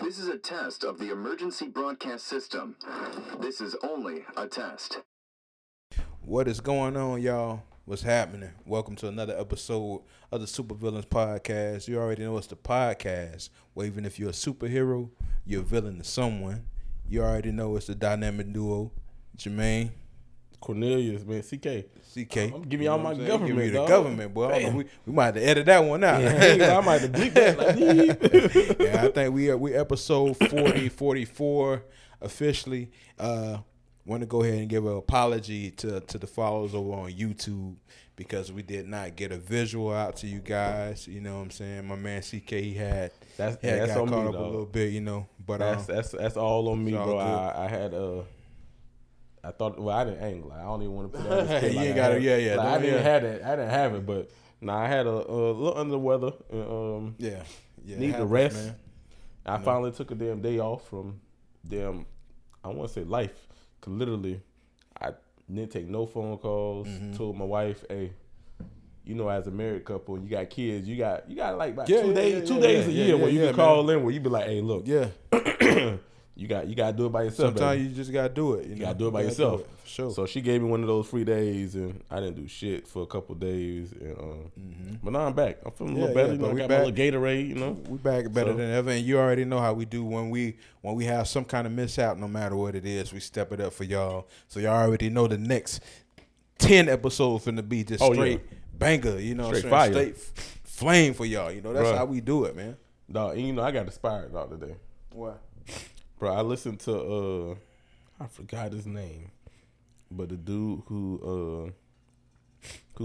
This is a test of the emergency broadcast system. This is only a test. What is going on, y'all? What's happening? Welcome to another episode of the Supervillains Podcast. You already know it's the podcast where even if you're a superhero, you're a villain to someone. You already know it's the dynamic duo, Jermaine. Cornelius, man, CK. I'm giving y'all my government, Give me the dog. government, boy. I don't know, we might have to edit that one out. Yeah, I might have to bleep that. Yeah, I think we episode 40, 44 officially. Want to go ahead and give an apology to the followers over on YouTube because we did not get a visual out to you guys. You know what I'm saying? My man CK, he got That's caught on me, up dog. a little bit, you know. But That's all on me, all bro. good. I had I thought, well, I didn't angle. I don't even want to put that. In the You ain't got it. Yeah. Like, I didn't have it. I didn't have it, but I had a little under the weather. Yeah. Need to rest. Man. I finally took a damn day off from I want to say life. Cause literally, I didn't take no phone calls. Mm-hmm. Told my wife, hey, you know, as a married couple, you got kids, you got like about Yeah, 2 days, yeah, 2 yeah, days a yeah, year yeah, where you yeah, can call man. in, where you be like, hey, look, Yeah. you got to do it by yourself. Sometimes baby. you just got to do it. You got to do it by yourself. For sure. So she gave me one of those free days, and I didn't do shit for a couple of days. And but now I'm back. I'm feeling a little better. You know, I got my little Gatorade. You know, we back better than ever, and you already know how we do when we have some kind of mishap. No matter what it is, we step it up for y'all. So y'all already know the next 10 episodes finna be just straight banger. You know, straight fire, straight flame for y'all. You know, that's how we do it, man. Dog, and you know, I got inspired dog today. What? Bro, I listened to I forgot his name, but the dude who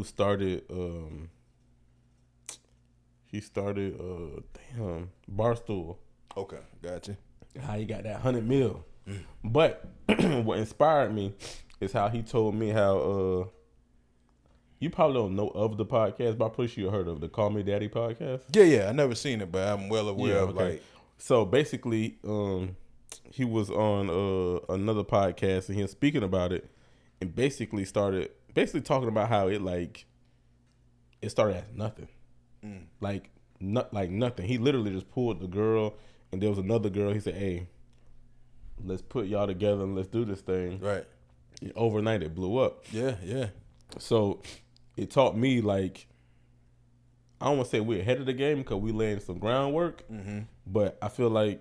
started Barstool. Okay, gotcha. How he got that 100 mil. But what inspired me is how he told me how you probably don't know of the podcast, but I'm pretty sure you heard of the Call Me Daddy podcast. Yeah, I never seen it, but I'm well aware of like. So basically, he was on another podcast and he was speaking about it, and basically talking about how it started as nothing, like nothing. He literally just pulled the girl, and there was another girl. He said, "Hey, let's put y'all together and let's do this thing." Right. And overnight, it blew up. Yeah. So it taught me, like, I don't want to say we're ahead of the game because we laying some groundwork, but I feel like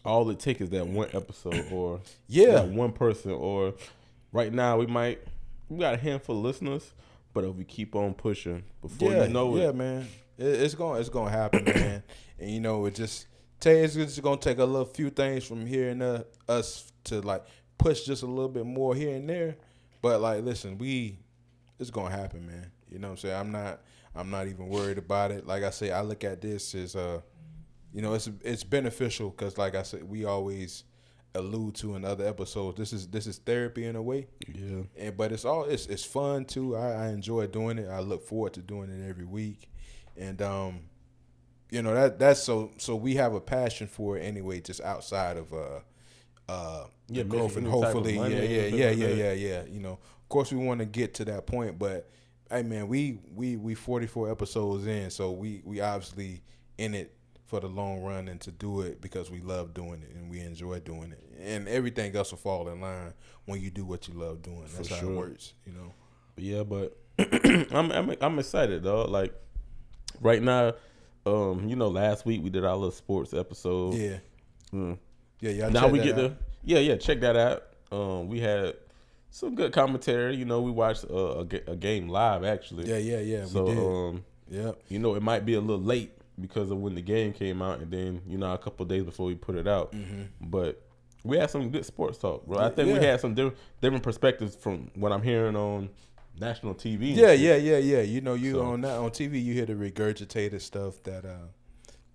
all it takes is that one episode or that one person, or right now we got a handful of listeners, but if we keep on pushing, before you know it, man, it's gonna happen, man. And you know, it's just gonna take a little few things from here and us to like push just a little bit more here and there. But like, listen, it's gonna happen, man. You know what I'm saying? I'm not even worried about it. Like I say, I look at this as you know, it's beneficial because, like I said, we always allude to in other episodes. This is therapy in a way. Yeah. But it's fun too. I enjoy doing it. I look forward to doing it every week, and you know that's so we have a passion for it anyway, just outside of the growth and hopefully yeah. You know, of course we want to get to that point, but hey man, we 44 episodes in, so we obviously in it for the long run and to do it because we love doing it and we enjoy doing it, and everything else will fall in line when you do what you love doing. That's how it works, you know. Yeah, but I'm excited, dog. Like right now, you know, last week we did our little sports episode. Yeah. Now we get to check that out. We had some good commentary. You know, we watched a game live actually. Yeah. So we did. you know, it might be a little late because of when the game came out, and then you know a couple of days before we put it out. But we had some good sports talk, bro. I think we had some different perspectives from what I'm hearing on national TV. Yeah. You know, on TV you hear the regurgitated stuff that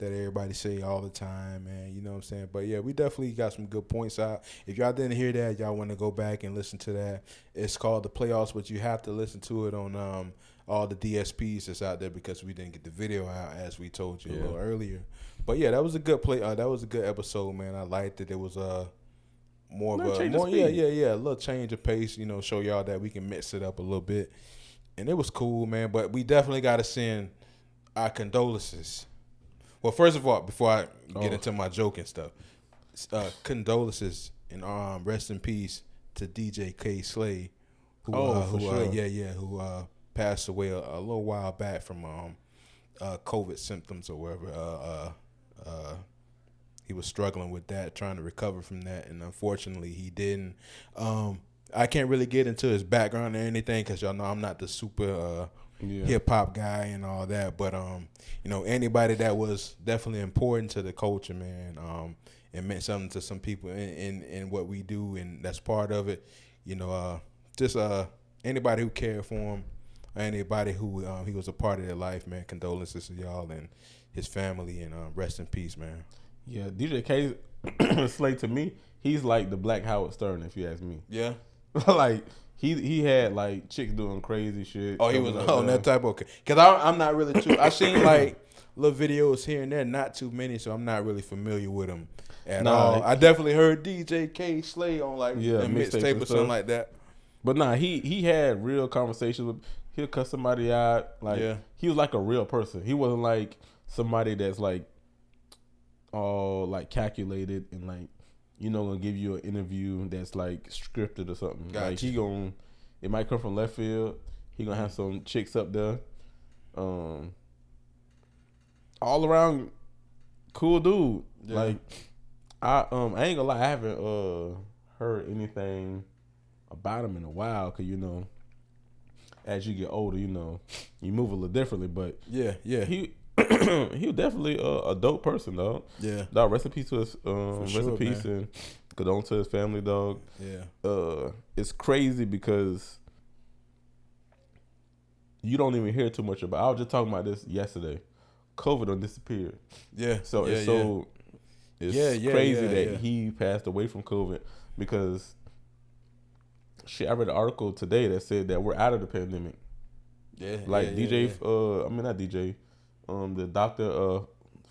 everybody say all the time, man. You know what I'm saying? But yeah, we definitely got some good points out. If y'all didn't hear that, y'all want to go back and listen to that. It's called The Playoffs, but you have to listen to it on all the DSPs that's out there because we didn't get the video out as we told you a little earlier. But yeah, that was a good that was a good episode, man. I liked it. It was more of a little change of pace. You know, show y'all that we can mix it up a little bit, and it was cool, man. But we definitely got to send our condolences. Well, first of all, before I get into my joke and stuff, condolences and rest in peace to DJ K Slay, who passed away a little while back from COVID symptoms or whatever. He was struggling with that, trying to recover from that, and unfortunately he didn't. I can't really get into his background or anything because y'all know I'm not the super hip hop guy and all that. But anybody that was definitely important to the culture, man, and meant something to some people in what we do, and that's part of it. Just anybody who cared for him, anybody who he was a part of their life, man. Condolences to y'all and his family, and rest in peace, man. Yeah, DJ K Slay, to me, he's like the Black Howard Stern, if you ask me. Yeah. Like he had like chicks doing crazy shit. Oh, he was on that type. Okay, because I'm not really too. I seen like little videos here and there, not too many, so I'm not really familiar with him at all. I definitely heard DJ K Slay on like a mixtape or something like that. But he had real conversations with. He'll cut somebody out. Like he was like a real person. He wasn't like somebody that's like all like calculated and like gonna give you an interview that's like scripted or something. Gotcha. Like it might come from left field. He gonna have some chicks up there. All around cool dude. Yeah. Like I ain't gonna lie, I haven't heard anything about him in a while, cause as you get older, you move a little differently. But yeah, he was definitely a dope person, dog. Yeah, dog. Rest in peace to his man. And condolence to his family, dog. Yeah, it's crazy because you don't even hear too much about. I was just talking about this yesterday. COVID done disappeared. Yeah, so it's crazy that he passed away from COVID because. Shit, I read an article today that said that we're out of the pandemic. Yeah, like DJ. I mean not DJ. The doctor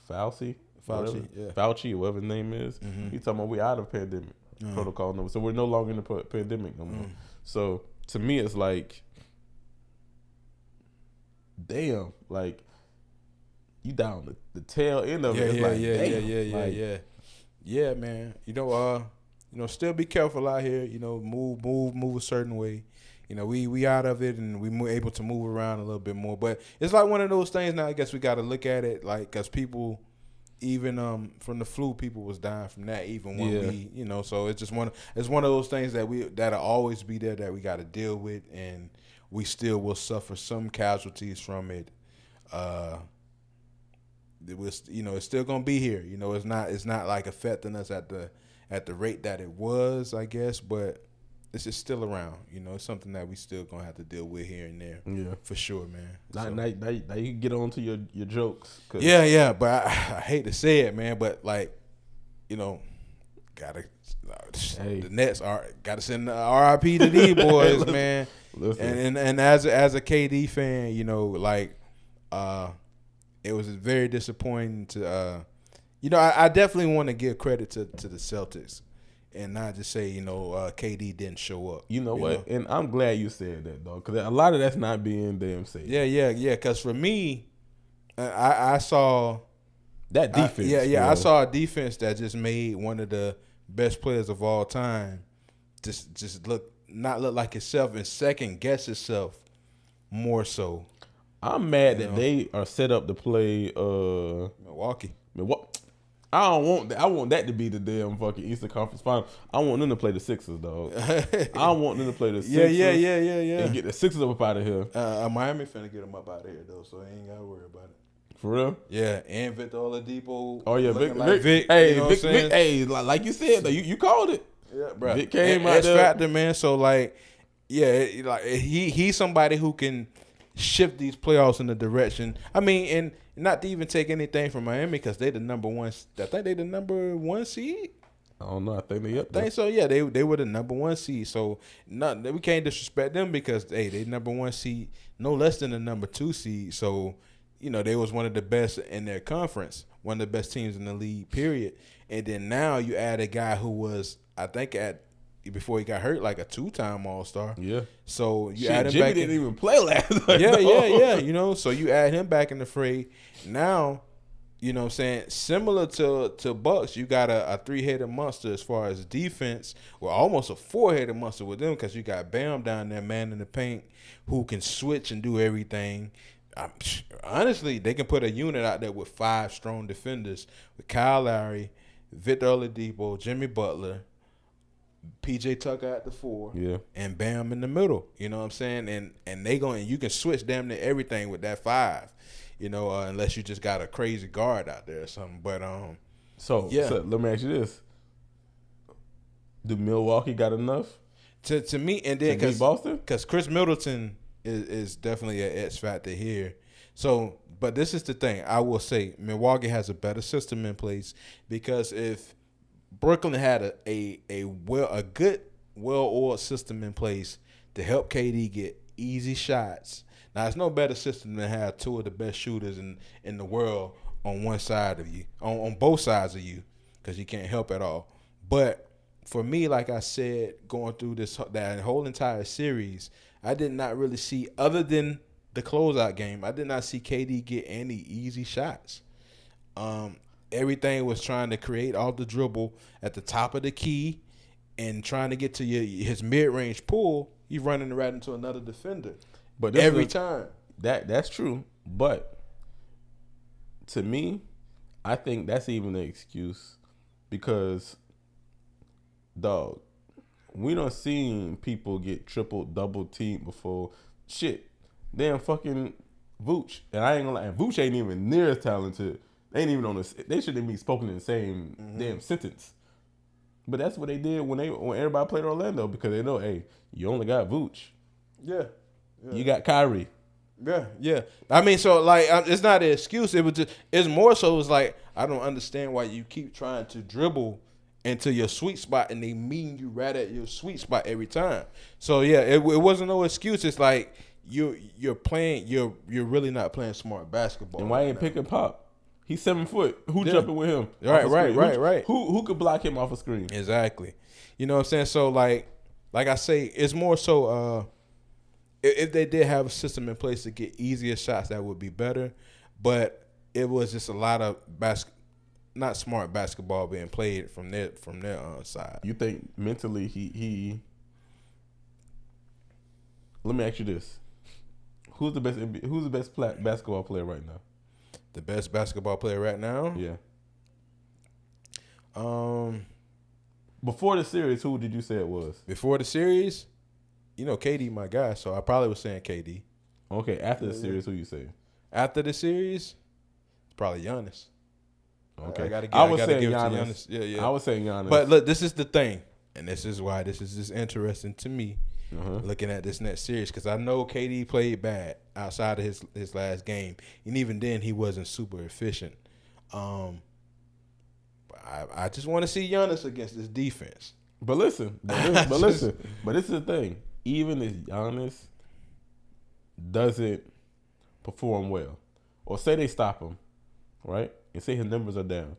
Fauci, Fauci, whatever his name is. Mm-hmm. He's talking about we out of pandemic protocol number, so we're no longer in the pandemic no more. So to me, it's like, damn, like you down the tail end of it. Yeah, man. Still be careful out here. Move a certain way. We out of it and we able to move around a little bit more. But it's like one of those things now. I guess we got to look at it like because people, even from the flu, people was dying from that. Even when we, so it's just one of those things that'll always be there that we got to deal with, and we still will suffer some casualties from it. It was, it's still gonna be here. It's not like affecting us at the rate that it was, I guess, but it's just still around. It's something that we still gonna have to deal with here and there. Yeah, for sure, man. Now you can get on to your jokes. Yeah, but I hate to say it, man, but like, gotta the Nets gotta send the RIP to these boys, man. Listen. And as a KD fan, it was very disappointing to. I definitely want to give credit to the Celtics and not just say, KD didn't show up. You know what? And I'm glad you said that, though, because a lot of that's not being damn said. Yeah. Because for me, I saw that defense. I saw a defense that just made one of the best players of all time just not look like itself and second guess itself more so. I'm mad that they are set up to play Milwaukee. I don't want that. I want that to be the damn fucking Eastern Conference Final. I want them to play the Sixers, dog. I want them to play the Sixers. Yeah. And get the Sixers up out of here. Miami finna get them up out of here though, so I ain't gotta worry about it. For real? Yeah, and Victor Oladipo. Oh yeah, Vic. Hey, Vic. Hey, like you said though, you called it. Yeah, bro. Vic came out there. Factor, man. So like, he's somebody who can shift these playoffs in the direction. I mean, and not to even take anything from Miami because they the number one. I think they the number one seed. I don't know. I think they up there. I think so. Yeah, they were the number one seed. So we can't disrespect them because they number one seed, no less than the number two seed. So they was one of the best in their conference, one of the best teams in the league. Period. And then now you add a guy who was, I think before he got hurt, like a 2-time All-Star. Yeah. So you add him Jimmy back. Didn't even play last night. Yeah. So you add him back in the fray. Now, You know what I'm saying? Similar to Bucks, you got a 3-headed monster as far as defense, or almost a 4-headed monster with them, because you got Bam down there, man in the paint, who can switch and do everything. Honestly, they can put a unit out there with 5 strong defenders, with Kyle Lowry, Victor Oladipo, Jimmy Butler, PJ Tucker at the 4, and Bam in the middle. You know what I'm saying? And you can switch damn near everything with that 5. You know, unless you just got a crazy guard out there or something. But so let me ask you this: do Milwaukee got enough to me? And then beat Boston, because Chris Middleton is definitely an X factor here. So, but this is the thing: I will say Milwaukee has a better system in place, because if Brooklyn had a good well-oiled system in place to help KD get easy shots. Now, it's no better system than have 2 of the best shooters in the world on one side of you, on both sides of you, because you can't help at all. But for me, like I said, going through that whole entire series, I did not really see, other than the closeout game, I did not see KD get any easy shots. Everything was trying to create off the dribble at the top of the key and trying to get to his mid-range pull. He's running right into another defender. But every time. That's true. But to me, I think that's even an excuse, because, dog, we done seen people get triple, double teamed before. Shit, damn fucking Vooch. And I ain't gonna lie, Vooch ain't even near as talented. They ain't even on this. They shouldn't be spoken in the same damn sentence. But that's what they did when everybody played Orlando, because they know, hey, you only got Vooch. Yeah. You got Kyrie. Yeah. I mean, so like, it's not an excuse. It's more so. It's like, I don't understand why you keep trying to dribble into your sweet spot, and they mean you right at your sweet spot every time. So yeah, it wasn't no excuse. It's like you're really not playing smart basketball. And why ain't picking Pop? He's 7 foot. Who jumping with him? Right. Who could block him off a screen? Exactly. You know what I'm saying? So like I say, it's more so. If they did have a system in place to get easier shots, that would be better. But it was just a lot of not smart basketball being played from their side. You think mentally he? Let me ask you this: Who's the best basketball player right now? The best basketball player right now? Yeah. Before the series, who did you say it was? Before the series? You know, KD, my guy, so I probably was saying KD. Okay, after the series, who you say? After the series, it's probably Giannis. Okay, I was saying Giannis. Yeah. I was saying Giannis. But look, this is the thing, and this is why this is just interesting to me, looking at this next series, because I know KD played bad outside of his last game, and even then he wasn't super efficient. I just want to see Giannis against this defense. But listen, but this is the thing. Even if Giannis doesn't perform well, or say they stop him, right, and say his numbers are down,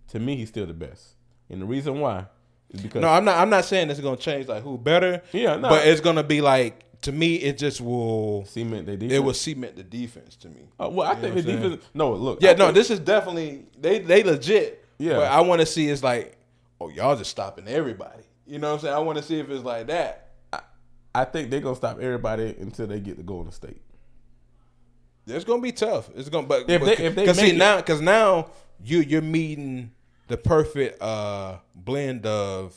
to me he's still the best. And the reason why is because I'm not saying it's gonna change like who better. Yeah, no. But it's gonna be like, to me, it just will cement the defense. It will cement the defense to me. Well, I think the defense. No, look. Yeah, this is definitely they legit. Yeah, but I want to see it's like, oh, y'all just stopping everybody. You know what I'm saying? I want to see if it's like that. I think they're gonna stop everybody until they get to Golden State. It's gonna be tough. It's gonna, but if they now you're meeting the perfect blend of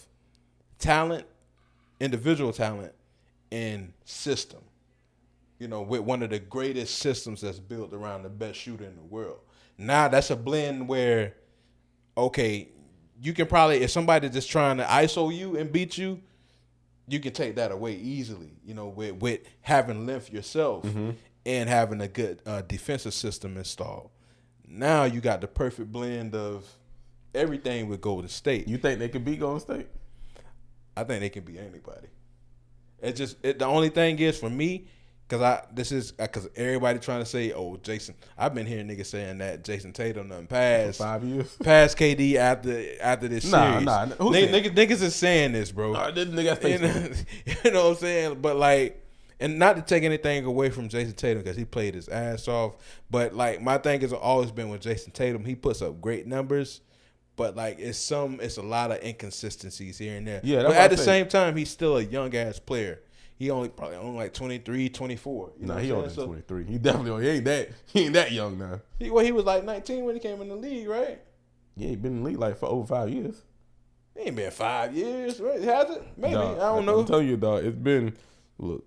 talent, individual talent, and system. You know, with one of the greatest systems that's built around the best shooter in the world. Now that's a blend where, okay, you can probably, if somebody's just trying to ISO you and beat you, you can take that away easily, you know, with having length yourself and having a good defensive system installed. Now you got the perfect blend of everything with Golden State. You think they could beat Golden State? I think they can beat anybody. The only thing is for me, because everybody trying to say, oh, Jason. I've been hearing niggas saying that Jason Tatum done passed for 5 years, passed KD after this series. Niggas is saying this, bro. This nigga you know what I'm saying? But like, and not to take anything away from Jason Tatum because he played his ass off, but like my thing has always been with Jason Tatum, he puts up great numbers, but like it's a lot of inconsistencies here and there. Yeah, but at the same time, he's still a young ass player. He probably only like 23, 24. Nah, he only 23. He definitely he ain't that young now. He was like 19 when he came in the league, right? Yeah, he been in the league like for over 5 years. It ain't been 5 years, right? Has it? Maybe. Dog, I don't know. I'm telling you, dog. It's been go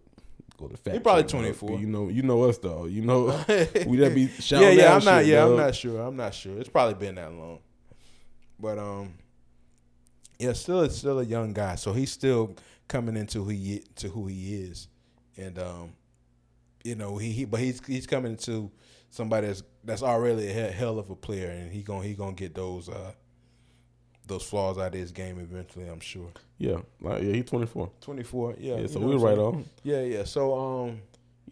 to fact. He probably check, 24. Dog. You know us, dog. You know we that be shouting. Yeah. I'm not sure. It's probably been that long. But yeah, still a young guy. So he's still coming into who he is, and he's coming into somebody that's already a hell of a player, and he gonna get those flaws out of his game eventually, I'm sure. Yeah, he's 24. 24, yeah. Yeah, so we were right on. Yeah. So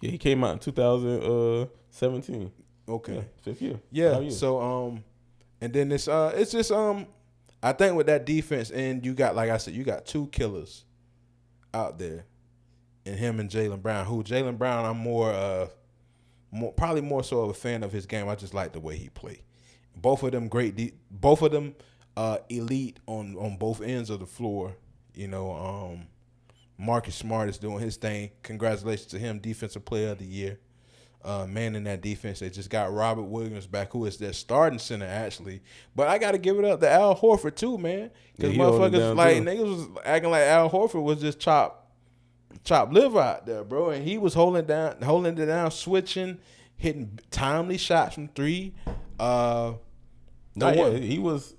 he came out in 2017. Okay. Yeah, 5th year. Yeah. So and then it's just I think with that defense, and you got, like I said, you got two killers out there, and him and Jaylen Brown. Jaylen Brown, I'm probably more so of a fan of his game. I just like the way he play. Both of them great. Both of them elite on both ends of the floor. Marcus Smart is doing his thing. Congratulations to him, Defensive Player of the Year. Man in that defense. They just got Robert Williams back, who is their starting center actually. But I got to give it up to Al Horford too, man. Because motherfuckers niggas was acting like Al Horford was just chop liver out there, bro. And he was holding it down, switching, hitting timely shots from three. He was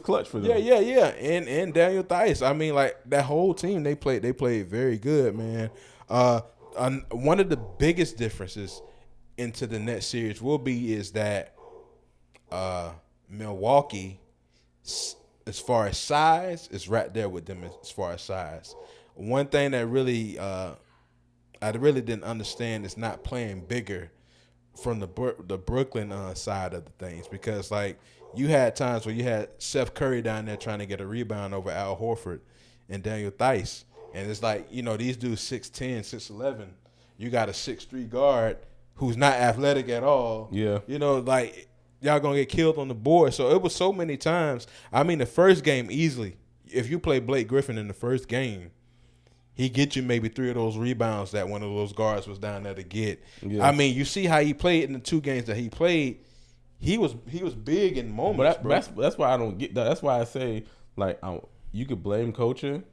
clutch for them. Yeah. And Daniel Theis. I mean, like that whole team, they played very good, man. One of the biggest differences into the next series is that Milwaukee, as far as size, is right there with them as far as size. One thing that really I really didn't understand is not playing bigger from the Brooklyn side of the things, because like you had times where you had Seth Curry down there trying to get a rebound over Al Horford and Daniel Theis, and it's like, these dudes 6'10", 6'11". You got a 6'3" guard who's not athletic at all. Yeah. Like y'all gonna get killed on the board. So it was so many times. I mean, the first game easily, if you play Blake Griffin in the first game, he get you maybe 3 of those rebounds that one of those guards was down there to get. Yeah. I mean, you see how he played in the 2 games that he played. He was big in moments, but that's why I don't get that. That's why I say, like, you could blame coaching,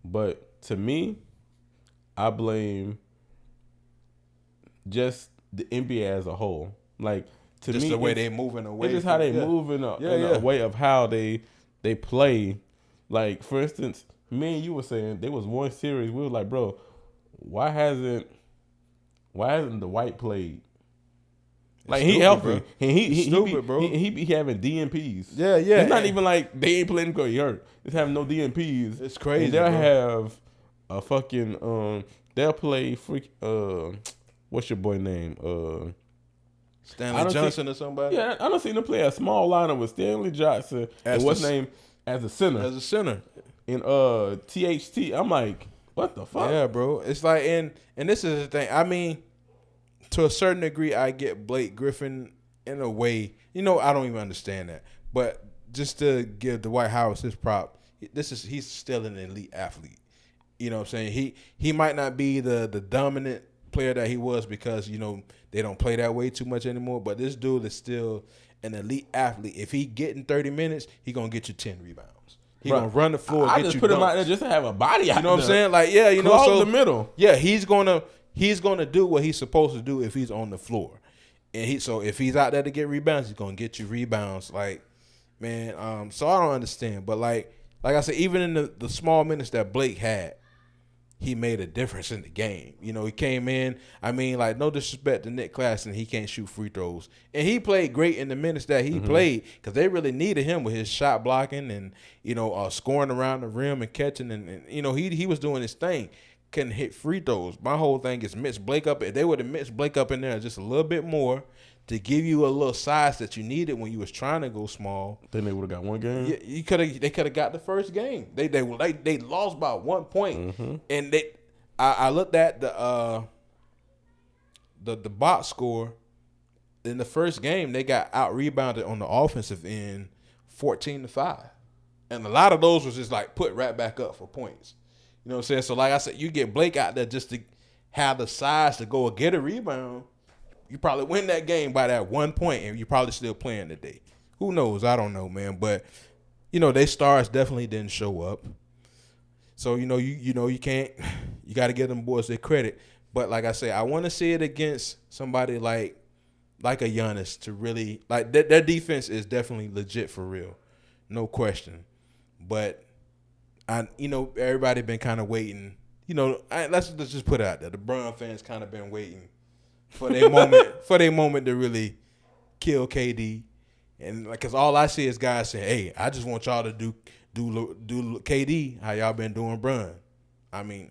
but to me, I blame just the NBA as a whole. Like, to just me, the way they moving away. It's just how they move in a way of how they play. Like, for instance, me and you were saying there was one series we were like, bro, why hasn't the White played? Like, he healthy. And he stupid, bro. He be having DNPs. Yeah. It's not even like they ain't playing because he hurt. It's having no DNPs. It's crazy. And they'll have a fucking they'll play what's your boy name? Stanley Johnson or somebody? Yeah, I don't see them play a small lineup with Stanley Johnson and what's name as a center. In THT. I'm like, what the fuck? Yeah, bro. It's like, and this is the thing. I mean, to a certain degree, I get Blake Griffin in a way. I don't even understand that. But just to give Dwight Howard his prop, he's still an elite athlete. You know what I'm saying? He might not be the dominant player that he was because, they don't play that way too much anymore. But this dude is still an elite athlete. If he getting 30 minutes, he going to get you 10 rebounds. He going to run the floor, I get just you put dunks. him out there just to have a body out there. You know what I'm saying? Like, yeah, so the middle. Yeah, he's gonna do what he's supposed to do if he's on the floor. And so if he's out there to get rebounds, he's gonna get you rebounds. Like, man, so I don't understand. But like I said, even in the small minutes that Blake had, he made a difference in the game. He came in. I mean, like, no disrespect to Nick Claxton, he can't shoot free throws, and he played great in the minutes that he played because they really needed him with his shot blocking and scoring around the rim and catching and he was doing his thing. Couldn't hit free throws. My whole thing is mix Blake up. If they would have mixed Blake up in there just a little bit more to give you a little size that you needed when you was trying to go small, then they would have got one game. Yeah, they could have got the first game. They lost by 1 point, and I looked at the box score. In the first game, they got out rebounded on the offensive end 14-5. And a lot of those was just like put right back up for points. You know what I'm saying? So like I said, you get Blake out there just to have the size to go and get a rebound. You probably win that game by that 1 point, and you're probably still playing today. Who knows? I don't know, man. But they stars definitely didn't show up. So you can't. You got to give them boys their credit. But like I say, I want to see it against somebody like a Giannis to really like their defense is definitely legit for real, no question. But everybody been kind of waiting. Let's just put it out there. The Brown fans kind of been waiting for their moment to really kill KD, and because all I see is guys saying, "Hey, I just want y'all to do KD how y'all been doing Bron." I mean,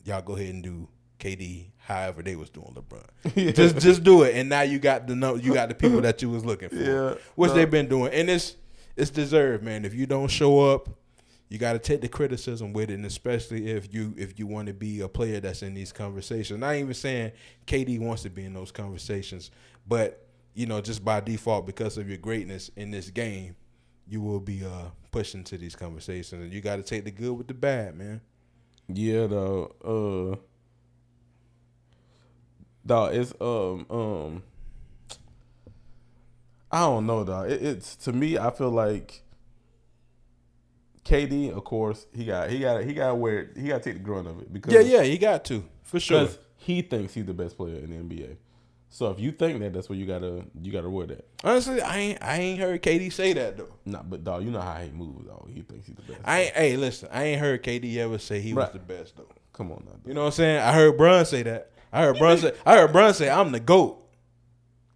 y'all go ahead and do KD however they was doing LeBron. Yeah. Just do it, and now you got the people that you was looking for, which they've been doing, and it's deserved, man. If you don't show up, you got to take the criticism with it, and especially if you want to be a player that's in these conversations. Not even saying KD wants to be in those conversations, but just by default, because of your greatness in this game, you will be pushed into these conversations, and you got to take the good with the bad, man. Yeah, though. Dog, it's I don't know, dog. It's to me, I feel like KD, of course, he got to take the grunt of it because he got to for sure. Because he thinks he's the best player in the NBA. So if you think that, that's what you gotta wear that. Honestly, I ain't heard KD say that though. Nah, but dog, you know how he moves, dog. He thinks he's the best. Hey, listen, I ain't heard KD ever say he was the best though. Come on now, dog. You know what I'm saying? I heard Bron say that. I heard Bron say I'm the GOAT.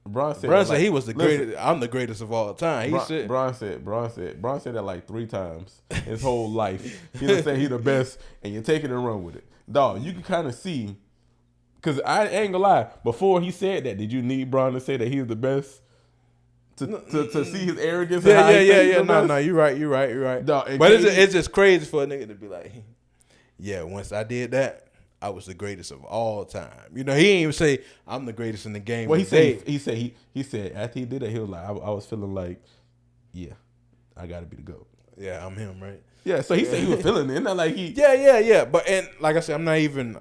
Bron said he was the greatest. I'm the greatest of all time. Bron said that like 3 times his whole life. He done said he the best, and you're taking and run with it, dog. You can kind of see, cause I ain't gonna lie. Before he said that, did you need Bron to say that he was the best to see his arrogance? Yeah. No, you're right. Dog, but it's just crazy for a nigga to be like, yeah, once I did that, I was the greatest of all time. He ain't even say I'm the greatest in the game. Well, he said after he did it, he was like, I was feeling like, yeah, I got to be the GOAT. Yeah, I'm him, right? Yeah, so he said he was feeling it. Not like he. Yeah. But and like I said, I'm not even.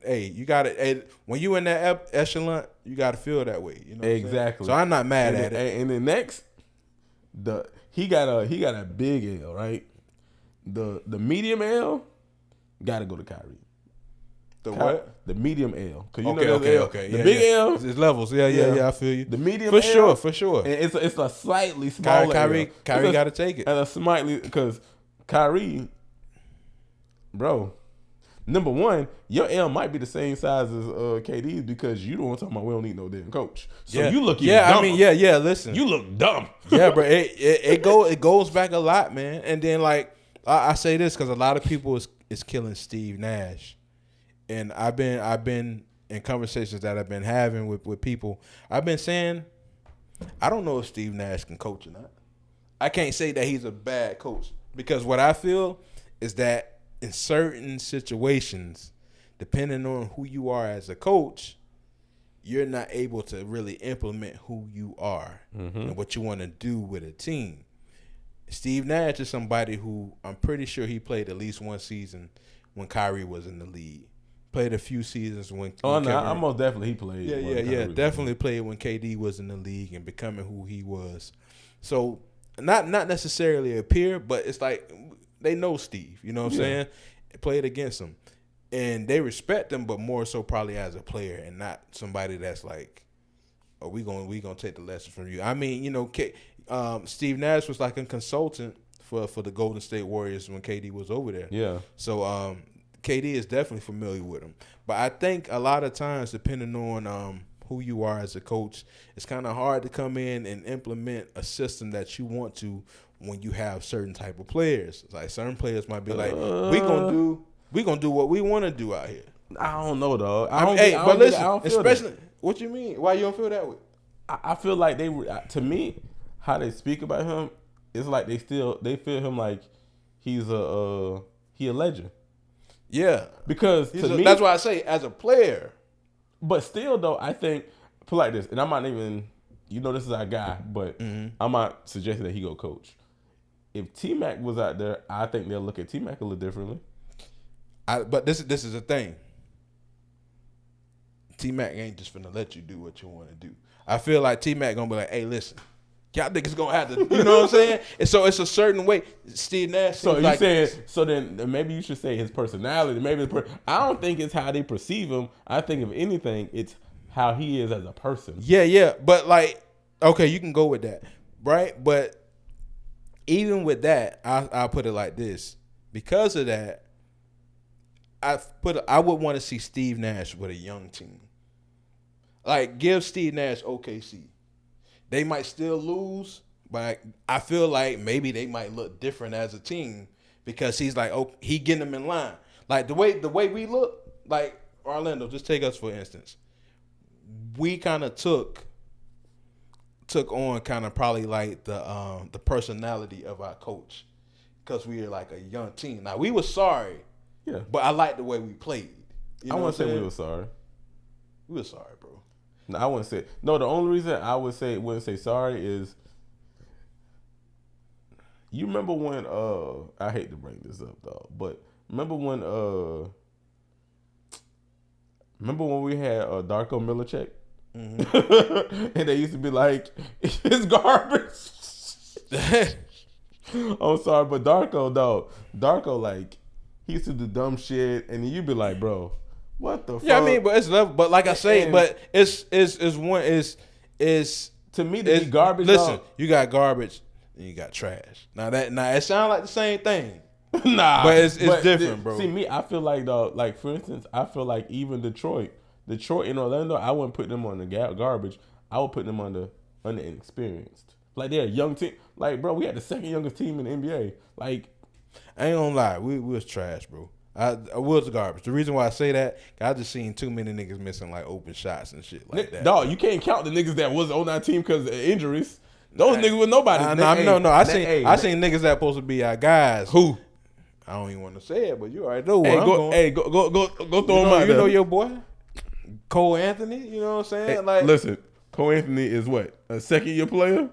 Hey, you got to. Hey, when you in that echelon, you got to feel that way. You know exactly. So I'm not mad at it. And then next, he got a big L, right? The medium L got to go to Kyrie. What? The medium L. Okay. The big L. It's levels. Yeah, I feel you. The medium for L. For sure. And it's a slightly smaller Kyrie got to take it. And a slightly, because Kyrie, bro, number one, your L might be the same size as KD's because you don't want to talk about we don't need no damn coach. So you look even dumber. I mean, listen. You look dumb. Yeah, bro. It goes back a lot, man. And then like I say this because a lot of people is killing Steve Nash. And I've been in conversations that I've been having with people. I've been saying, I don't know if Steve Nash can coach or not. I can't say that he's a bad coach because what I feel is that in certain situations, depending on who you are as a coach, you're not able to really implement who you are and what you want to do with a team. Steve Nash is somebody who I'm pretty sure he played at least one season when Kyrie was in the league. Played a few seasons when. I most definitely he played. Yeah. Definitely played when KD was in the league and becoming who he was. So not necessarily a peer, but it's like they know Steve. You know what I'm saying? Played against him, and they respect him, but more so probably as a player and not somebody that's like, "Oh, we gonna take the lesson from you." I mean, Steve Nash was like a consultant for the Golden State Warriors when KD was over there. Yeah. So KD is definitely familiar with him. But I think a lot of times, depending on who you are as a coach, it's kind of hard to come in and implement a system that you want to when you have certain type of players. It's like certain players might be like, we gonna do what we want to do out here. I don't know, dog. Especially, what you mean? Why you don't feel that way? I feel like to me, how they speak about him, it's like they feel him like he a legend. Yeah, because to me, that's why I say as a player. But still, though, I think put like this, and I'm not even, this is our guy, but I'm not suggesting that he go coach. If T-Mac was out there, I think they'll look at T-Mac a little differently. But this is the thing. T-Mac ain't just finna let you do what you want to do. I feel like T-Mac gonna be like, hey, listen, y'all niggas gonna have to, you know what I'm saying? And so it's a certain way. Steve Nash. So you saying, so then maybe you should say his personality. Maybe I don't think it's how they perceive him. I think if anything, it's how he is as a person. Yeah. But like, okay, you can go with that, right? But even with that, I'll put it like this. Because of that, I would want to see Steve Nash with a young team. Like, give Steve Nash OKC. They might still lose, but I feel like maybe they might look different as a team because he's like, oh, he getting them in line. Like the way we look, like Orlando, just take us for instance. We kind of took on kind of probably like the personality of our coach because we were like a young team. Now we were sorry, yeah, but I like the way we played. I wouldn't say we were sorry. We were sorry, bro. No, I wouldn't say. No, the only reason I wouldn't say sorry is you remember when I hate to bring this up though, but remember when we had Darko Milicic? Mm-hmm. And they used to be like, it's garbage. I'm sorry, but Darko like he used to do dumb shit, and you'd be like, bro, what the fuck? Yeah, I mean, but it's level. But like I say, but it's to me to be garbage. Listen, you got garbage and you got trash. Now it sounds like the same thing. Nah, but it's different, bro. See, me, I feel like though, like for instance, I feel like even Detroit and Orlando, I wouldn't put them on the garbage. I would put them under inexperienced. Like they're a young team. Like, bro, we had the second youngest team in the NBA. Like, I ain't gonna lie, we was trash, bro. I was garbage. The reason why I say that, I just seen too many niggas missing like open shots and shit like that. Dog, you can't count the niggas that was on that team because of injuries. Those niggas were nobody. No. I seen niggas that supposed to be our guys. Who? I don't even want to say it, but you already know where I'm going. Hey, go throw him out there. You know your boy, Cole Anthony. You know what I'm saying? Hey, like, listen, Cole Anthony is what, a second-year player?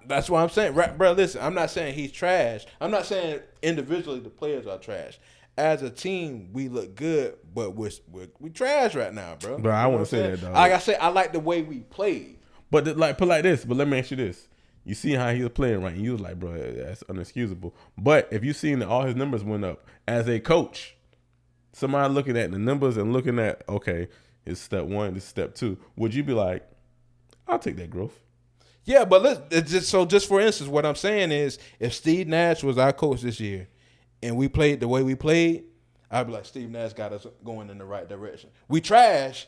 That's what I'm saying, right, bro. Listen, I'm not saying he's trash. I'm not saying individually the players are trash. As a team, we look good, but we trash right now, bro. Bro, I want to say that, dog. Like I said, I like the way we played. But put like this. But let me ask you this: you see how he was playing, right? And you was like, bro, that's unexcusable. But if you seen that all his numbers went up as a coach, somebody looking at the numbers and looking at, okay, it's step one, this is step two, would you be like, I'll take that growth? Yeah, but just for instance, what I'm saying is, if Steve Nash was our coach this year, and we played the way we played, I'd be like, Steve Nash got us going in the right direction. We trash,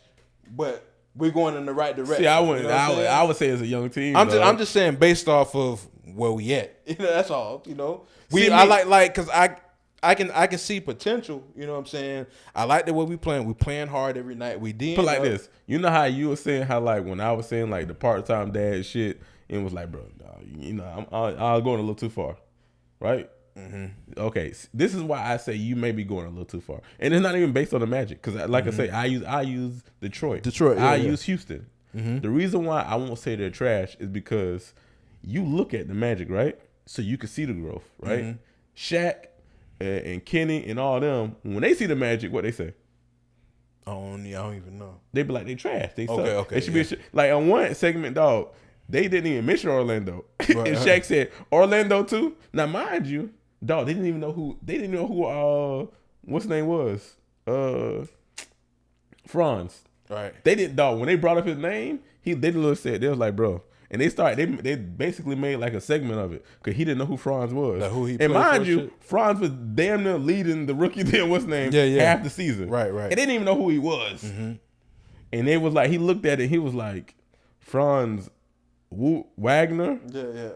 but we're going in the right direction. See, I would say it's a young team. I'm just saying based off of where we at. That's all. See, because I can see potential. You know what I'm saying? I like the way we playing. We playing hard every night. We did. Put like this. You know how you were saying how like when I was saying like the part-time dad shit, and was like, bro, I'm going a little too far, right? Mm-hmm. Okay, this is why I say you may be going a little too far, and it's not even based on the Magic because, like I say, I use Detroit. I use Houston. Mm-hmm. The reason why I won't say they're trash is because you look at the Magic, right? So you can see the growth, right? Mm-hmm. Shaq and Kenny and all them, when they see the Magic, what they say? I don't even know. They be like, they trash. They suck. Okay. They should be like on one segment, dog. They didn't even mention Orlando, right. And Shaq said Orlando too. Now, mind you, dog, they didn't even know who what's his name was, Franz. Right. They didn't, dog. When they brought up his name, they literally said, they was like, bro. And they basically made like a segment of it because he didn't know who Franz was. Like who he and mind you, shit? Franz was damn near leading the rookie then what's his name half the season. Right. And they didn't even know who he was. Mm-hmm. And they was like, he looked at it, he was like, Franz Wagner. Yeah.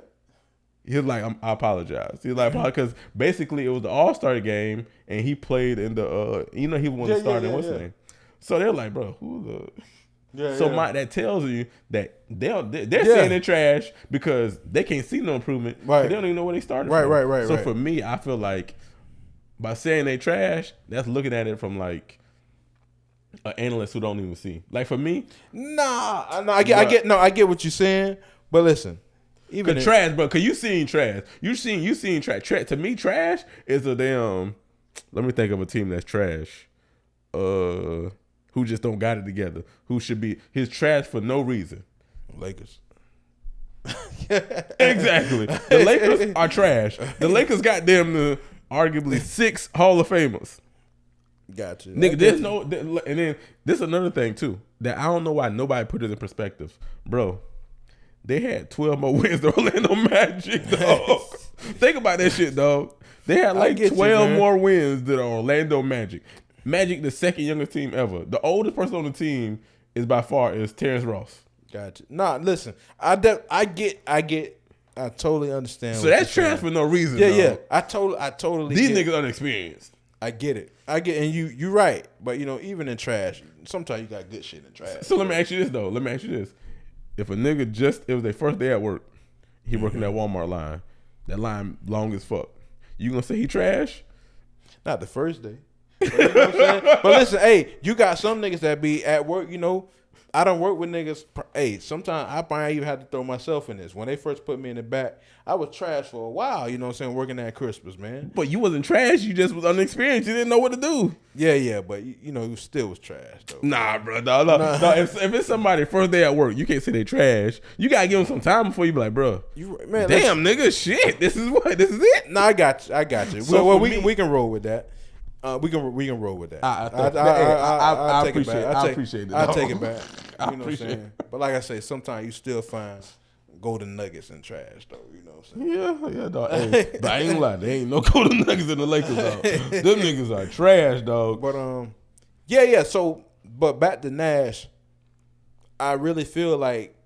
He was like, I apologize. He was like, because basically it was the All-Star game and he played in the he was one of the starting what's his name. So they're like, bro, who the that tells you that they're saying they're trash because they can't see no improvement. Right. They don't even know where they started. Right. So for me, I feel like by saying they trash, that's looking at it from like an analyst who don't even see. Like for me, I get what you're saying, but listen, even trash, bro. Cause you seen trash. You seen trash. To me, trash is a damn. Let me think of a team that's trash. Who just don't got it together. Who should be his trash for no reason. Lakers. Exactly. The Lakers are trash. The Lakers got them arguably 6 Hall of Famers. Gotcha. Nigga, there's no, and then this is another thing too that I don't know why nobody put it in perspective, bro. They had 12 more wins than Orlando Magic, dog. Think about that shit, dog. They had like 12 more wins than Orlando Magic. Magic, the second youngest team ever. The oldest person on the team is by far Terrence Ross. Gotcha. Nah, listen, I totally understand. So that's trash for no reason. Yeah. I totally. These niggas unexperienced. I get it, and you're right. But even in trash, sometimes you got good shit in trash. So let me ask you this though. If a nigga it was their first day at work, he working that Walmart line, that line long as fuck, you gonna say he trash? Not the first day. But, you know what I'm saying? But listen, hey, you got some niggas that be at work, I don't work with niggas. Hey, sometimes I probably even had to throw myself in this. When they first put me in the back, I was trash for a while, working at Christmas, man. But you wasn't trash, you just was unexperienced. You didn't know what to do. Yeah, but you still was trash, though. Nah, bro, no. If it's somebody first day at work, you can't say they trash. You gotta give them some time before you be like, bro, damn, nigga, shit, this is it? Nah, I got you. So we can roll with that. We can roll with that. I appreciate it. I'll take it back. I appreciate it. But like I say, sometimes you still find golden nuggets in trash, though. You know what I'm saying? Yeah, dog. Hey, but I ain't gonna lie, there ain't no golden nuggets in the Lakers, dog. Them niggas are trash, dog. But yeah. So, but back to Nash, I really feel like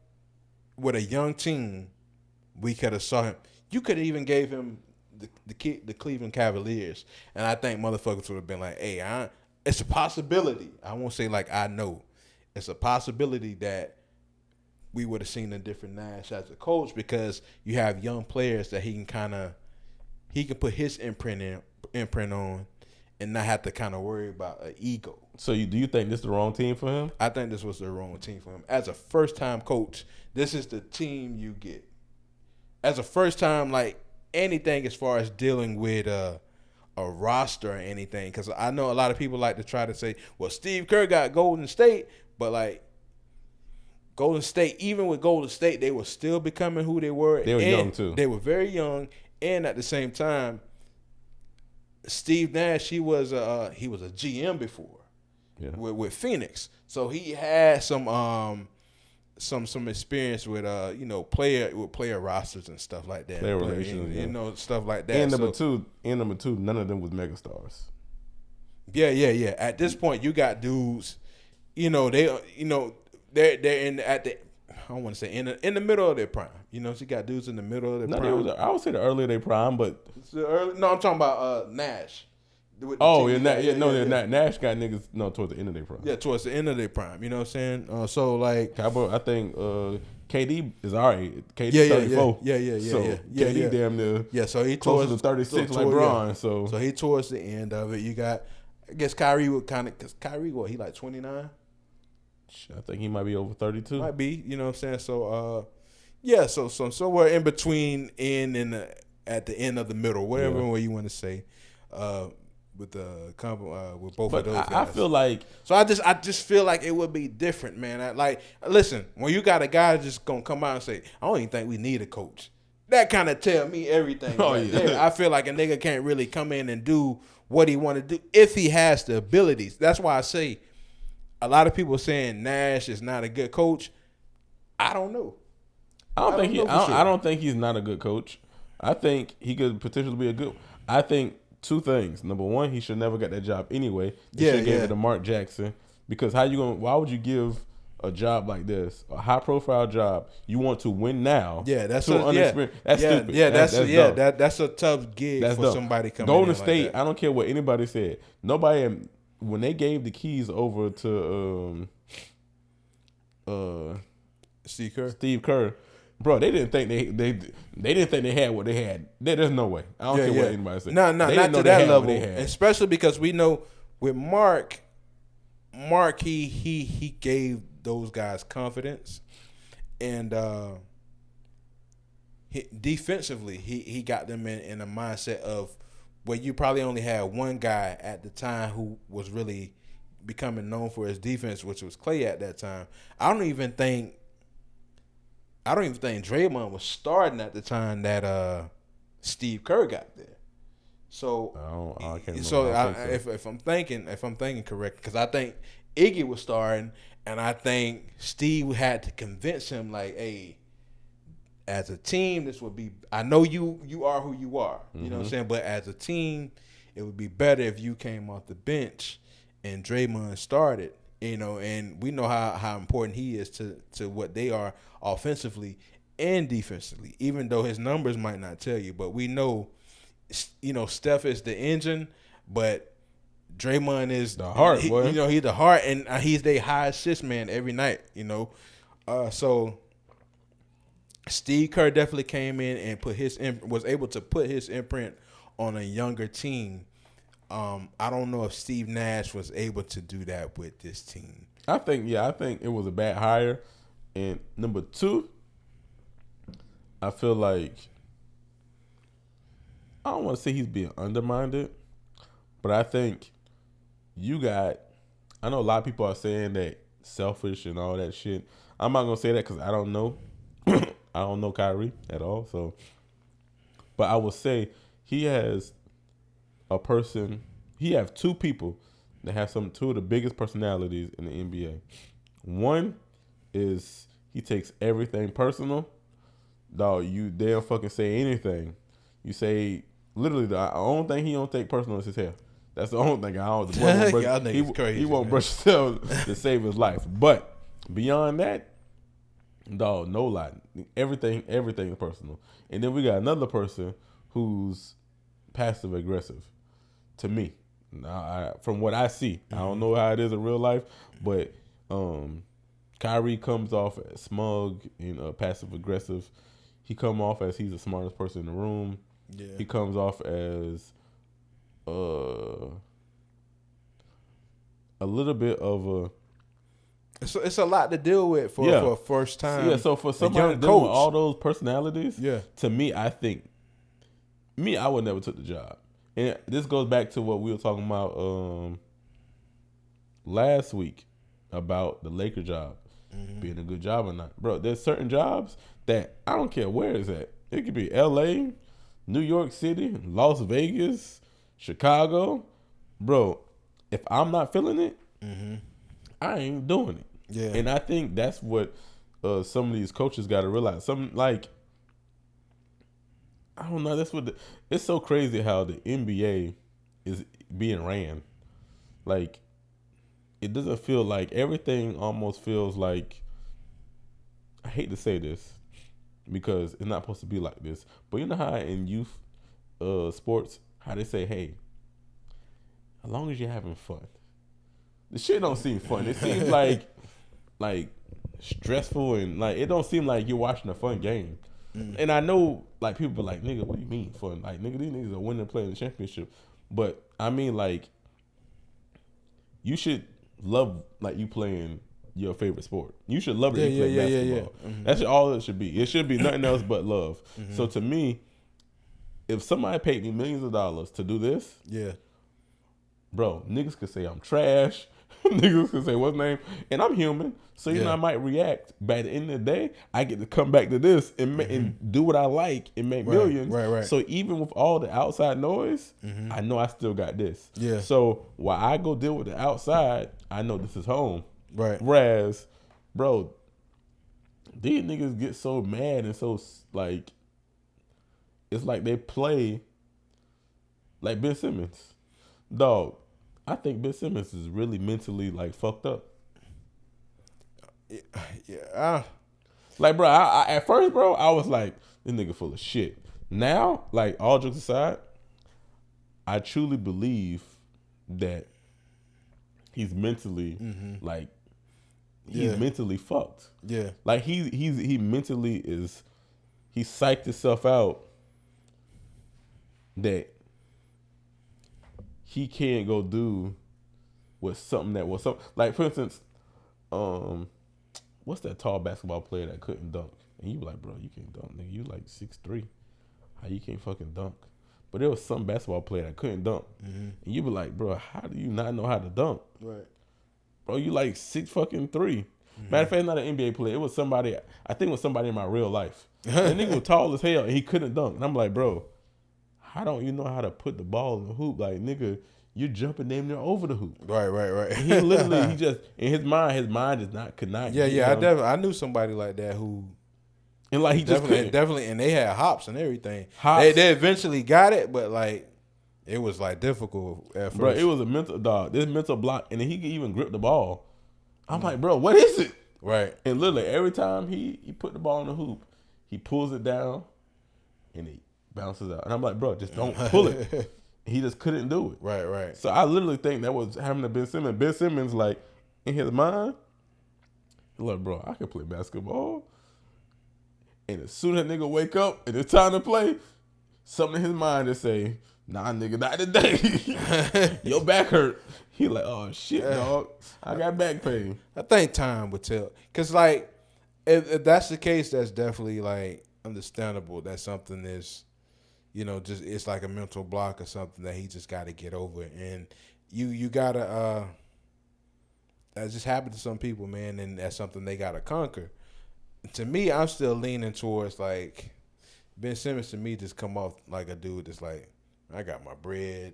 with a young team, we could have saw him. You could have even gave him the Cleveland Cavaliers, and I think motherfuckers would have been like, hey, it's a possibility. I won't say like I know. It's a possibility that we would have seen a different Nash as a coach because you have young players that he can put his imprint on and not have to kind of worry about an ego. So do you think this is the wrong team for him? I think this was the wrong team for him. As a first-time coach, this is the team you get. As a first-time, like, anything as far as dealing with a roster or anything, because I know a lot of people like to try to say, well, Steve Kerr got Golden State, but like Golden State, even with Golden State, they were still becoming who they were. They were young too. They were very young, and at the same time, Steve Nash, he was a GM before, with Phoenix, so he had some experience with player rosters and stuff like that. Player relations, stuff like that. And number two, none of them was megastars. Yeah. At this point, you got dudes, they're in at the, I don't want to say in the middle of their prime. So you got dudes in the middle of their prime. I would say the early of their prime, but I'm talking about Nash. Nash got niggas towards the end of their prime. Yeah, towards the end of their prime. You know what I'm saying? So like, I think KD is all right. KD 34. Yeah. So KD damn near. Yeah, so he close to 36 like Lebron. Yeah. So he towards the end of it. You got, I guess Kyrie would because Kyrie he like 29. I think he might be over 32. Might be. You know what I'm saying? So so somewhere in between at the end of the middle, whatever way you want to say. With both of those guys. I feel like I just feel like it would be different, man. Listen, when you got a guy just gonna come out and say, I don't even think we need a coach. That kind of tell me everything. I feel like a nigga can't really come in and do what he want to do if he has the abilities. That's why I say a lot of people saying Nash is not a good coach. I don't know. I don't think he's not a good coach. I think he could potentially be a good. I think. Two things. Number one, he should never got that job anyway. They should have gave it to Mark Jackson. Because why would you give a job like this, a high profile job, you want to win now? Yeah, that's stupid. Yeah, that's a tough gig for somebody coming in. Golden State, like I don't care what anybody said. Nobody, when they gave the keys over to Steve Kerr, bro, they didn't think they didn't think they had what they had. There's no way. I don't care what anybody says. No, not to that level. Especially because we know with Mark, he gave those guys confidence, and defensively, he got them in a mindset of where you probably only had one guy at the time who was really becoming known for his defense, which was Clay at that time. I don't even think Draymond was starting at the time that Steve Kerr got there. So I can't remember. So if I'm thinking correct, because I think Iggy was starting, and I think Steve had to convince him like, hey, as a team, this would be. I know you are who you are. You know what I'm saying, but as a team, it would be better if you came off the bench and Draymond started. You know, and we know how important he is to what they are offensively and defensively, even though his numbers might not tell you. But we know, you know, Steph is the engine, but Draymond is the heart, boy. You know, he's the heart, and he's their high assist man every night, you know. So Steve Kerr definitely came in and was able to put his imprint on a younger team. I don't know if Steve Nash was able to do that with this team. I think it was a bad hire. And number two, I feel like I don't want to say he's being undermined, but I think I know a lot of people are saying that selfish and all that shit. I'm not gonna say that because I don't know. I don't know Kyrie at all. So, but I will say he has two people that have two of the biggest personalities in the NBA. One is he takes everything personal. Dog, they don't fucking say anything. You say literally the only thing he don't take personal is his hair. That's the only thing. He won't brush his tail to save his life. But beyond that, dog, no lie. Everything is personal. And then we got another person who's passive aggressive. To me, from what I see, I don't know how it is in real life, but Kyrie comes off as smug and passive aggressive. He comes off as he's the smartest person in the room. Yeah. He comes off as a little bit of a. It's a lot to deal with for a first time. Yeah, so for somebody dealing with all those personalities, to me, I think I would never took the job. And this goes back to what we were talking about last week about the Laker job being a good job or not. Bro, there's certain jobs that I don't care where it's at. It could be L.A., New York City, Las Vegas, Chicago. Bro, if I'm not feeling it, I ain't doing it. Yeah. And I think that's what some of these coaches got to realize. I don't know. It's so crazy how the NBA is being ran. Like, it doesn't feel like everything almost feels like. I hate to say this because it's not supposed to be like this, but you know how in youth sports, how they say, "Hey, as long as you're having fun." The shit don't seem fun. It seems like stressful and like it don't seem like you're watching a fun game. And I know, like, people be like, nigga, what do you mean fun? Like, nigga, these niggas are winning playing the championship. But, I mean, like, you should love, like, you playing your favorite sport. You should love that you play basketball. Yeah. That's all it should be. It should be nothing else but love. So, to me, if somebody paid me millions of dollars to do this, bro, niggas could say I'm trash. Niggas can say what's name, and I'm human, so you know I might react. But at the end of the day, I get to come back to this and do what I like and make millions. Right. So even with all the outside noise, I know I still got this. Yeah. So while I go deal with the outside, I know this is home. Right. Whereas, bro, these niggas get so mad and so like, it's like they play like Ben Simmons, dog. I think Ben Simmons is really mentally like fucked up. Yeah. Like, bro, I at first, bro, I was like, this nigga full of shit. Now, like, all jokes aside, I truly believe that he's mentally like he's mentally fucked. Yeah. Like he mentally is he psyched himself out that he can't go do with something that was something. Like, for instance, what's that tall basketball player that couldn't dunk? And you be like, bro, you can't dunk, nigga. You like 6'3". How you can't fucking dunk? But there was some basketball player that couldn't dunk. And you be like, bro, how do you not know how to dunk? Right. Bro, you like 6'3". Matter of fact, it's not an NBA player. It was somebody, I think it was somebody in my real life. That nigga was tall as hell and he couldn't dunk. And I'm like, bro, how don't you know how to put the ball in the hoop? Like, nigga, you're jumping damn near over the hoop. Right. And he literally, he just, in his mind is not, could not. Yeah. I knew somebody like that who. And like, he just definitely, and they had hops and everything. Hops. They eventually got it, but like, it was like difficult at first. Bro, it was a mental dog. This mental block, and then he could even grip the ball. I'm like, bro, what is it? Right. And literally, every time he put the ball in the hoop, he pulls it down, and he bounces out. And I'm like, bro, just don't pull it. He just couldn't do it. Right. So I literally think that was happening to Ben Simmons. Ben Simmons, like, in his mind, he's like, bro, I can play basketball. And as soon as that nigga wake up and it's time to play, something in his mind just say, nah, nigga, not today. Your back hurt. He like, oh, shit, dog. I got back pain. I think time would tell. Because, like, if that's the case, that's definitely, like, understandable. That something is, you know, just it's like a mental block or something that he just got to get over. And you got to, that just happened to some people, man, and that's something they got to conquer. To me, I'm still leaning towards, like, Ben Simmons to me just come off like a dude that's like, I got my bread.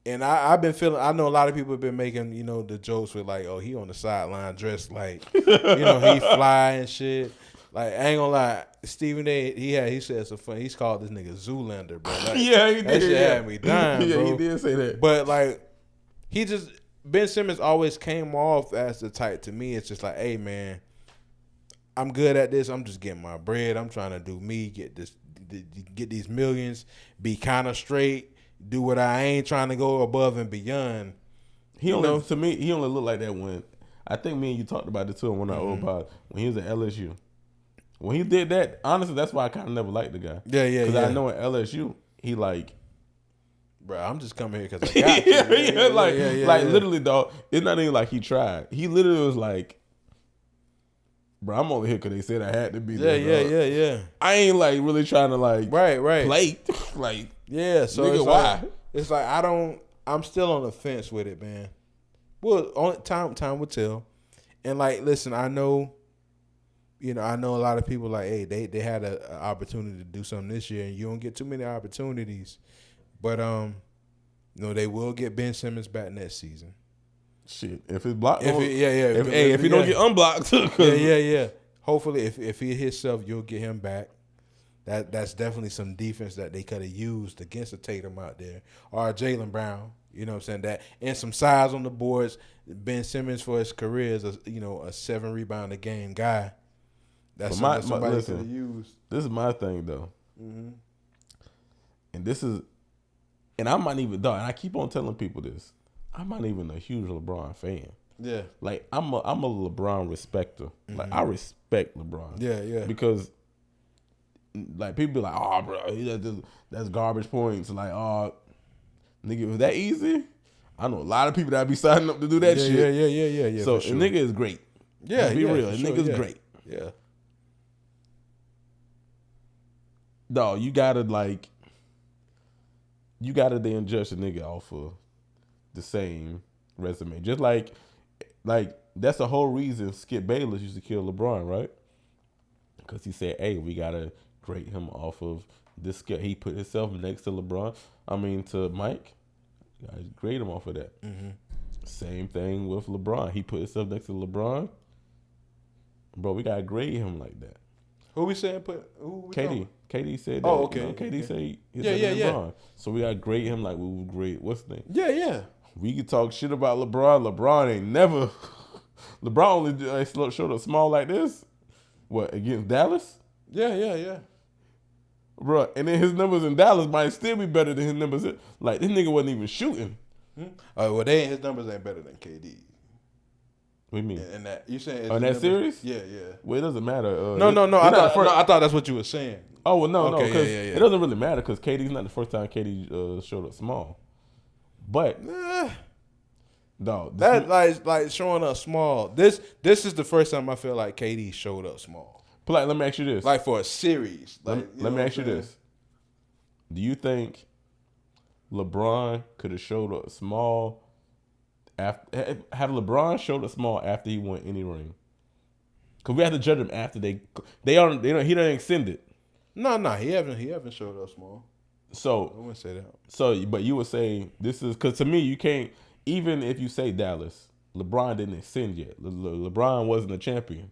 And I've been feeling, I know a lot of people have been making, you know, the jokes with like, oh, he on the sideline dressed like, you know, he fly and shit. Like, I ain't gonna lie, Stephen A, he said some fun. He's called this nigga Zoolander, bro. Like, yeah, he did. That shit had me dying, bro. Yeah, he did say that. But like, Ben Simmons always came off as the type, to me, it's just like, hey, man, I'm good at this. I'm just getting my bread. I'm trying to do me, get these millions, be kind of straight, do what I ain't trying to go above and beyond. To me, he only looked like that when, I think me and you talked about it too on one of our old pods, when he was at LSU. When he did that, honestly, that's why I kind of never liked the guy. Yeah. Because I know at LSU, he like, bro, I'm just coming here because I got you. Like literally, dog, it's not even like he tried. He literally was like, bro, I'm over here because they said I had to be there. Yeah. I ain't like really trying to like right play. Like, yeah, so nigga, it's why? Like, it's like I'm still on the fence with it, man. Well, only time will tell. And like, listen, I know a lot of people like, hey, they had an opportunity to do something this year, and you don't get too many opportunities. But they will get Ben Simmons back next season. Shit, if it's blocked, if he don't get unblocked, yeah. Hopefully, if he hits self, you'll get him back. That's definitely some defense that they could have used against a Tatum out there or Jaylen Brown. You know what I'm saying? That and some size on the boards. Ben Simmons for his career is a 7 rebound a game guy. That's somebody could have used. This is my thing though, and I'm not even done. I keep on telling people this. I'm not even a huge LeBron fan. Yeah, like I'm a LeBron respecter. Like I respect LeBron. Yeah. Because like people be like, oh, bro, that's garbage points. Like, oh, nigga, it was that easy? I know a lot of people that be signing up to do that shit. Yeah. So the nigga is great. Yeah, let's be real. The nigga's great. Yeah. Dog, you gotta then judge the nigga off of the same resume. Just like that's the whole reason Skip Bayless used to kill LeBron, right? Because he said, hey, we gotta grade him off of this skill. He put himself next to to Mike. You gotta grade him off of that. Same thing with LeBron. He put himself next to LeBron. Bro, we gotta grade him like that. Who we saying KD said that. Oh, okay. KD said he's LeBron. So we gotta grade him like we would grade what's the name? Yeah. We could talk shit about LeBron. LeBron ain't never. LeBron only showed up small like this. What, against Dallas? Yeah. Bro, and then his numbers in Dallas might still be better than his numbers. Like, this nigga wasn't even shooting. Well, his numbers ain't better than KD. What do you mean? And that you saying in that series? Yeah. Well, it doesn't matter. No. I thought that's what you were saying. Oh well, no, Okay, because yeah. it doesn't really matter because KD's not the first time KD showed up small. But no, that like showing up small. This is the first time I feel like KD showed up small. But like, let me ask you this: like for a series. Like, let me ask you this: do you think LeBron could have showed up small? Have LeBron showed up small after he won any ring? Because we have to judge him after he didn't extend it. No, he haven't showed up small. So I wouldn't say that. So, but you would say this is because to me you can't. Even if you say Dallas, LeBron didn't ascend yet. LeBron wasn't a champion.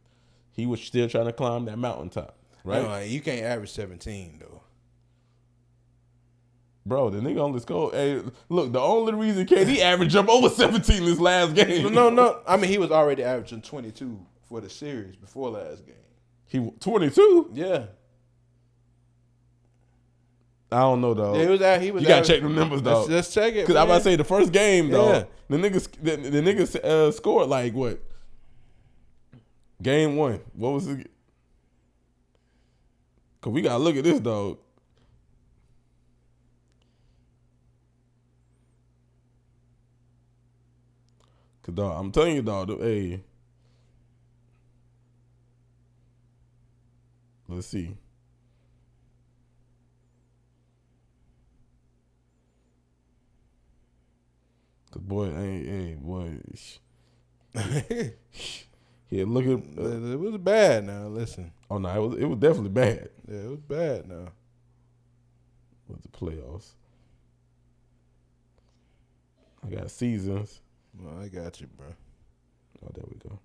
He was still trying to climb that mountaintop, right? No, you can't average 17 though. Bro, the nigga only scored. Hey, look, the only reason KD averaged up over 17 this last game. No. I mean, he was already averaging 22 for the series before last game. He 22? Yeah. I don't know, though. Yeah, he was. You gotta check the numbers, though. Let's check it. Because I'm about to say the first game, though. Yeah. The niggas scored like what? Game 1. What was it? Because we gotta look at this, dog. Cause dog, I'm telling you, dog. Hey, let's see. Cause boy, boy. Yeah, look at. It was bad. Now listen. Oh no, it was definitely bad. Yeah, it was bad. Now. With the playoffs, I got seasons. No, I got you, bro. Oh, there we go.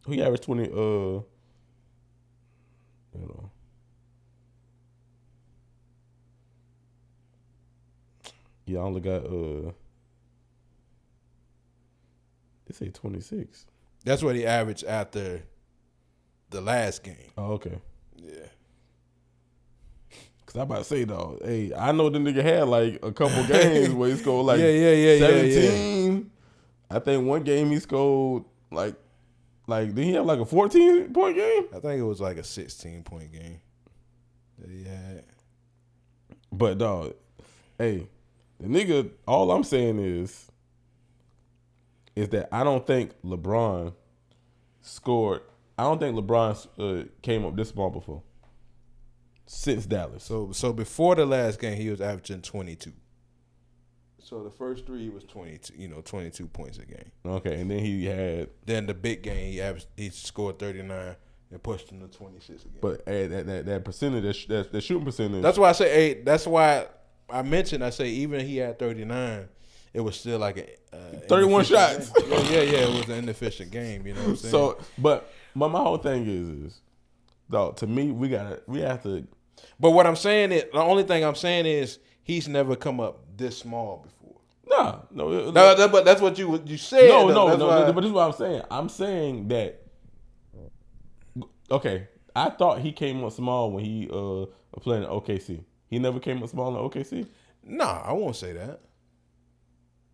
He averaged 20. Yeah, I only got they say 26. That's what he averaged after the last game. Oh, okay. Yeah. Cause I about to say though, hey, I know the nigga had like a couple games where he scored like 17. Yeah. I think one game he scored like did he have like a 14-point game? I think it was like a 16-point game that he had. But dog, hey, the nigga, all I'm saying is that I don't think LeBron scored. I don't think LeBron came up this small before. Since Dallas. So before the last game, he was averaging 22. So the first three, he was 22 points a game. Okay, and then he had. Then the big game, he scored 39 and pushed him to 26 again. But that percentage, that shooting percentage. That's why I say, hey, that's why I mentioned, I say even if he had 39, it was still like a 31 shots. Yeah, it was an inefficient game. You know what I'm saying? So, but my whole thing is, dog, to me, we have to. But what I'm saying is, the only thing I'm saying is he's never come up this small before. No. But that's what you said. No. But this is what I'm saying. I'm saying that. Okay, I thought he came up small when he playing in OKC. He never came up small in OKC. Nah, I won't say that.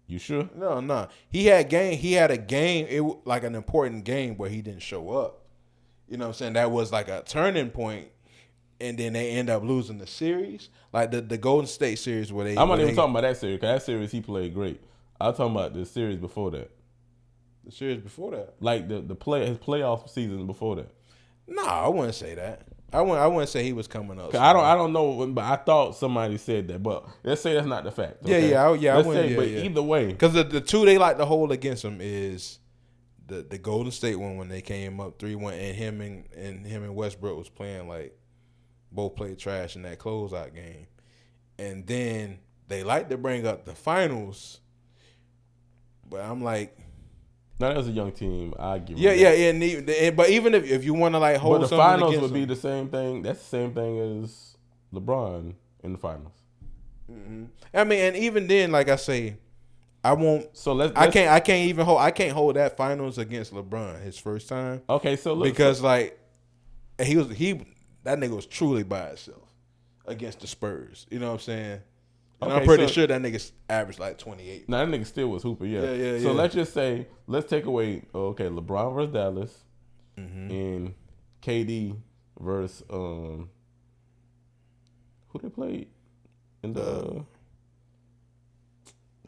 You sure? No. He had a game, like an important game where he didn't show up. You know what I'm saying? That was like a turning point. And then they end up losing the series, like the Golden State series where they. I'm not even talking about that series, because that series he played great. I'm talking about the series before that. The series before that, like his playoff season before that. No, I wouldn't say that. I wouldn't say he was coming up. I don't know, but I thought somebody said that. But let's say that's not the fact. Okay? Yeah. But either way, because the two they like to hold against him is the Golden State one when they came up 3-1, and him and Westbrook was playing like. Both played trash in that closeout game. And then they like to bring up the finals. But I'm like. Now, that was a young team. I give Yeah. But even if you want to like hold but the something finals would them, be the same thing. That's the same thing as LeBron in the finals. Mm-hmm. I mean, and even then, like I say, I won't. So I can't hold that finals against LeBron his first time. Okay, so because like that nigga was truly by himself against the Spurs. You know what I'm saying? And I'm pretty sure that nigga averaged like 28. Nah, that nigga still was hooping, yeah. So let's just say, let's take away, LeBron versus Dallas and KD versus, who they played in the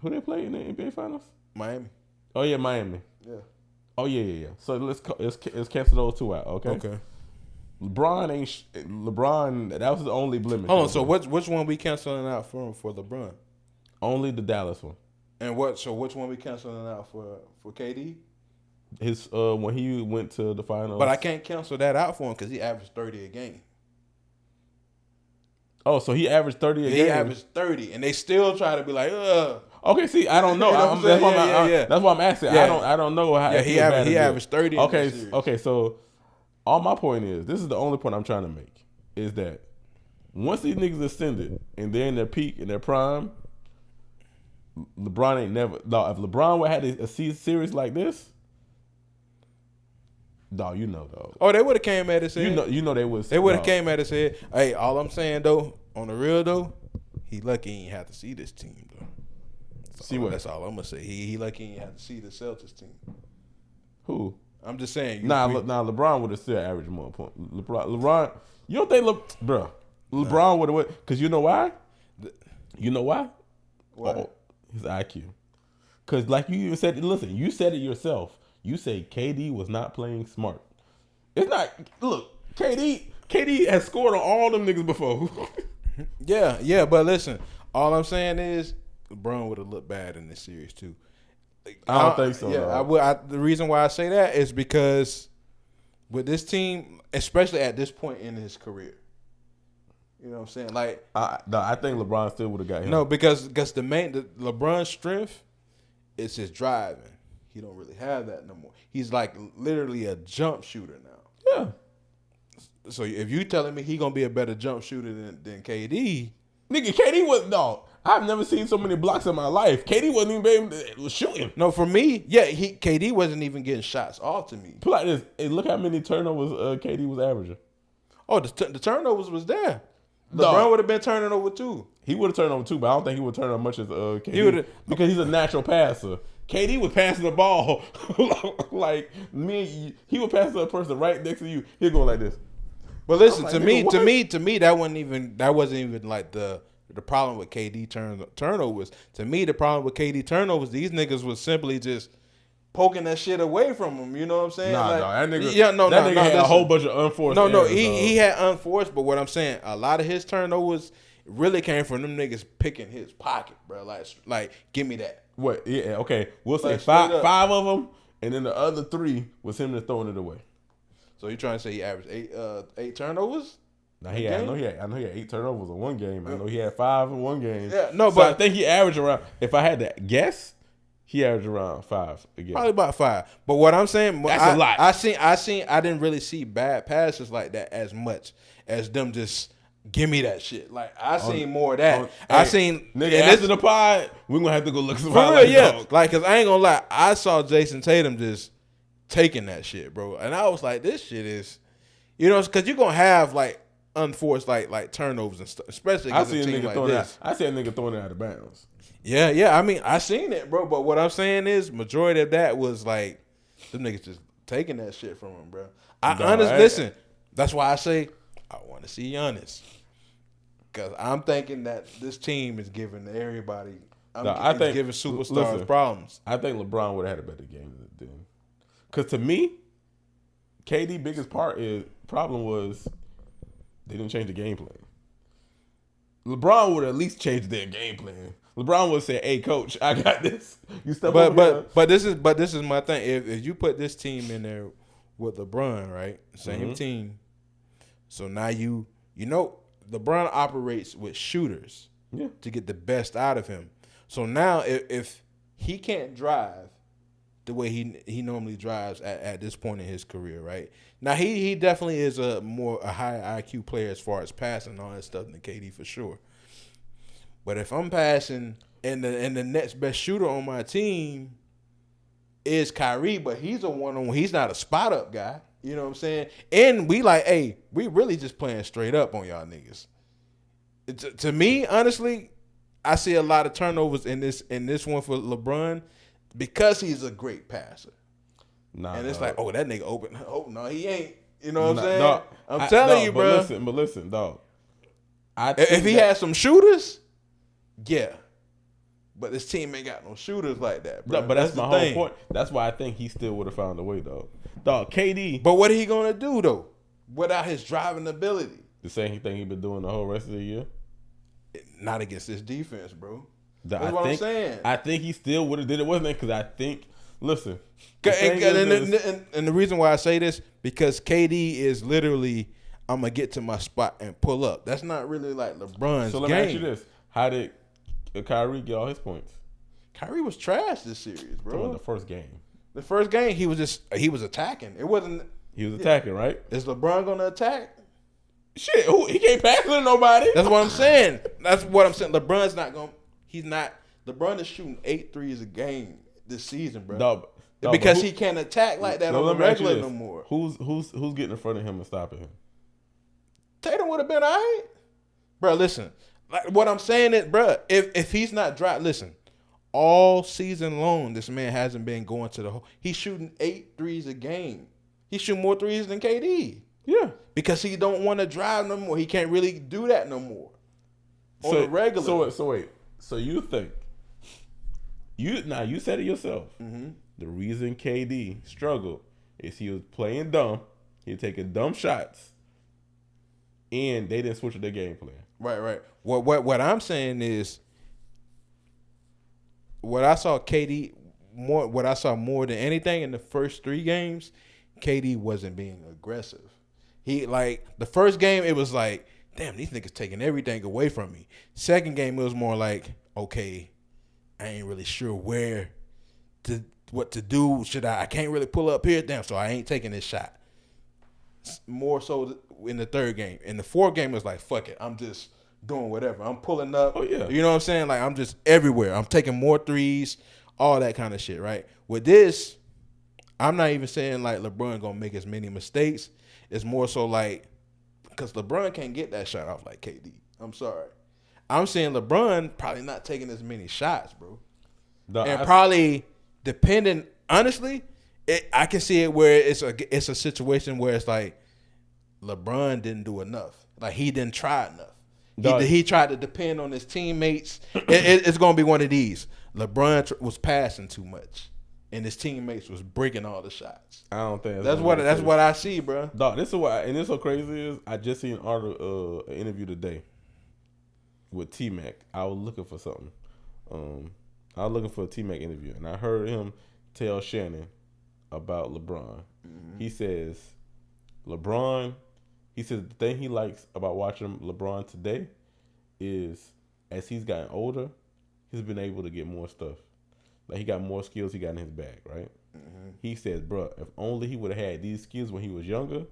NBA Finals? Miami. Oh, yeah, Miami. Yeah. Oh, yeah. So let's cancel those two out, okay? Okay. LeBron, that was the only blemish. Hold on, so which one we canceling out for LeBron? Only the Dallas one. And which one we canceling out for KD? His when he went to the finals. But I can't cancel that out for him because he averaged 30 a game. Oh, so he averaged 30 a game? He averaged 30, and they still try to be like, ugh. Okay, see, I don't know. That's why I'm asking. Yeah. I don't know how. Yeah, he averaged 30. Okay, so all my point is, this is the only point I'm trying to make, is that once these niggas ascended and they're in their peak, in their prime, LeBron ain't never. Dog, if LeBron would have had a series like this, dog, dog. Oh, they would have came at his head. You know they was. They would have came at his head. Hey, all I'm saying though, on the real though, he lucky he ain't have to see this team though. That's all I'm gonna say. He lucky he ain't have to see the Celtics team. Who? I'm just saying. LeBron would have still averaged more points. LeBron, you don't think, LeBron would have went? Because you know why? You know why? Why? Oh, his IQ. Because like you even said, listen, you said it yourself. You say KD was not playing smart. It's not. Look, KD has scored on all them niggas before. Yeah, but listen, all I'm saying is LeBron would have looked bad in this series too. I don't think so. Yeah, I would. The reason why I say that is because with this team, especially at this point in his career, you know what I'm saying? Like, I think LeBron still would have got him. No, because the LeBron's strength is his driving. He don't really have that no more. He's like literally a jump shooter now. Yeah. So if you telling me he gonna be a better jump shooter than KD, nigga, KD was I've never seen so many blocks in my life. KD wasn't even able to shoot him. No, for me, yeah, KD wasn't even getting shots off to me. Put like this, hey, look how many turnovers KD was averaging. Oh, the turnovers was there. LeBron would have been turning over too. He would have turned over too, but I don't think he would turn as much as KD because he's a natural passer. KD was passing the ball like me. He would pass to a person right next to you. He'd go like this. But listen, to me, that wasn't even like the problem with KD turnovers. To me, the problem with KD turnovers, these niggas was simply just poking that shit away from him. You know what I'm saying? That nigga had a whole bunch of unforced. He had unforced. But what I'm saying, a lot of his turnovers really came from them niggas picking his pocket, bro. Like give me that. What? Yeah, okay. We'll say five of them, and then the other 3 was him just throwing it away. So you trying to say he averaged 8 turnovers? Now I know he had 8 turnovers in one game. I know he had 5 in one game. Yeah, no, but I think he averaged around. If I had to guess, he averaged around 5 again. Probably about 5. But what I'm saying, that's a lot. I didn't really see bad passes like that as much as them just give me that shit. Like I seen more of that. I seen nigga after the pod. We gonna have to go look some. For real, yeah. Like, cause I ain't gonna lie, I saw Jason Tatum just taking that shit, bro, and I was like, this shit is, cause you're gonna have like unforced like turnovers and stuff, especially. I see a nigga throwing it. I see a nigga throwing it out of bounds. Yeah. I mean, I seen it, bro. But what I'm saying is, majority of that was like them niggas just taking that shit from him, bro. Listen, that's why I say I want to see Giannis. Because I'm thinking that this team is giving everybody, giving superstars problems. I think LeBron would have had a better game than. Because to me, KD biggest problem was they didn't change the game plan. LeBron would at least change their game plan. LeBron would say, "Hey, coach, I got this. You step over." But this is my thing. If you put this team in there with LeBron, right, same team, so now LeBron operates with shooters to get the best out of him. So now if he can't drive the way he normally drives at this point in his career, right? Now he definitely is a higher IQ player as far as passing and all that stuff than KD for sure. But if I'm passing and the next best shooter on my team is Kyrie, but he's a one-on-one, he's not a spot up guy. You know what I'm saying? And we like, hey, we really just playing straight up on y'all niggas. To me, honestly, I see a lot of turnovers in this one for LeBron because he's a great passer. Nah, and it's dog. like, oh, that nigga open. Oh no, he ain't. You know what I'm Nah, saying? dog, I'm telling you, but bro. listen, dog. If he had some shooters, yeah. But this team ain't got no shooters like that, bro. No, but that's my whole thing. point. That's why I think he still would have found a way, dog. Dog, KD. But what are he gonna do though, without his driving ability? The same thing he been doing the whole rest of the year. Not against this defense, bro. That's what I'm saying. I think he still would have did it, wasn't it? Because I think, listen. And the reason why I say this, because KD is literally, I'm going to get to my spot and pull up. That's not really like LeBron's So let me ask you this. How did Kyrie get all his points? Kyrie was trash this series, bro. In the first game. The first game, he was attacking. It wasn't. He was attacking, right? Is LeBron going to attack? Shit, he can't pass to nobody. That's what I'm saying. LeBron's not going to. LeBron is shooting 8 threes a game this season, bro. No, because he can't attack like that on the regular no more. Who's getting in front of him and stopping him? Tatum would have been all right. Bro, listen. Like what I'm saying is, bro, if he's not dry, listen. All season long, this man hasn't been going to the hole. He's shooting 8 threes a game. He's shooting more threes than KD. Yeah. Because he don't want to drive no more. He can't really do that no more. On the regular. So wait. So you think you said it yourself. Mm-hmm. The reason KD struggled is he was playing dumb. He was taking dumb shots, and they didn't switch their game plan. Right. What I'm saying is, what I saw more than anything in the first 3 games, KD wasn't being aggressive. He like the first game, it was like, damn, these niggas taking everything away from me. Second game, it was more like, okay, I ain't really sure what to do. I can't really pull up here, damn, so I ain't taking this shot. More so in the third game. In the fourth game, it was like, fuck it, I'm just doing whatever. I'm pulling up. Oh, yeah. You know what I'm saying? Like, I'm just everywhere. I'm taking more threes, all that kind of shit, right? With this, I'm not even saying like LeBron gonna make as many mistakes. It's more so like, because LeBron can't get that shot off like KD. I'm sorry. I'm saying LeBron probably not taking as many shots, bro. Probably depending, honestly, I can see it where it's a situation where it's like LeBron didn't do enough. Like he didn't try enough. He tried to depend on his teammates. It's going to be one of these. LeBron was passing too much, and his teammates was breaking all the shots. I don't think that's what I see, bro. Dog, this is why, and this so crazy is I just seen an interview today with T-Mac. I was looking for something. I was looking for a T-Mac interview, and I heard him tell Shannon about LeBron. Mm-hmm. He says the thing he likes about watching LeBron today is as he's gotten older, he's been able to get more stuff. Like he got more skills he got in his bag, right? Mm-hmm. He says, bro, if only he would have had these skills when he was younger,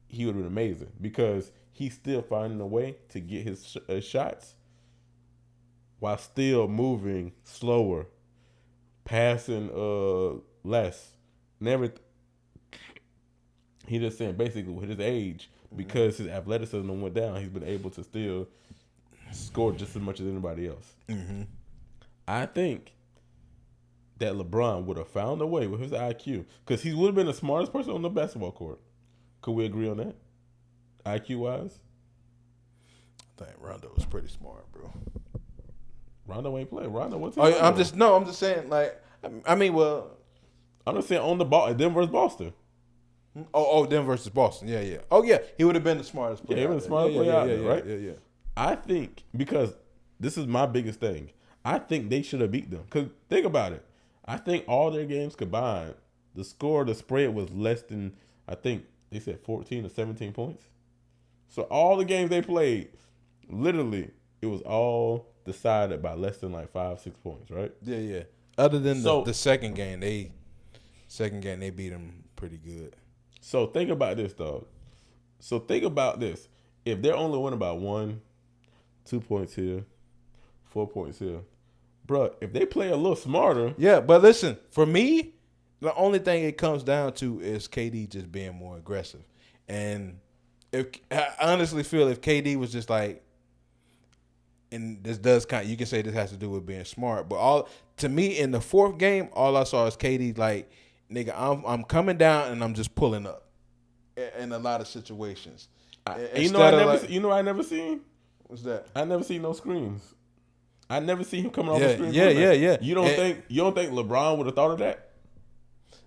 he would have been amazing because he's still finding a way to get his shots while still moving slower, passing less, and everything. He just saying basically with his age, because his athleticism went down, he's been able to still score just as much as anybody else. Mm-hmm. I think that LeBron would have found a way with his IQ, because he would have been the smartest person on the basketball court. Could we agree on that? IQ wise? I think Rondo was pretty smart, bro. Rondo ain't playing. Rondo went to I'm just saying, like, I mean, well, I'm just saying on the ball, Denver versus Boston. Denver versus Boston. Yeah. Oh, yeah. He would have been the smartest player. Yeah, he was the smartest player out there, right? Yeah. I think, because this is my biggest thing, I think they should have beat them. Because think about it. I think all their games combined, the spread was less than, I think they said 14 or 17 points. So all the games they played, literally, it was all decided by less than like 5-6 points, right? Yeah. Other than the second game, they beat them pretty good. So think about this, dog. So think about this. If they're only winning by 1, 2 points here, 4 points here, bro, if they play a little smarter. Yeah, but listen, for me, the only thing it comes down to is KD just being more aggressive. And I honestly feel if KD was just like, and this does you can say this has to do with being smart, but to me in the fourth game, all I saw is KD like, nigga, I'm coming down and I'm just pulling up in a lot of situations. You know I never seen. What's that? I never seen no screens. I never see him coming off the screen. Yeah. You don't think LeBron would have thought of that?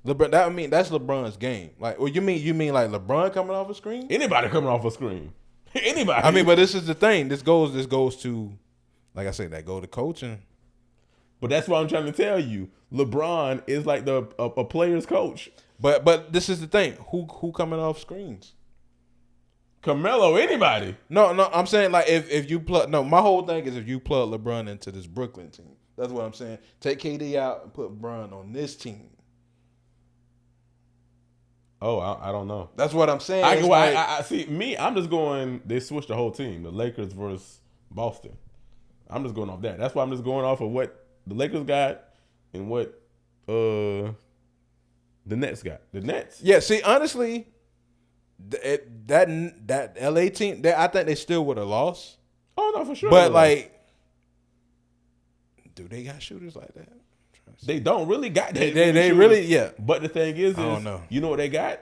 LeBron, that's LeBron's game. Like, well, you mean like LeBron coming off a screen? Anybody coming off a screen. Anybody. I mean, but this is the thing. This goes to, like I said, that go to coaching. But that's what I'm trying to tell you. LeBron is like a player's coach. But this is the thing. Who coming off screens? Carmelo, anybody. No, I'm saying like if you plug. No, my whole thing is if you plug LeBron into this Brooklyn team. That's what I'm saying. Take KD out and put LeBron on this team. Oh, I don't know. That's what I'm saying. I see. Me, I'm just going. They switched the whole team. The Lakers versus Boston. I'm just going off that. That's why I'm just going off of what the Lakers got and what the Nets got. The Nets. Yeah. See, honestly, that LA team, I think they still would have lost. Oh no, for sure. But like, do they got shooters like that? They don't really got that. They really, yeah. But the thing is I don't know. You know what they got?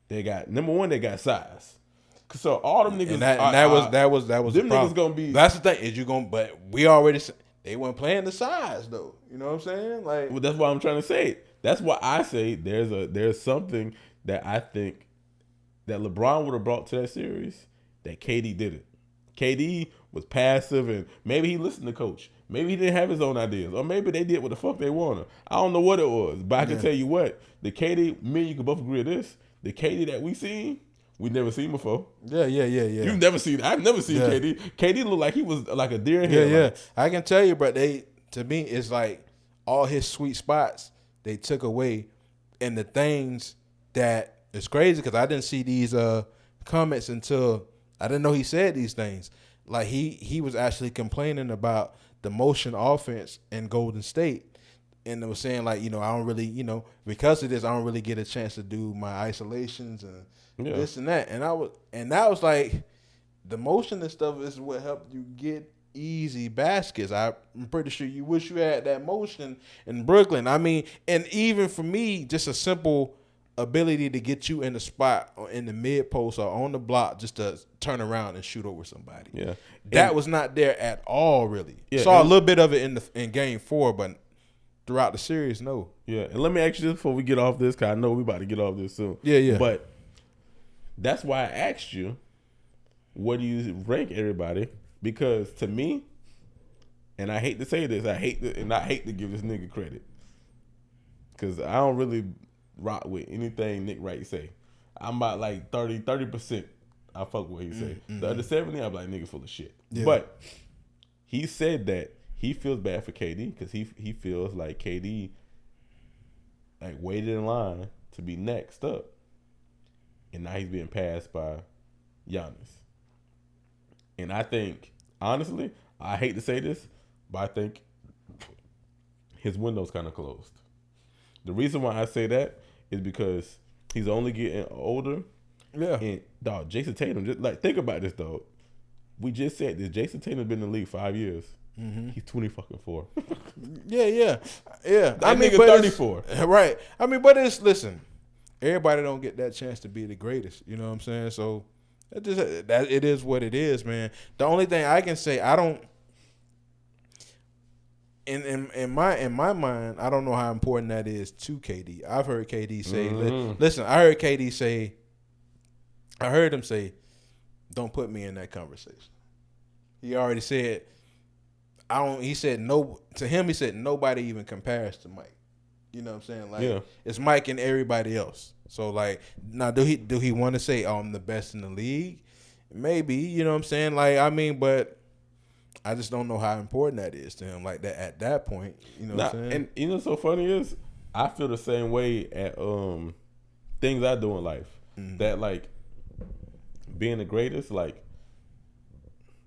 They got number one. They got size. So all them niggas. And that was them niggas gonna be. That's the thing. Is you gonna? But we already they weren't playing the size though. You know what I'm saying? Like, well, that's why I'm trying to say. That's why I say there's something that I think that LeBron would have brought to that series that KD didn't. KD was passive and maybe he listened to coach. Maybe he didn't have his own ideas. Or maybe they did what the fuck they wanted. I don't know what it was. But I can tell you what. The KD, me and you can both agree with this. The KD that we seen, we never seen before. Yeah. You've never seen I've never seen KD. KD looked like he was like a deer in headlights. Yeah. I can tell you, but to me, it's like all his sweet spots they took away. And the things that it's crazy because I didn't see these comments until I didn't know he said these things. Like he was actually complaining about the motion offense in Golden State, and it was saying like, I don't really, because of this, I don't really get a chance to do my isolations and this and that. And that was like the motion and stuff is what helped you get easy baskets. I'm pretty sure you wish you had that motion in Brooklyn. I mean, and even for me, just a simple ability to get you in the spot or in the mid post or on the block just to turn around and shoot over somebody. Yeah. That was not there at all, really. Yeah, saw a little bit of it in game 4, but throughout the series, no. Yeah. And let me ask you this before we get off this, because I know we about to get off this soon. Yeah. But that's why I asked you, what do you rank everybody? Because to me, and I hate to say this, I hate to give this nigga credit, because I don't really rock with anything Nick Wright say. I'm about like 30%. I fuck with what he say. The other 70, I'm like, nigga full of shit. Yeah. But he said that he feels bad for KD because he feels like KD like waited in line to be next up, and now he's being passed by Giannis. And I think, honestly, I hate to say this, but I think his window's kind of closed. The reason why I say that is because he's only getting older. Yeah. And dog, Jason Tatum, just like think about this, dog. We just said this. Jason Tatum's been in the league 5 years. Mm-hmm. He's 24. Yeah. I mean, 34. Right. I mean, but listen, everybody don't get that chance to be the greatest. You know what I'm saying? So it is what it is, man. The only thing I can say, I don't. In my mind, I don't know how important that is to KD. I've heard KD say, listen, I heard him say, don't put me in that conversation. He already said, he said no, to him he said nobody even compares to Mike. You know what I'm saying? Like it's Mike and everybody else. So like, now do he want to say, I'm the best in the league? Maybe, you know what I'm saying? Like, I mean, but I just don't know how important that is to him. Like that at that point, you know what I'm saying? And you know what's so funny is I feel the same way at things I do in life. Mm-hmm. That like being the greatest, like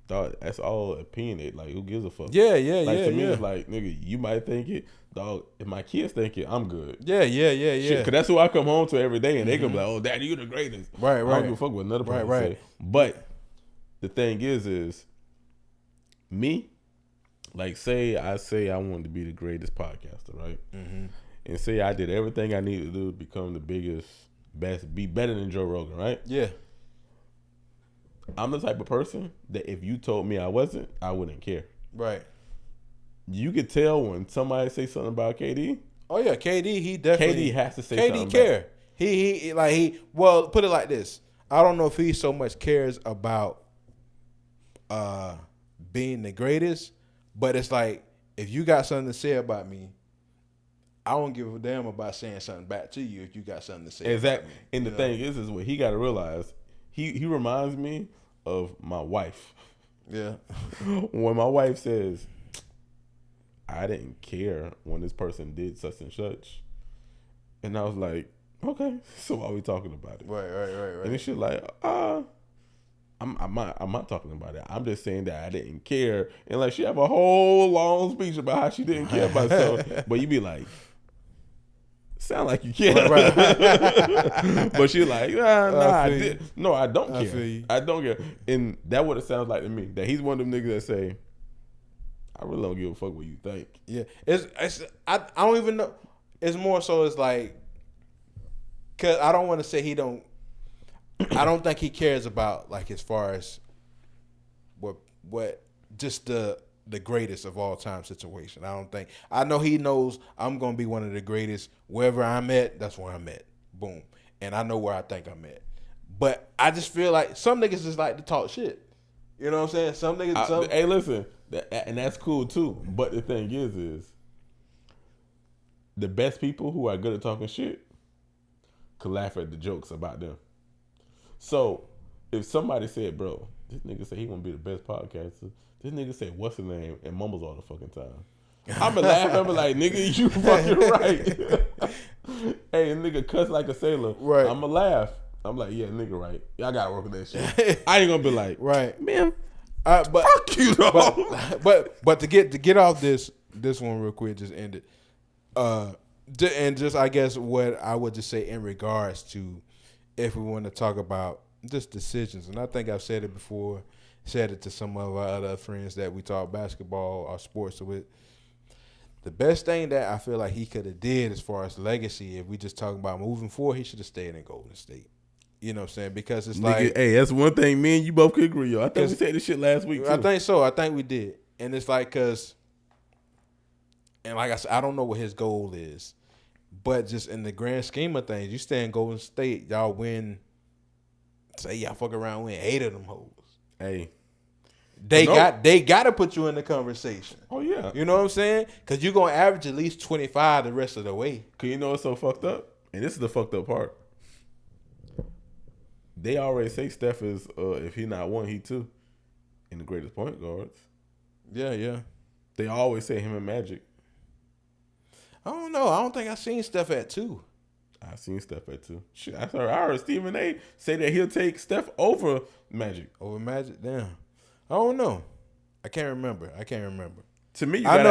dog, that's all opinionated. Like who gives a fuck? Yeah. Like to me, it's like nigga, you might think it, dog. If my kids think it, I'm good. Yeah. Cause that's who I come home to every day, and they gonna be like, "Oh, Daddy, you the greatest." Right. I don't give a fuck what another person say. But the thing is me, like say I wanted to be the greatest podcaster, right? Mm-hmm. And say I did everything I needed to do to become the biggest, best, be better than Joe Rogan, right? Yeah. I'm the type of person that if you told me I wasn't, I wouldn't care. Right. You could tell when somebody say something about KD. Oh yeah, KD. He definitely. KD has to say something. KD care. He well, put it like this. I don't know if he so much cares about being the greatest, but it's like if you got something to say about me, I don't give a damn about saying something back to you if you got something to say. Exactly. About me, and the thing is what he got to realize. He reminds me of my wife. Yeah. When my wife says, I didn't care when this person did such and such. And I was like, okay, so why are we talking about it? Right. And then she's like, I'm not talking about it. I'm just saying that I didn't care. And like she have a whole long speech about how she didn't care about something. But you be like, sound like you care. Right. But she's like, no, I don't care. I don't care. And that what it sounds like to me. That he's one of them niggas that say, I really don't give a fuck what you think. Yeah. I don't even know. It's more so it's like, cause I don't want to say he don't. I don't think he cares about like as far as what just the greatest of all time situation. I don't think. I know he knows I'm gonna be one of the greatest. Wherever I'm at, that's where I'm at. Boom. And I know where I think I'm at. But I just feel like some niggas just like to talk shit. You know what I'm saying? Some niggas. Hey, listen, and that's cool too. But the thing is the best people who are good at talking shit could laugh at the jokes about them. So if somebody said, bro, this nigga said he want to be the best podcaster. This nigga said, what's his name? And mumbles all the fucking time. I'ma laugh. I'ma like, nigga, you fucking right. Hey, nigga cuss like a sailor. Right. I'ma laugh. I'm like, yeah, nigga, right. Y'all gotta work with that shit. I ain't gonna be like, right, man. But fuck you, though. But to get off this one real quick, just end it. And just I guess what I would just say in regards to if we want to talk about just decisions, and I think I've said it before, said it to some of our other friends that we talk basketball or sports with. The best thing that I feel like he could have did as far as legacy, if we just talking about moving forward, he should have stayed in Golden State. You know what I'm saying? Because it's like, hey, that's one thing me and you both could agree on. I think we said this shit last week too. I think so. I think we did. And it's like, and like I said, I don't know what his goal is, but just in the grand scheme of things, you stay in Golden State, y'all win. Say y'all fuck around, win 8 of them hoes. Hey, they got to put you in the conversation. Oh yeah, you know what I'm saying? Because you're gonna average at least 25 the rest of the way. Cause you know what's so fucked up, and this is the fucked up part. They already say Steph is, if he not one, he two, in the greatest point guards. Yeah. They always say him and Magic. I don't know. I don't think I've seen Steph at 2. I've seen Steph at 2. Shit, I heard Stephen A. say that he'll take Steph over Magic. Over Magic? Damn. I don't know. I can't remember. To me, I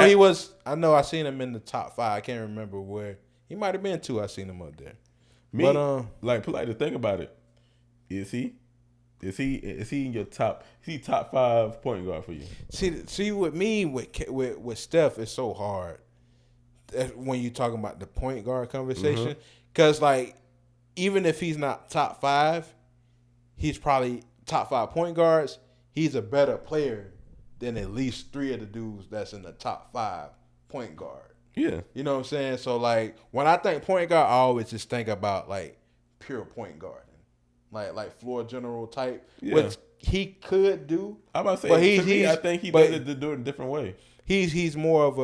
know I seen him in the top 5. I can't remember where. He might have been 2. I seen him up there. But to think about it. Is he in your top? Is he top 5 point guard for you? See, with me, with Steph, it's so hard when you talking about the point guard conversation, because like even if he's not top 5, he's probably top 5 point guards. He's a better player than at least 3 of the dudes that's in the top 5 point guard. Yeah, you know what I'm saying. So like when I think point guard, I always just think about like pure point guard. Like floor general type, which he could do. I'm about to say, I think he does it to do it a different way. He's more of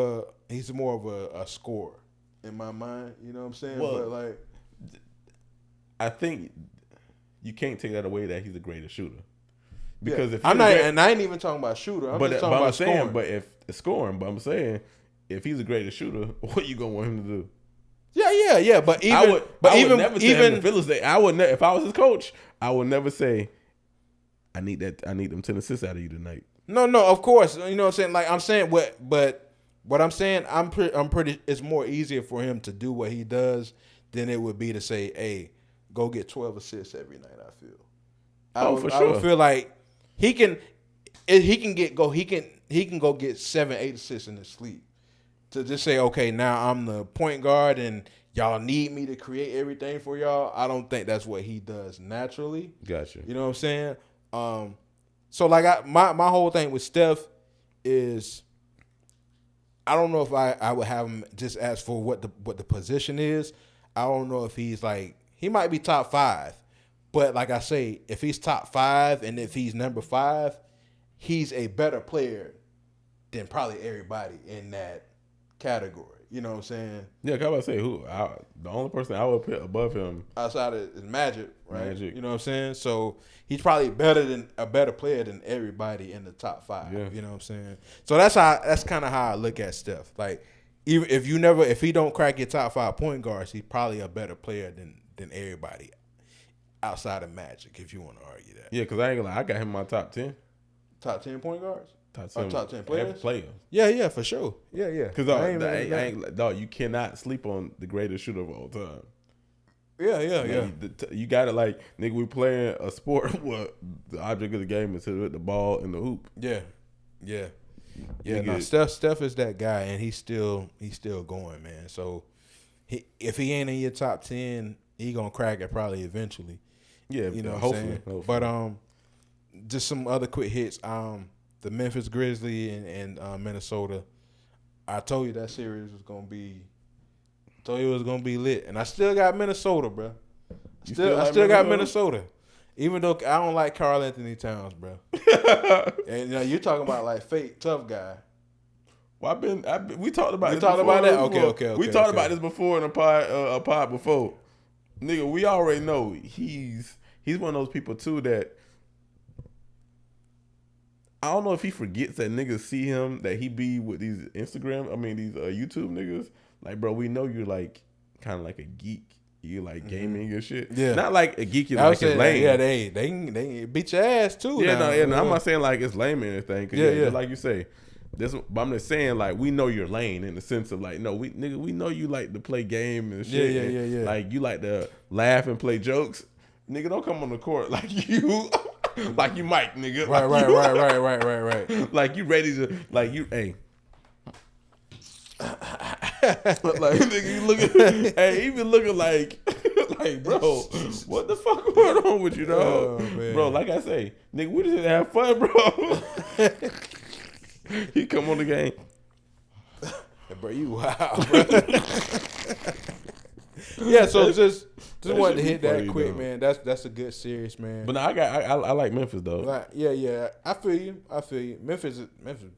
a scorer in my mind. You know what I'm saying? Well, but like, I think you can't take that away that he's the greatest shooter. Because if I'm not, and I ain't even talking about shooter. I'm just talking about scoring. But if scoring, but I'm saying if he's the greatest shooter, what you gonna want him to do? Yeah. But even, I would never if I was his coach, I would never say, I need them 10 assists out of you tonight. No, of course. You know what I'm saying? Like I'm saying what I'm saying, I'm pretty. It's more easier for him to do what he does than it would be to say, hey, go get 12 assists every night. I feel. For sure. I would feel like he can. he can go get 7-8 assists in his sleep. To just say, okay, now I'm the point guard and y'all need me to create everything for y'all. I don't think that's what he does naturally. Gotcha. You know what I'm saying? So like my whole thing with Steph is I don't know if I would have him just ask for what the position is. I don't know if he's like he might be top 5, but like I say, if he's top 5 and if he's number 5, he's a better player than probably everybody in that category. You know what I'm saying? Yeah, cause I was about to say the only person I would put above him outside of is Magic, right? Magic. You know what I'm saying? So he's probably a better player than everybody in the top 5. Yeah. You know what I'm saying? So that's kind of how I look at Steph. Like even if he don't crack your top 5 point guards, he's probably a better player than everybody outside of Magic. If you want to argue that. Yeah, cause I ain't gonna lie, I got him in my top 10. Top 10 point guards. Top 10 players. Every player. Yeah, for sure. Yeah. Because dog, you cannot sleep on the greatest shooter of all time. Yeah. You got it like nigga. We playing a sport where the object of the game is to hit the ball in the hoop. Yeah. Nigga, No, Steph is that guy, and he's still going, man. So if he ain't in your top 10, he gonna crack it probably eventually. Yeah, you know hopefully. what I'm saying? But just some other quick hits. The Memphis Grizzlies and Minnesota. I told you that series was gonna be. Told you it was gonna be lit, and I still got Minnesota, bro. I still got Minnesota, even though I don't like Karl Anthony Towns, bro. And you talking about like fake tough guy. Well, we talked about. You talked about that? Okay. We talked about this before in a pod before. Nigga, we already know he's one of those people too that. I don't know if he forgets that niggas see him, that he be with these these YouTube niggas. Like, bro, we know you're like kind of like a geek. You like gaming and shit. Yeah. Not like a geek, you like it's lame. Yeah, they beat your ass too. Yeah, I'm not saying like it's lame or anything. Yeah. Like you say, but I'm just saying like we know you're lame in the sense of like, no, we know you like to play game and shit. Yeah. Like you like to laugh and play jokes. Nigga, don't come on the court like you. Like you might, nigga. Right. Like you ready to, like you, hey. Like nigga, you looking, hey, even looking like, bro, what the fuck going on with you, dog? Oh, bro, like I say, nigga, we just have fun, bro. He come on the game, bro. You wow, bro. Yeah, so just wanted to hit that quick, though. Man. That's a good series, man. But no, I like Memphis though. Like, yeah. I feel you. Memphis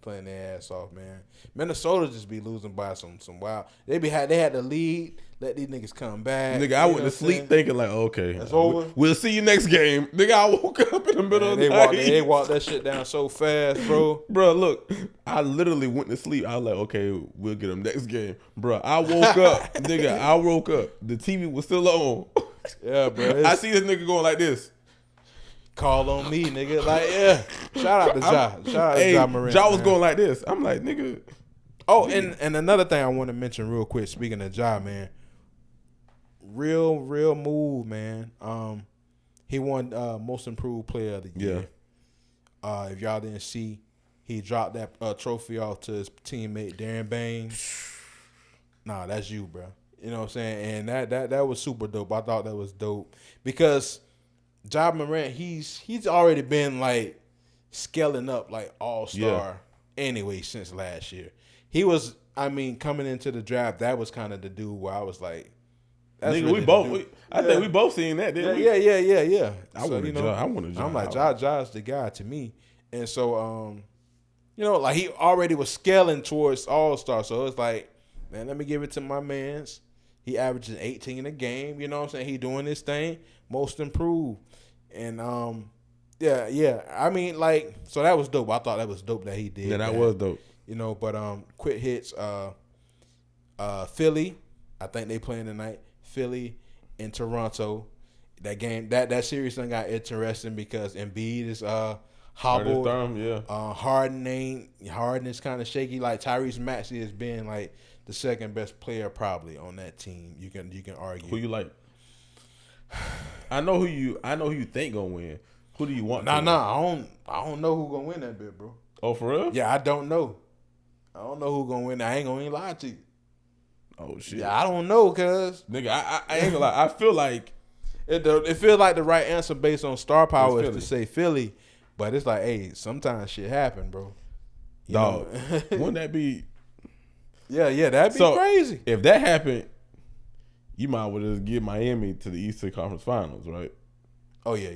playing their ass off, man. Minnesota just be losing by some wild. They had the lead. Let these niggas come back. Nigga, I went to sleep thinking like, okay, it's over. We'll see you next game. Nigga, I woke up in the middle of the night. They walked that shit down so fast, bro. Bro, look, I literally went to sleep. I was like, okay, we'll get them next game. Bro, I woke up. Nigga, I woke up. The TV was still on. Yeah, bro. I see this nigga going like this. Call on me, nigga. Like, yeah. Shout out to Ja. Shout out to Ja Morant. Ja was going like this. I'm like, nigga. Oh, and another thing I want to mention real quick, speaking of Ja, man. Real move, man. He won most improved player of the year. Yeah. If y'all didn't see, he dropped that trophy off to his teammate Darren Baines. Nah, that's you, bro. You know what I'm saying? And that was super dope. I thought that was dope because Ja Morant, he's already been like scaling up like all-star anyway since last year. He was, coming into the draft, that was kind of the dude where I was like, that's nigga, really I think we both seen that, didn't we? Yeah. I want to Ja. I'm like, Ja's the guy to me. And so, like he already was scaling towards all-star. So it's like, man, let me give it to my mans. He averages 18 a game. You know what I'm saying? He doing this thing. Most improved. And, so that was dope. I thought that was dope that he did. Yeah, that was dope. But quick hits. Philly, I think they playing tonight. Philly and Toronto. That game, that series done got interesting because Embiid is hobbled. Harden is kind of shaky. Like Tyrese Maxey has been like the second best player probably on that team. You can argue. Who you like? I know who you think gonna win. Who do you want? Nah. I don't know who gonna win that bit, bro. Oh, for real? Yeah, I don't know. I don't know who gonna win. I ain't gonna even lie to you. Oh shit. Yeah, I don't know, cuz. Nigga, I ain't gonna lie. I feel like It feels like the right answer based on star power is Philly. to say Philly, but it's like, hey, sometimes shit happen, bro. You dog. know? Wouldn't that be? Yeah, that'd be crazy. If that happened, you might well just give Miami to the Eastern Conference Finals, right? Oh yeah.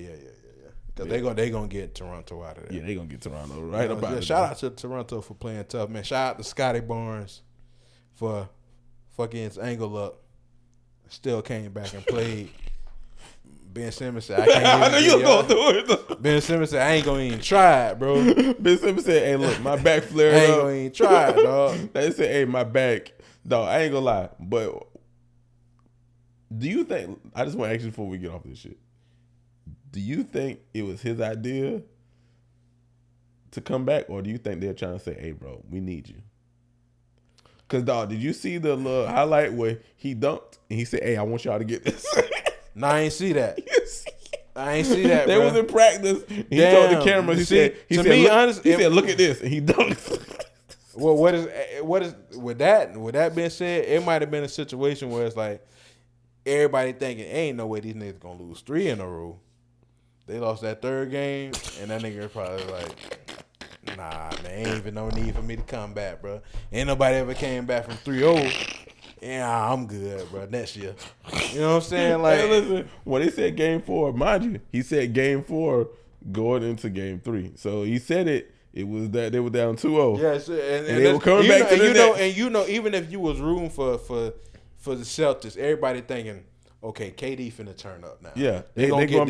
Because they gonna get Toronto out of there. Yeah, they gonna get Toronto right about it. Shout out to Toronto for playing tough, man. Shout out to Scotty Barnes for fucking his angle up. Still came back and played. Ben Simmons said, I can't I know you was gonna do it. Ben Simmons said, I ain't gonna even try it, bro. Ben Simmons said, hey, look, my back flared I ain't up. gonna even try it, dog. They said, hey, my back. Dog, I ain't gonna lie. But do you think, I just want to ask you before we get off this shit. Do you think it was his idea to come back, or do you think they're trying to say, hey, bro, we need you? Because, dog, did you see the little highlight where he dunked and he said, hey, I want y'all to get this? No, I ain't see that. I ain't see that, They bro. was in practice. He told the camera, he said, look at this, and he dunked. Well, what is with that being said, it might have been a situation where it's like everybody thinking, ain't no way these niggas gonna lose 3 in a row. They lost that third game, and that nigga probably like, nah, man, ain't even no need for me to come back, bro. Ain't nobody ever came back from 3-0. Yeah, I'm good, bro. Next year. You know what I'm saying? Like, hey, listen, when they said game 4, mind you, he said game 4 going into game 3. So he said it was that they were down 2-0. Yes, and they were coming back to the Nets. And even if you was rooting for the Celtics, everybody thinking, okay, KD finna turn up now. Yeah, they going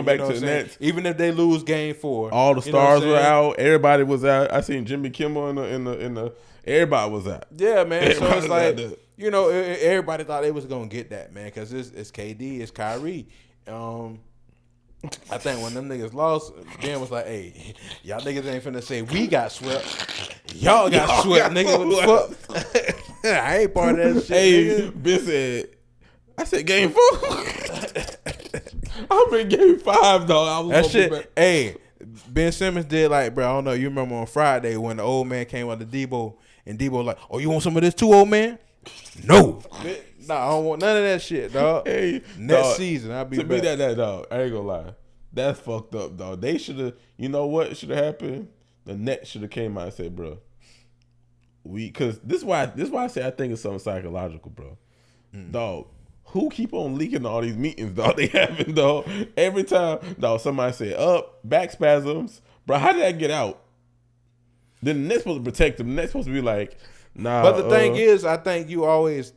back to the Nets. Even if they lose game 4, all the stars were out. Everybody was out. I seen Jimmy Kimmel in the. Everybody was out. Yeah, man. Everybody so it's like, you know, everybody thought they was gonna get that, man, because it's KD, it's Kyrie. I think when them niggas lost, Ben was like, hey, y'all niggas ain't finna say we got swept. Y'all got swept, nigga. What the fuck? I ain't part of that shit. Hey, Ben said, I said game 4. I'm in game 5, dog. That shit. Hey, Ben Simmons did like, bro, I don't know. You remember on Friday when the old man came out to Debo, and Debo was like, oh, you want some of this too, old man? No. Nah, I don't want none of that shit, dog. Hey, next dog, season, I'll be to back. me that dog. I ain't gonna lie. That's fucked up, dog. They should have. You know what should have happened? The Nets should have came out and said, bro, because this is why I say I think it's something psychological, bro. Dog, who keep on leaking all these meetings, dog? They having, dog. Every time, dog, somebody say, back spasms, bro. How did that get out? Then the Nets supposed to protect them. The Nets supposed to be like, nah. But the thing is, I think they always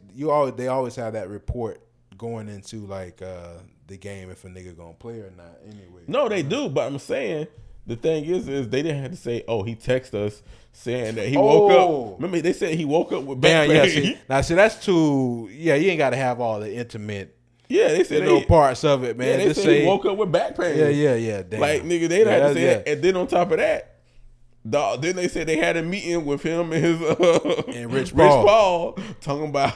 have that report going into like the game if a nigga gonna play or not. Anyway, no, they do. But I'm saying the thing is they didn't have to say, oh, he texted us saying that he woke up. Remember, they said he woke up with back pain. Yeah, see, that's too. Yeah, you ain't got to have all the intimate. Yeah, they said parts of it, man. Yeah, they said he woke up with back pain. Yeah. Damn. Like, nigga, they had to say that. And then on top of that, dog, then they said they had a meeting with him and his and Rich Paul talking about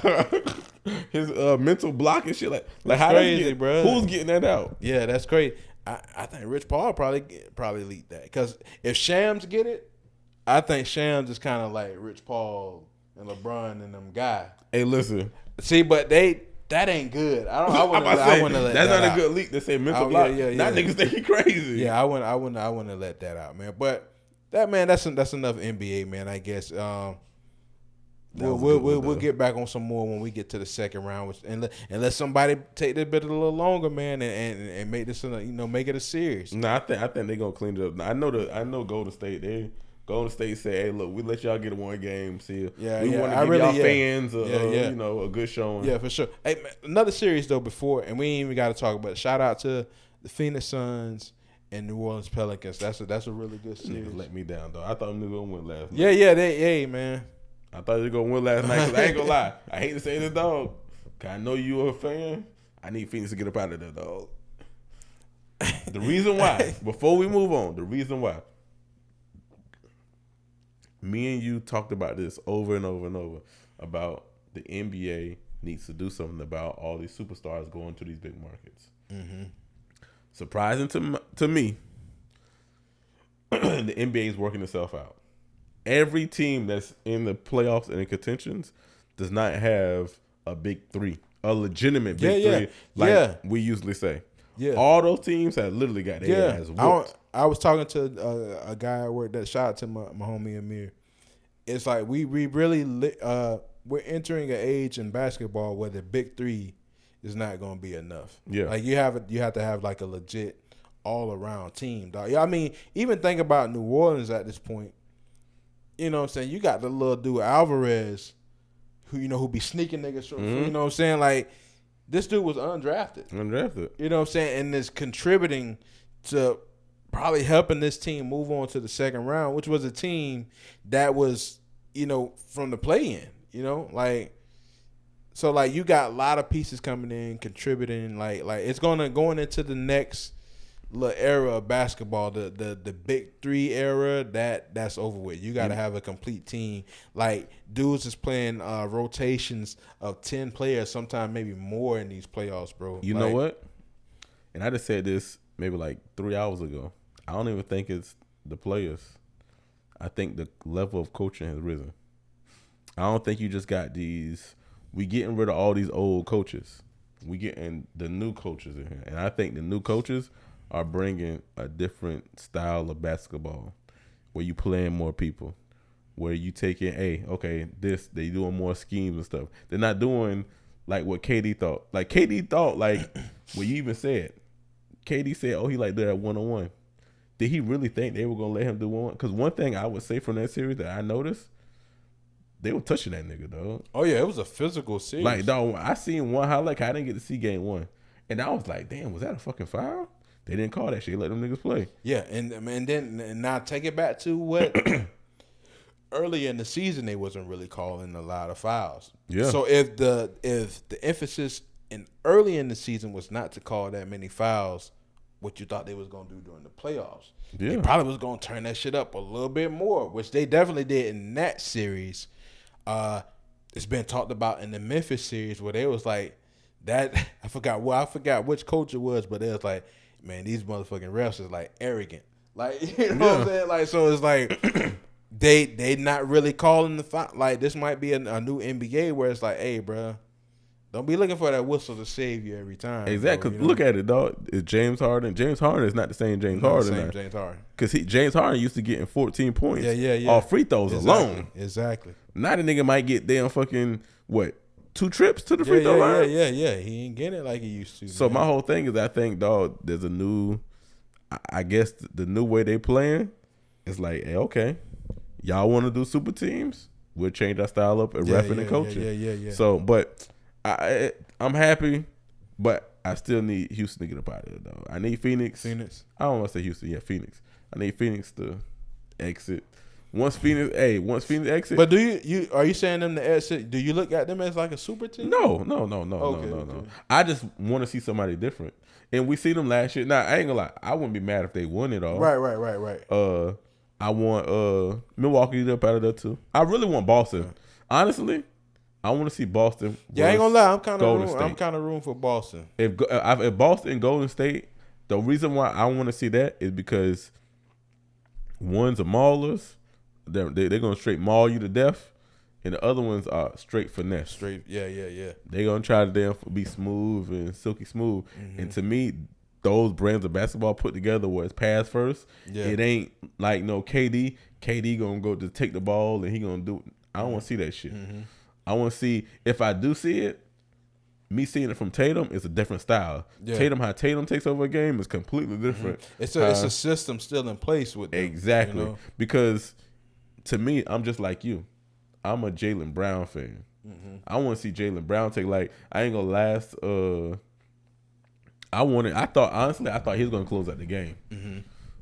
his mental block and shit. Like how crazy, bro. Who's getting that out? Yeah, that's crazy. I think Rich Paul probably leaked that, because if Shams get it, I think Shams is kind of like Rich Paul and LeBron and them guys. Hey, listen. See, but that ain't good. I wouldn't let that's that not out. a good leak. They say mental block. Yeah. That niggas think he crazy. Yeah, I wouldn't let that out, man. But that, man, that's enough NBA, man. I guess we'll get back on some more when we get to the second round, and let somebody take this bit a little longer, man, and make this make it a series. No, I think they're gonna clean it up. I know Golden State. Golden State say, hey, look, we let y'all get one game. See, we want to give y'all fans a good showing. Yeah, for sure. Hey, man, another series though before, and we ain't even got to talk about it. Shout out to the Phoenix Suns and New Orleans Pelicans. That's a really good series. Let me down though. I thought they were gonna win last night. Yeah, man. I thought they were gonna win last night. Cause I ain't gonna lie. I hate to say this, dog. Cause I know you a fan. I need Phoenix to get up out of there, dog. The reason why, before we move on, the reason why. Me and you talked about this over and over and over about the NBA needs to do something about all these superstars going to these big markets. Mm-hmm. Surprising to me, the NBA is working itself out. Every team that's in the playoffs and in contentions does not have a big three, a legitimate big three, like we usually say. Yeah, all those teams have literally got their ass whooped. I was talking to a guy at work that shout out to my homie Amir. It's like we really we're entering an age in basketball where the big three is not going to be enough. Yeah, like you have to have like a legit all around team, dog. Yeah, I mean, even think about New Orleans at this point. You know what I'm saying? You got the little dude Alvarez, who be sneaking niggas. You know what I'm saying? Like, this dude was undrafted. You know what I'm saying? And is contributing to probably helping this team move on to the second round, which was a team that was, from the play-in. So like you got a lot of pieces coming in, contributing. Like it's going into the next little era of basketball, the big three era, that's over with. You got to have a complete team. Like dudes is playing rotations of 10 players, sometimes maybe more in these playoffs, bro. You know what? And I just said this maybe like 3 hours ago. I don't even think it's the players. I think the level of coaching has risen. I don't think you just got these. We getting rid of all these old coaches. We getting the new coaches in here, and I think the new coaches are bringing a different style of basketball where you playing more people, where you taking, they doing more schemes and stuff. They're not doing like what KD thought. Like KD thought, like what you even said. KD said, he like that one-on-one. Did he really think they were going to let him do one? Because one thing I would say from that series that I noticed, they were touching that nigga, dog. Oh, yeah, it was a physical series. Like, dog, I seen one highlight. I didn't get to see game one. And I was like, damn, was that a fucking foul? They didn't call that shit. Let them niggas play. Yeah, and now take it back to what earlier in the season they wasn't really calling a lot of fouls. Yeah. So if the emphasis early in the season was not to call that many fouls, what you thought they was gonna do during the playoffs, they probably was gonna turn that shit up a little bit more, which they definitely did in that series. It's been talked about in the Memphis series where they was like that. I forgot which coach it was, but they was like, man, these motherfucking refs is like arrogant. Like, you know what I'm saying? Like, so it's like they not really calling the foul. Like, this might be a new NBA where it's like, hey, bro, don't be looking for that whistle to save you every time. Exactly. Because look at it, dog. It's James Harden. James Harden is not the same James Harden. James Harden. Because James Harden used to getting 14 points. Off free throws alone. Exactly. Now the nigga might get damn fucking, 2 trips to the free throw line? Yeah. He ain't getting it like he used to. So my whole thing is I think, dog, there's a new, I guess the new way they playing is like, hey, okay, y'all want to do super teams? We'll change our style up at reffing and coaching. Yeah. So, but I'm happy, but I still need Houston to get up out of there, though. I need Phoenix. I don't want to say Houston. Yeah, Phoenix. I need Phoenix to exit. Once Phoenix exit. But are you saying them to exit? Do you look at them as like a super team? No. I just want to see somebody different. And we see them last year. Now, I ain't gonna lie. I wouldn't be mad if they won it all. Right. I want Milwaukee to get up out of there too. I really want Boston. Honestly, I want to see Boston. Yeah, I ain't gonna lie. I'm kind of rooting for Boston. If Boston and Golden State, the reason why I want to see that is because one's a maulers. They're gonna straight maul you to death, and the other ones are straight finesse. Yeah. They gonna try to damn be smooth and silky smooth. Mm-hmm. And to me, those brands of basketball put together where it's pass first. Yeah. It ain't like no KD. KD gonna go to take the ball and he gonna do. I don't want to see that shit. Mm-hmm. I want to see, if I do see it, me seeing it from Tatum is a different style. Yeah. How Tatum takes over a game is completely different. Mm-hmm. It's a system still in place with them. Exactly. Because to me, I'm just like you. I'm a Jaylen Brown fan. Mm-hmm. I want to see Jaylen Brown take, like, I ain't gonna last. I thought he was gonna close out the game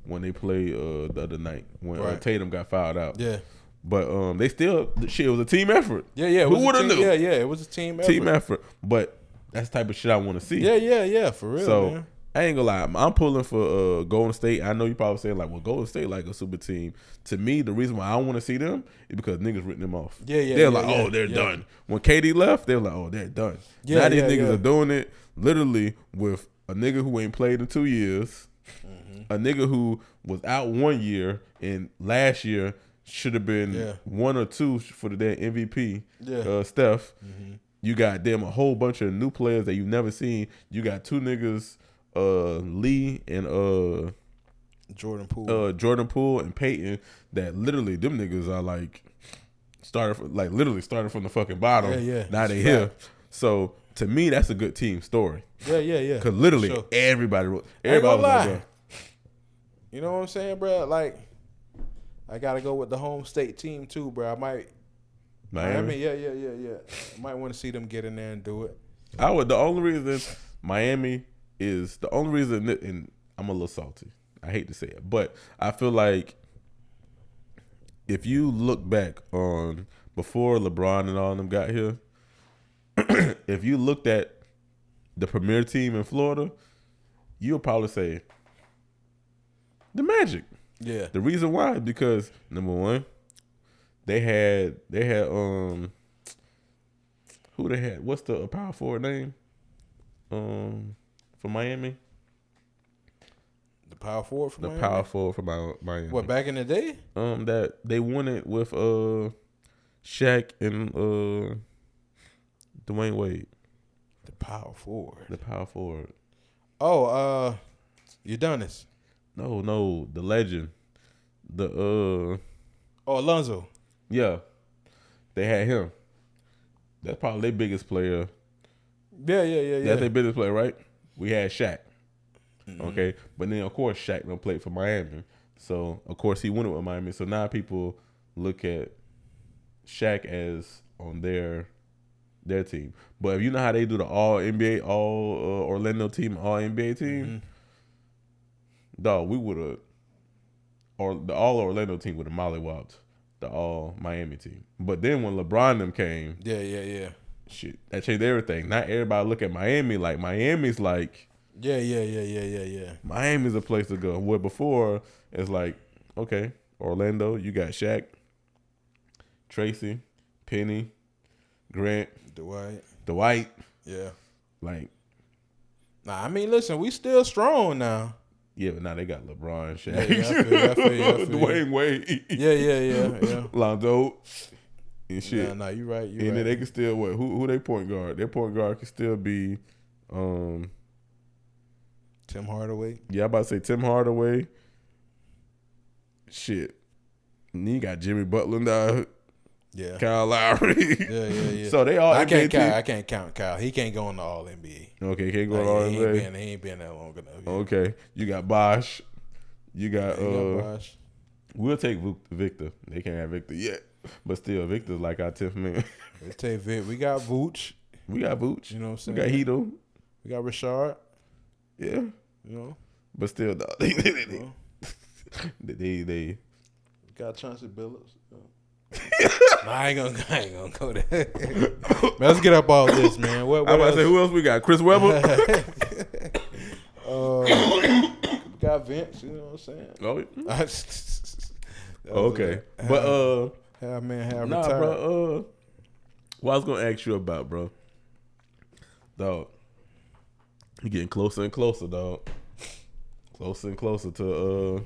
when they played the other night when Tatum got fouled out. Yeah. But they still, it was a team effort. Yeah. Who would have knew? Yeah, it was a team effort. But that's the type of shit I want to see. Yeah, for real. So man, I ain't gonna lie, I'm pulling for Golden State. I know you probably saying like, well, Golden State like a super team. To me, the reason why I want to see them is because niggas written them off. They're like, they're done. When KD left, they were like, oh, they're done. Now these niggas are doing it literally with a nigga who ain't played in 2 years. A nigga who was out 1 year and last year should have been 1 or 2 for the damn MVP. Steph. You got them a whole bunch of new players that you've never seen. You got 2 niggas, Lee and Jordan Poole and Peyton, that literally them niggas are like literally started from the fucking bottom. Now they here. So to me, that's a good team story. Because literally everybody was like, you know what I'm saying, bro? Like, I gotta go with the home state team too, bro. I might Miami. Yeah. I might want to see them get in there and do it. The only reason Miami is the only reason, and I'm a little salty. I hate to say it, but I feel like if you look back on before LeBron and all of them got here, if you looked at the premier team in Florida, you'll probably say the Magic. Yeah. The reason why is because number one, they had who they had? What's the power forward name? For Miami. The power forward for Miami. Power forward for Miami. What, back in the day? That they won it with Shaq and Dwayne Wade. The power forward. Oh, Udonis. No, the legend. Alonzo. Yeah. They had him. That's probably their biggest player. Yeah. That's their biggest player, right? We had Shaq. Okay. But then of course Shaq don't play for Miami. So of course he went with Miami. So now people look at Shaq as on their team. But if you know how they do the all NBA, all Orlando team, all NBA team, dog, we would have, or the all Orlando team would have mollywopped the all Miami team. But then when LeBron them came, yeah, shit, that changed everything. Not everybody look at Miami like Miami's like, yeah. Miami's a place to go. Where before it's like, okay, Orlando, you got Shaq, Tracy, Penny, Grant, Dwight. Yeah. Like, nah, I mean, listen, we still strong now. Yeah, but now they got LeBron, Shaq, I feel you. Dwayne Wade. Yeah. Lonzo and shit. Nah, you right. And then they can still what? Who they point guard? Their point guard can still be Tim Hardaway. Yeah, I'm about to say Tim Hardaway. Shit. And then you got Jimmy Butler now. Yeah. Kyle Lowry. Yeah. So they all I can't count Kyle. He can't go in the All NBA. Okay, he can't go in the All NBA. He ain't been that long enough. Yeah. Okay. You got Bosh. You got Bosh. We'll take Victor. They can't have Victor yet. But still, Victor's like our 10th man. We'll take Vic. We got Vooch. You know what I'm saying? We got Hito. We got Rashard. Yeah. You know. But still, though, they got Chauncey Billups. Nah, I ain't gonna go there. Let's get up all this, man. What I'm about to say, who else we got? Chris Webber. Got Vince. You know what I'm saying? Okay, but have retired. Bro. What I was gonna ask you about, bro. Dog, you getting closer and closer, dog. Closer and closer to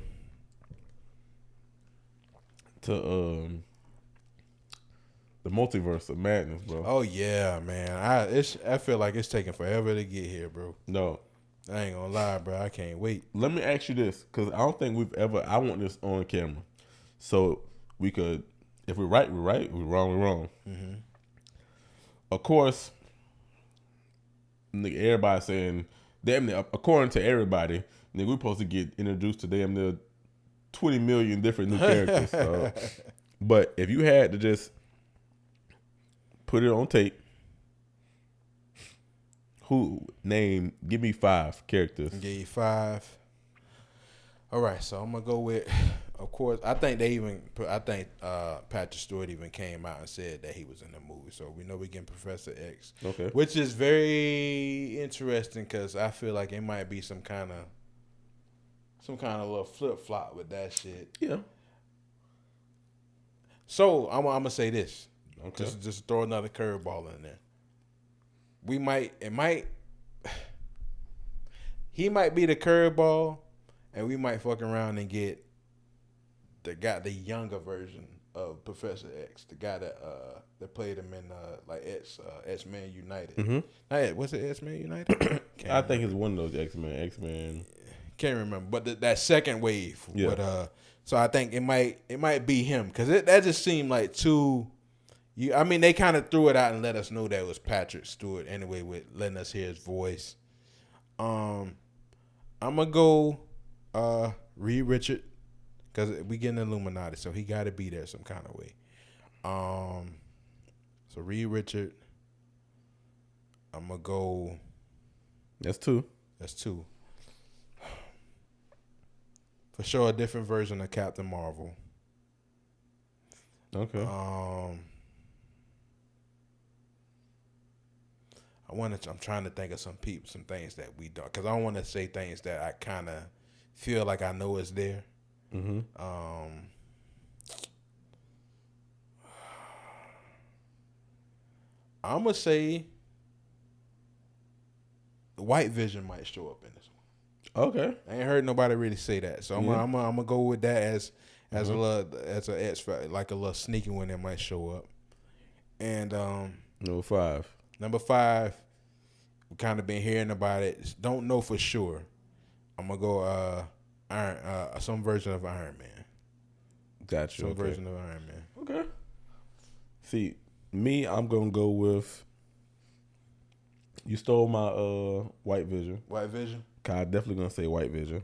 the MultiVerse of Madness, bro. Oh yeah, man. I feel like it's taking forever to get here, bro. No, I ain't gonna lie, bro. I can't wait. Let me ask you this, because I don't think we've ever. I want this on camera, so we could. If we're right, we're right. If we're wrong, we're wrong. Mm-hmm. Of course, nigga, everybody saying damn near. According to everybody, nigga, we're supposed to get introduced to damn near 20 million different new characters. But if you had to just put it on tape, give me 5 characters. Give you 5. All right, so I'm gonna go with, of course, I think Patrick Stewart even came out and said that he was in the movie, so we know we're getting Professor X. Okay. Which is very interesting because I feel like it might be some kind of little flip flop with that shit. Yeah. So I'm gonna say this. Okay. Just throw another curveball in there. He might be the curveball, and we might fuck around and get the younger version of Professor X, the guy that played him in like X-Men United. Mm-hmm. What's it, X-Men United? I think it's one of those X-Men. Can't remember, but that second wave. Yeah. But so I think it might be him because that just seemed like too. I mean, they kind of threw it out and let us know that it was Patrick Stewart anyway, with letting us hear his voice. I'm gonna go Reed Richard because we getting Illuminati, so he got to be there some kind of way. So Reed Richard. I'm gonna go. That's two. For sure, a different version of Captain Marvel. Okay. I'm trying to think of some things that we don't, because I don't want to say things that I kind of feel like I know is there. Mm-hmm. I'm gonna say the White Vision might show up in this one. Okay. I ain't heard nobody really say that, so I'm gonna go with that as Mm-hmm. a X, like a little sneaky one that might show up. And Number 5, we kind of been hearing about it. Don't know for sure. I'm gonna go some version of Iron Man. Gotcha. Some version of Iron Man. Okay. See, me, I'm gonna go with. You stole my White Vision. White Vision. I'm definitely gonna say White Vision.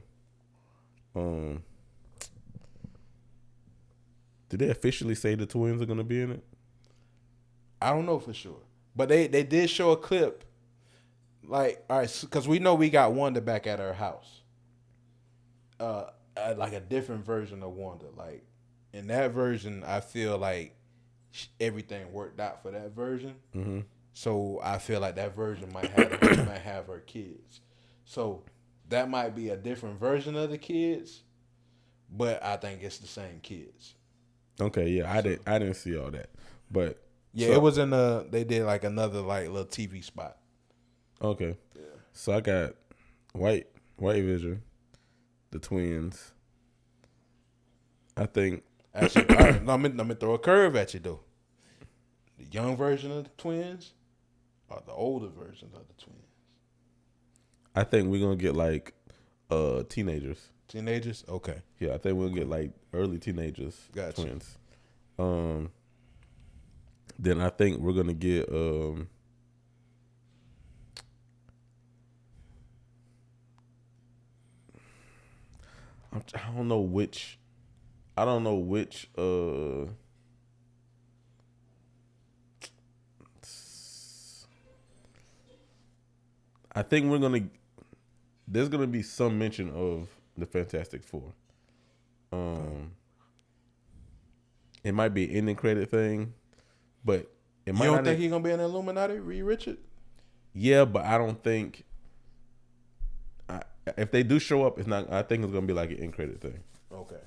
Did they officially say the twins are gonna be in it? I don't know for sure, but they did show a clip. Like, all right, because we know we got Wanda back at her house. Like a different version of Wanda. Like in that version, I feel like everything worked out for that version. Mm-hmm. So I feel like that version might have her kids. So that might be a different version of the kids, but I think it's the same kids. Okay, yeah, I didn't see all that, but yeah, it was in they did like another like little TV spot. Okay, yeah. So I got White Vision, the twins. I think. Actually, all right, let me throw a curve at you though. The young version of the twins, or the older version of the twins. I think we're gonna get like teenagers. Teenagers? Okay. Yeah, I think we'll get like early teenagers. Gotcha. Twins. Then I think we're gonna get I don't know which I think there's gonna be some mention of the Fantastic Four. It might be an ending credit thing, but it might. You don't think he's gonna be in the Illuminati, Reed Richard? Yeah, but I don't think. If they do show up, it's not. I think it's gonna be like an end credit thing. Okay.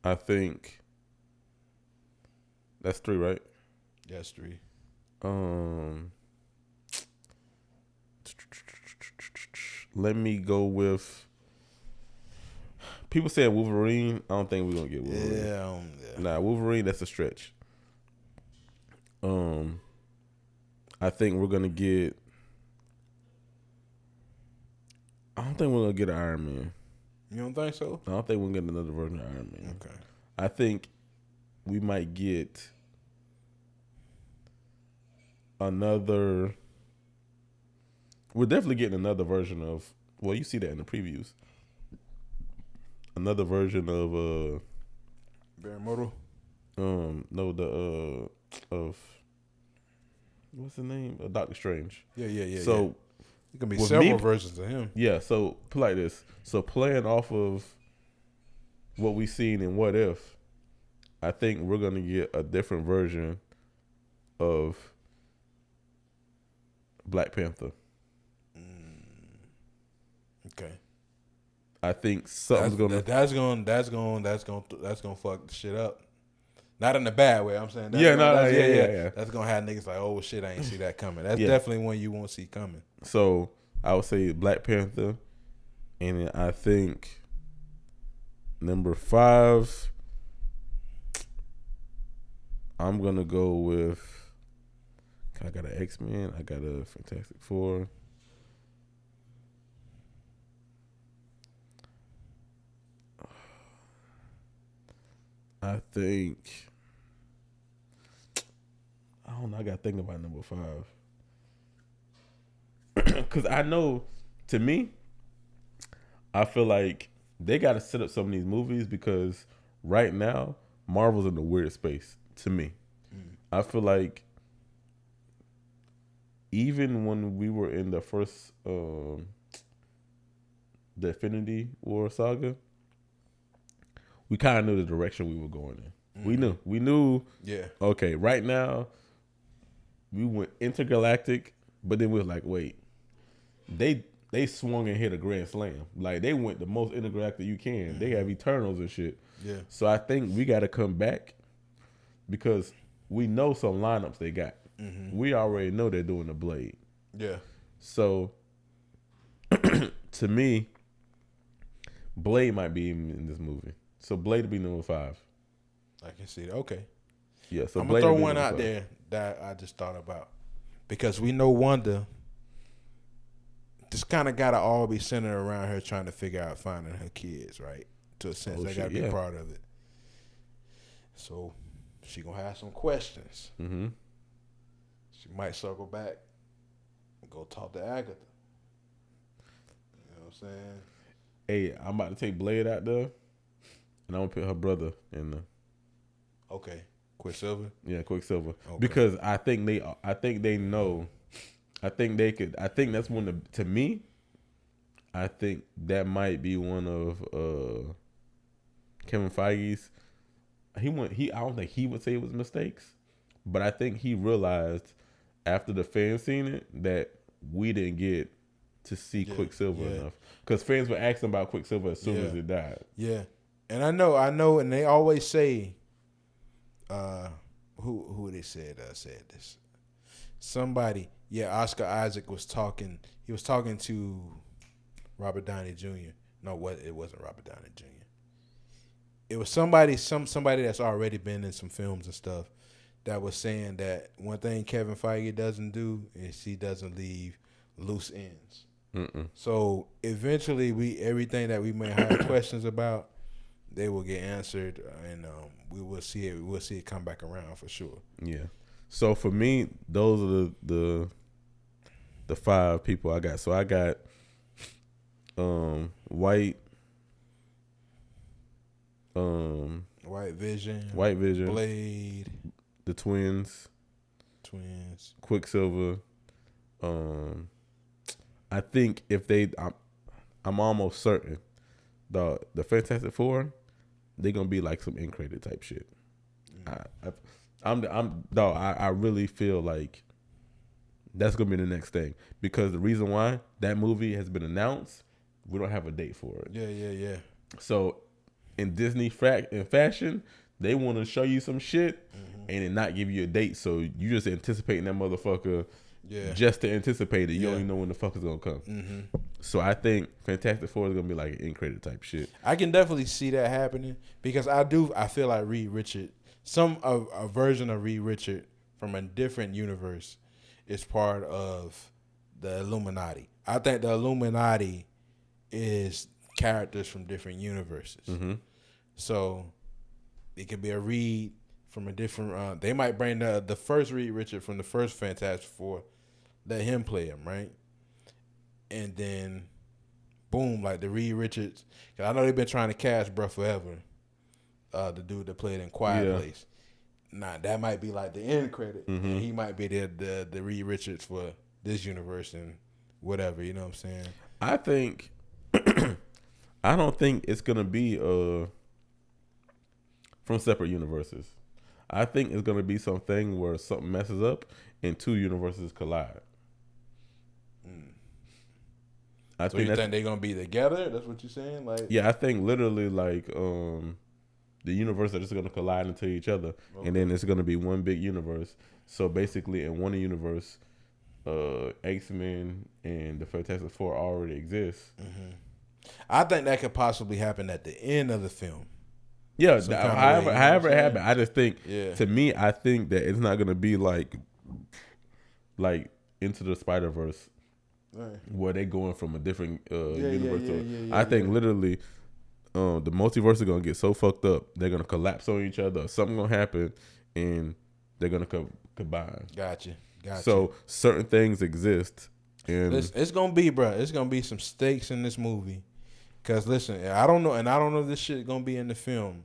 I think that's 3, right? That's 3. Let me go with. People said Wolverine. I don't think we're gonna get Wolverine. Yeah. Nah, Wolverine. That's a stretch. I think we're gonna get. I don't think we're gonna get an Iron Man. You don't think so? I don't think we're gonna get another version of Iron Man. Okay. I think we might get another. We're definitely getting another version of. Well, you see that in the previews. Another version of Barry Mortal? No, of what's the name? Doctor Strange. Yeah. So it can be several versions of him. Yeah, so put like this. So playing off of what we seen in What If, I think we're gonna get a different version of Black Panther. Okay. I think something's that's gonna fuck the shit up. Not in a bad way. I'm saying. Yeah. That's gonna have niggas like, oh shit, I ain't see that coming. That's definitely one you won't see coming. So I would say Black Panther, and then I think number 5. I'm gonna go with. I got an X-Men. I got a Fantastic Four. I think. I don't know. I gotta think about number 5. Because I know, to me, I feel like they got to set up some of these movies because right now, Marvel's in a weird space, to me. I feel like even when we were in the first, the Infinity War saga, we kind of knew the direction we were going in. We knew. Yeah. Okay, right now, we went intergalactic, but then we were like, wait, they swung and hit a grand slam. Like, they went the most intergalactic you can. They have Eternals and shit. Yeah. So I think we got to come back because we know some lineups they got. We already know they're doing the Blade. Yeah. So to me, Blade might be in this movie. So Blade will be number 5. I can see that. Okay. Yeah. So I'm Blade gonna will throw be one number out 5. there that I just thought about because we know Wanda just kind of gotta all be centered around her trying to figure out finding her kids, right? To a sense, they gotta be part of it. So she gonna have some questions. Mm-hmm. She might circle back and go talk to Agatha. You know what I'm saying? Hey, I'm about to take Blade out there, and I'm gonna put her brother in there. Okay, Quicksilver. Yeah, Quicksilver. Okay. Because I think they know. I think they could. I think that's one of, to me. I think that might be one of Kevin Feige's. I don't think he would say it was mistakes, but I think he realized after the fans seen it that we didn't get to see Quicksilver enough because fans were asking about Quicksilver as soon as it died. Yeah, and I know, and they always say, who they said this. Somebody, Oscar Isaac was talking. He was talking to Robert Downey Jr. No, it wasn't Robert Downey Jr. It was somebody that's already been in some films and stuff that was saying that one thing Kevin Feige doesn't do is he doesn't leave loose ends. So eventually, everything that we may have questions about, they will get answered, and we will see it. We'll see it come back around for sure. Yeah. So for me, those are the 5 people I got. So I got White Vision, Blade, the twins, Quicksilver. I think if I'm almost certain the Fantastic Four, they're gonna be like some in-credit type shit. I really feel like that's gonna be the next thing because the reason why that movie has been announced, we don't have a date for it. Yeah. So in Disney fashion, they want to show you some shit and then not give you a date. So you just anticipating that motherfucker just to anticipate it. You don't even know when the fuck is gonna come. So I think Fantastic Four is gonna be like an in-credit type shit. I can definitely see that happening because I feel like Reed Richard, a version of Reed Richard from a different universe is part of the Illuminati. I think the Illuminati is characters from different universes. So it could be a Reed from a different. They might bring the first Reed Richard from the first Fantastic Four, let him play him, right? And then, boom, like the Reed Richards. Cause I know they've been trying to cast bruh forever. The dude that played in Quiet Place. Nah, that might be like the end credit. And he might be the Reed Richards for this universe and whatever. You know what I'm saying? I think. I don't think it's gonna be from separate universes. I think it's gonna be something where something messes up and 2 universes collide. I think they're gonna be together? That's what you're saying? Like, yeah, I think literally like the universe are just gonna collide into each other, and then it's gonna be one big universe. So basically, in one universe, X-Men and the Fantastic Four already exist. I think that could possibly happen at the end of the film. Yeah, Some kind of way, however, you know however what it I'm happened, I just think to me, I think that it's not gonna be like Into the Spider-Verse, Right. where they going from a different universe. I think literally, the multiverse is gonna get so fucked up, they're gonna collapse on each other. Something gonna happen, and they're gonna combine. Gotcha. So certain things exist, and it's gonna be, bro. It's gonna be some stakes in this movie. Cause listen, I don't know if this shit gonna be in the film,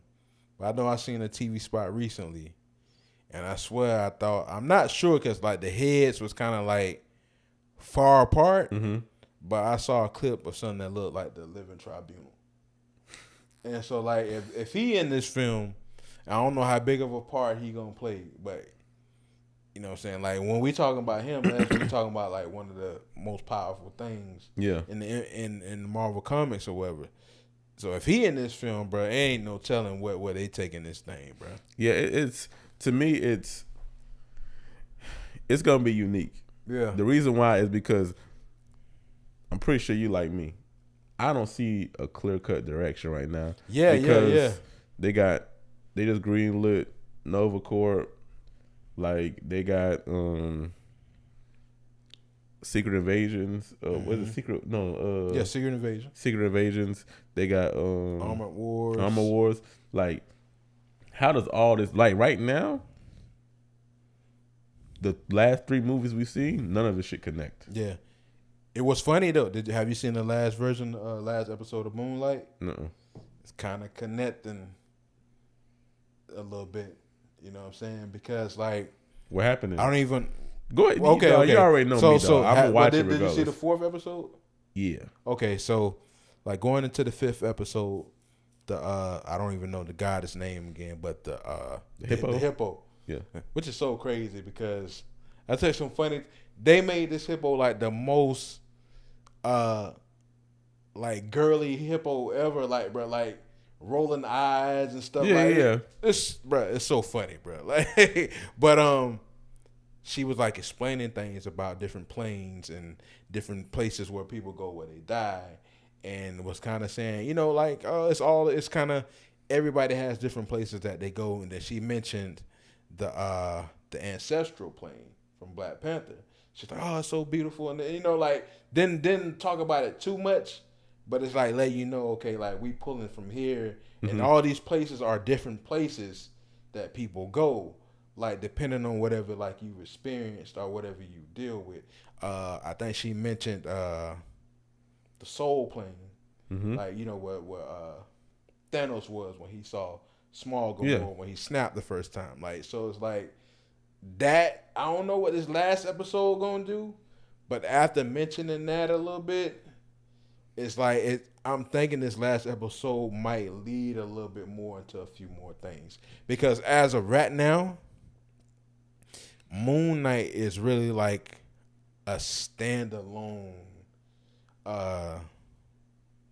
but I know I seen a TV spot recently, and I swear I'm not sure, cause like the heads was kind of like far apart, but I saw a clip of something that looked like the Living Tribunal, and so like if he in this film, I don't know how big of a part he gonna play, but you know what I'm saying, like when we talking about him, we talking about like one of the most powerful things, in the Marvel comics or whatever. So if he in this film, bro, ain't no telling where they taking this thing, bro. Yeah, it's to me, it's gonna be unique. Yeah. The reason why is because I'm pretty sure you like me. I don't see a clear cut direction right now. Yeah. They just greenlit Nova Corp. Like they got Secret Invasions. What is it? Secret Invasion. Secret Invasions. They got Armored Wars. Armor Wars. Like, how does all this, like right now, the last 3 movies we've seen, none of this shit connect. Yeah. It was funny though. Have you seen the last episode of Moonlight? No. It's kind of connecting a little bit. You know what I'm saying? Because like, what happened? I don't even. Go ahead. Okay. You already know me, dog. I'm gonna watch it regardless. Did you see the 4th episode? Yeah. Okay, so like going into the 5th episode, I don't even know the goddess name again, but the hippo. The hippo. Yeah. Which is so crazy because I tell you some funny. They made this hippo like the most like girly hippo ever. Like, bro, like rolling eyes and stuff. Yeah. It's so funny, bro. Like, but she was like explaining things about different planes and different places where people go where they die, and was kind of saying, you know, like, it's kind of everybody has different places that they go, and then she mentioned the ancestral plane from Black Panther. She's like, oh, it's so beautiful, and you know, like didn't talk about it too much, but it's like let you know, okay, like we pulling from here, and all these places are different places that people go, like depending on whatever like you've experienced or whatever you deal with. I think she mentioned the soul plane, like you know where Thanos was when he saw Small go when he snapped the first time. Like, so it's like that. I don't know what this last episode gonna do, but after mentioning that a little bit, it's like I'm thinking this last episode might lead a little bit more into a few more things, because as of right now, Moon Knight is really like a standalone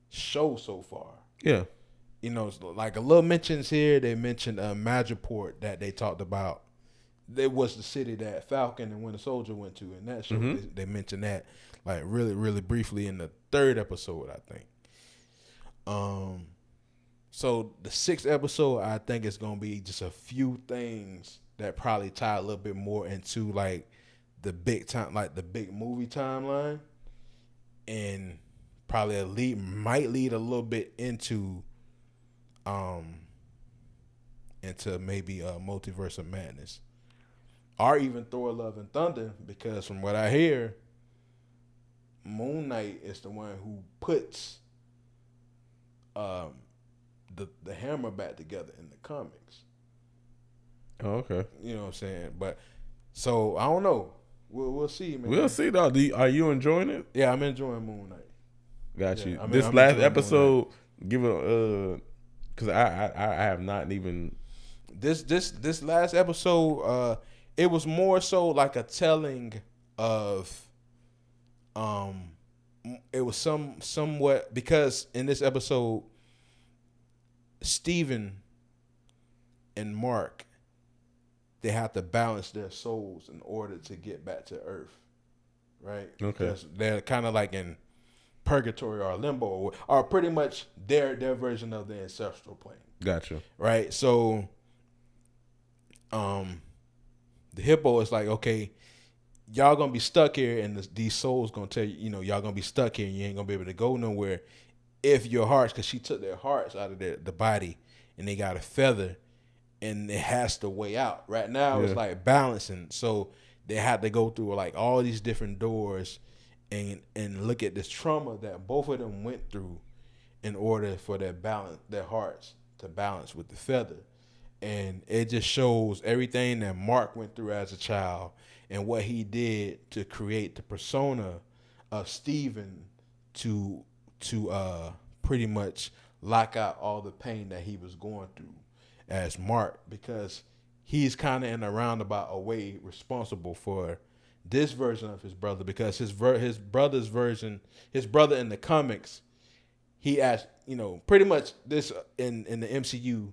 show so far. Yeah. You know, like a little mentions here. They mentioned Madripoor that they talked about. It was the city that Falcon and Winter Soldier went to in that show. They mentioned that like really, really briefly in the 3rd episode, I think. So the 6th episode, I think it's gonna be just a few things that probably tie a little bit more into like the big time, like the big movie timeline, and probably might lead a little bit into maybe MultiVerse of Madness, or even Thor: Love and Thunder, because from what I hear, Moon Knight is the one who puts the hammer back together in the comics. Oh, okay. You know what I'm saying? But so I don't know. We'll see, man. We'll see, though. Are you enjoying it? Yeah, I'm enjoying Moon Knight. Got you. I'm this last episode, give it because I have not even. This last episode, it was more so like a telling of, it was somewhat, because in this episode, Steven and Mark, they have to balance their souls in order to get back to Earth. right? Okay. Because they're kind of like in purgatory or limbo, or pretty much their version of the ancestral plane. Gotcha. Right? So, the hippo is like, okay, y'all gonna be stuck here, and these souls gonna tell you, y'all gonna be stuck here, and you ain't gonna be able to go nowhere if your hearts, because she took their hearts out of the body, and they got a feather, and it has to weigh out. Right now, it's like balancing, so they had to go through like all these different doors, and look at this trauma that both of them went through, in order for their hearts to balance with the feather. And it just shows everything that Mark went through as a child and what he did to create the persona of Stephen to pretty much lock out all the pain that he was going through as Mark, because he's kind of in a roundabout a way responsible for this version of his brother, because his brother in the comics, he asked, pretty much this in the MCU,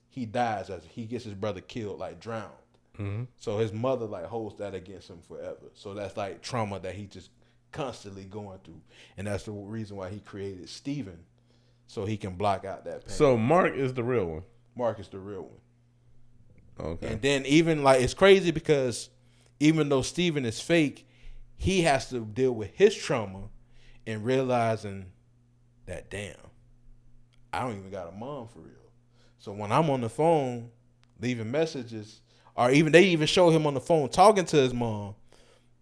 he dies as he gets his brother killed, like drowned. Mm-hmm. So his mother like holds that against him forever. So that's like trauma that he just constantly going through, and that's the reason why he created Steven, so he can block out that pain. So Mark is the real one. Mark is the real one. Okay. And then even like it's crazy because even though Steven is fake, he has to deal with his trauma and realizing that, damn, I don't even got a mom for real. So when I'm on the phone leaving messages, or even they even show him on the phone talking to his mom,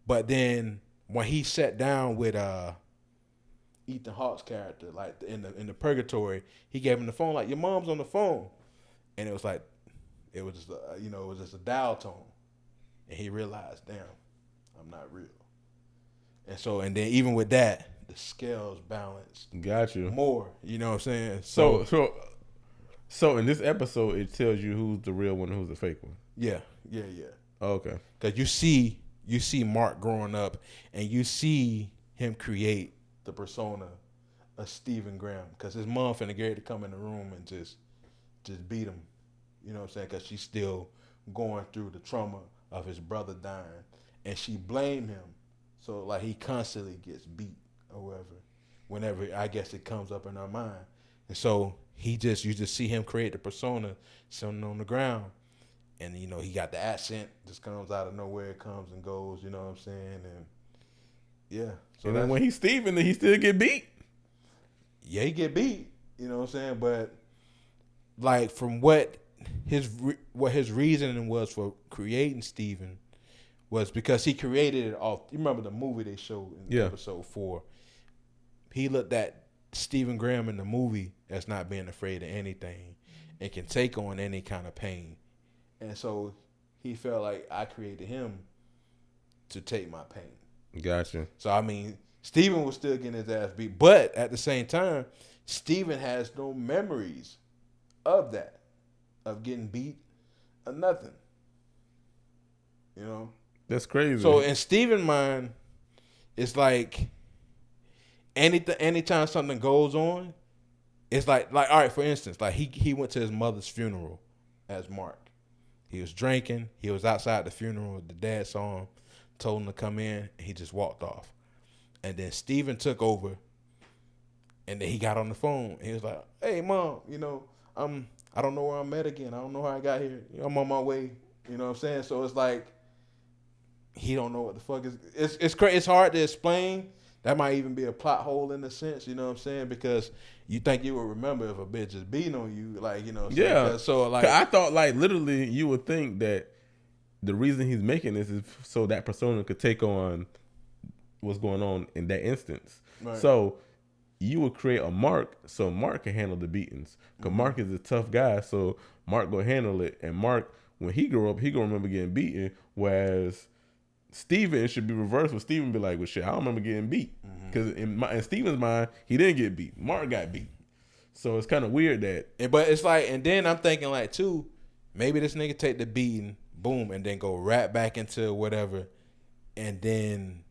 but then when he sat down with Ethan Hawke's character, like in the purgatory, he gave him the phone like, your mom's on the phone, and it was like, it was just it was just a dial tone, and he realized, damn, I'm not real. And then even with that, the scales balanced. Got you. More, you know what I'm saying? So in this episode, it tells you who's the real one and who's the fake one. Yeah. Okay. Because you see Mark growing up, and you see him create the persona of Stephen Graham, because his mom finna get ready to come in the room and just beat him. You know what I'm saying? Because she's still going through the trauma of his brother dying, and she blamed him. So like he constantly gets beat or whatever, whenever I guess it comes up in our mind. And so you just see him create the persona sitting on the ground, and he got the accent, just comes out of nowhere, it comes and goes. You know what I'm saying? And yeah. So and then when he's Steven, he still get beat. Yeah, he get beat. You know what I'm saying? But like from what his reasoning was for creating Steven was because he created it off. You remember the movie they showed in episode 4? He looked at Stephen Graham in the movie as not being afraid of anything and can take on any kind of pain. And so he felt like I created him to take my pain. Gotcha. So, I mean, Stephen was still getting his ass beat. But at the same time, Stephen has no memories of that, of getting beat or nothing. You know? That's crazy. So in Stephen's mind, it's like anytime something goes on, it's like all right, for instance, like he went to his mother's funeral as Mark. He was drinking. He was outside the funeral. The dad saw him, told him to come in, and he just walked off. And then Stephen took over, and then he got on the phone. And he was like, "Hey, Mom, I don't know where I'm at again. I don't know how I got here. I'm on my way." You know what I'm saying? So it's like he don't know what the fuck is. It's hard to explain. That might even be a plot hole in a sense. You know what I'm saying? Because you think you would remember if a bitch is beating on you, like, you know what I'm saying? So like I thought like literally you would think that the reason he's making this is so that persona could take on what's going on in that instance. Right. So you would create a Mark so Mark can handle the beatings. Because Mark is a tough guy, so Mark will handle it. And Mark, when he grow up, he gonna remember getting beaten. Whereas Steven, it should be reversed. Where Steven be like, "Well, shit, I don't remember getting beat." Because in Steven's mind, he didn't get beat. Mark got beat. So it's kind of weird that. But it's like, and then I'm thinking like too, maybe this nigga take the beating, boom, and then go right back into whatever, and then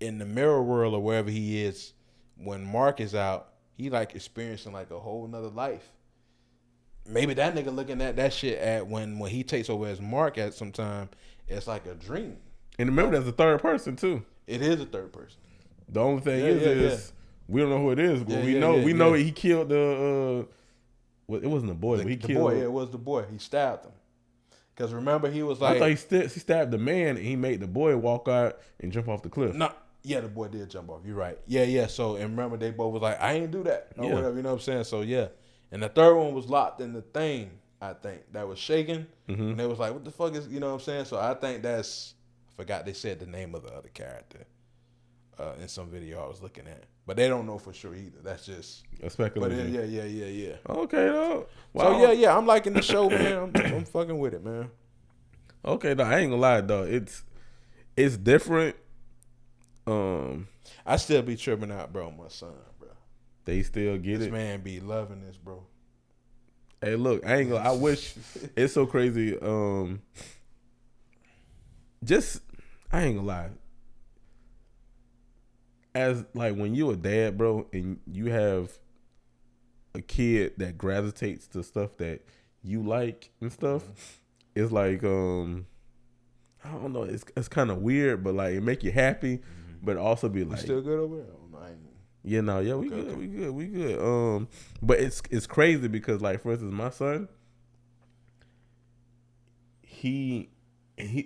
in the mirror world or wherever he is, when Mark is out, he like experiencing like a whole nother life. Maybe that nigga looking at that shit at when he takes over as Mark at some time, it's like a dream. And remember, that's the third person too. It is a third person. The only thing is we don't know who it is, but we know he killed the. Well, it wasn't a boy, but he killed. Boy, it was the boy. He stabbed him. Because remember, he was like, I thought he stabbed the man, and he made the boy walk out and jump off the cliff. No, yeah, the boy did jump off. You're right. Yeah. So, and remember, they both was like, I ain't do that or whatever. You know what I'm saying? So yeah, and the third one was locked in the thing. I think that was shaking, and they was like, what the fuck is, you know what I'm saying? So I think I forgot they said the name of the other character in some video I was looking at, but they don't know for sure either. That's just a speculation. But yeah. Okay, though. Wow. So yeah, I'm liking the show, man. I'm fucking with it, man. Okay, though, I ain't gonna lie, though. It's different. I still be tripping out, bro. My son, bro. They still get this it. This man be loving this, bro. Hey, look, I ain't gonna. I wish it's so crazy. I ain't gonna lie. As like when you a dad, bro, and you have a kid that gravitates to stuff that you like and stuff, it's like I don't know, it's kind of weird, but like it make you happy, but also be like, still good over there? We good. But it's crazy because like for instance, my son, the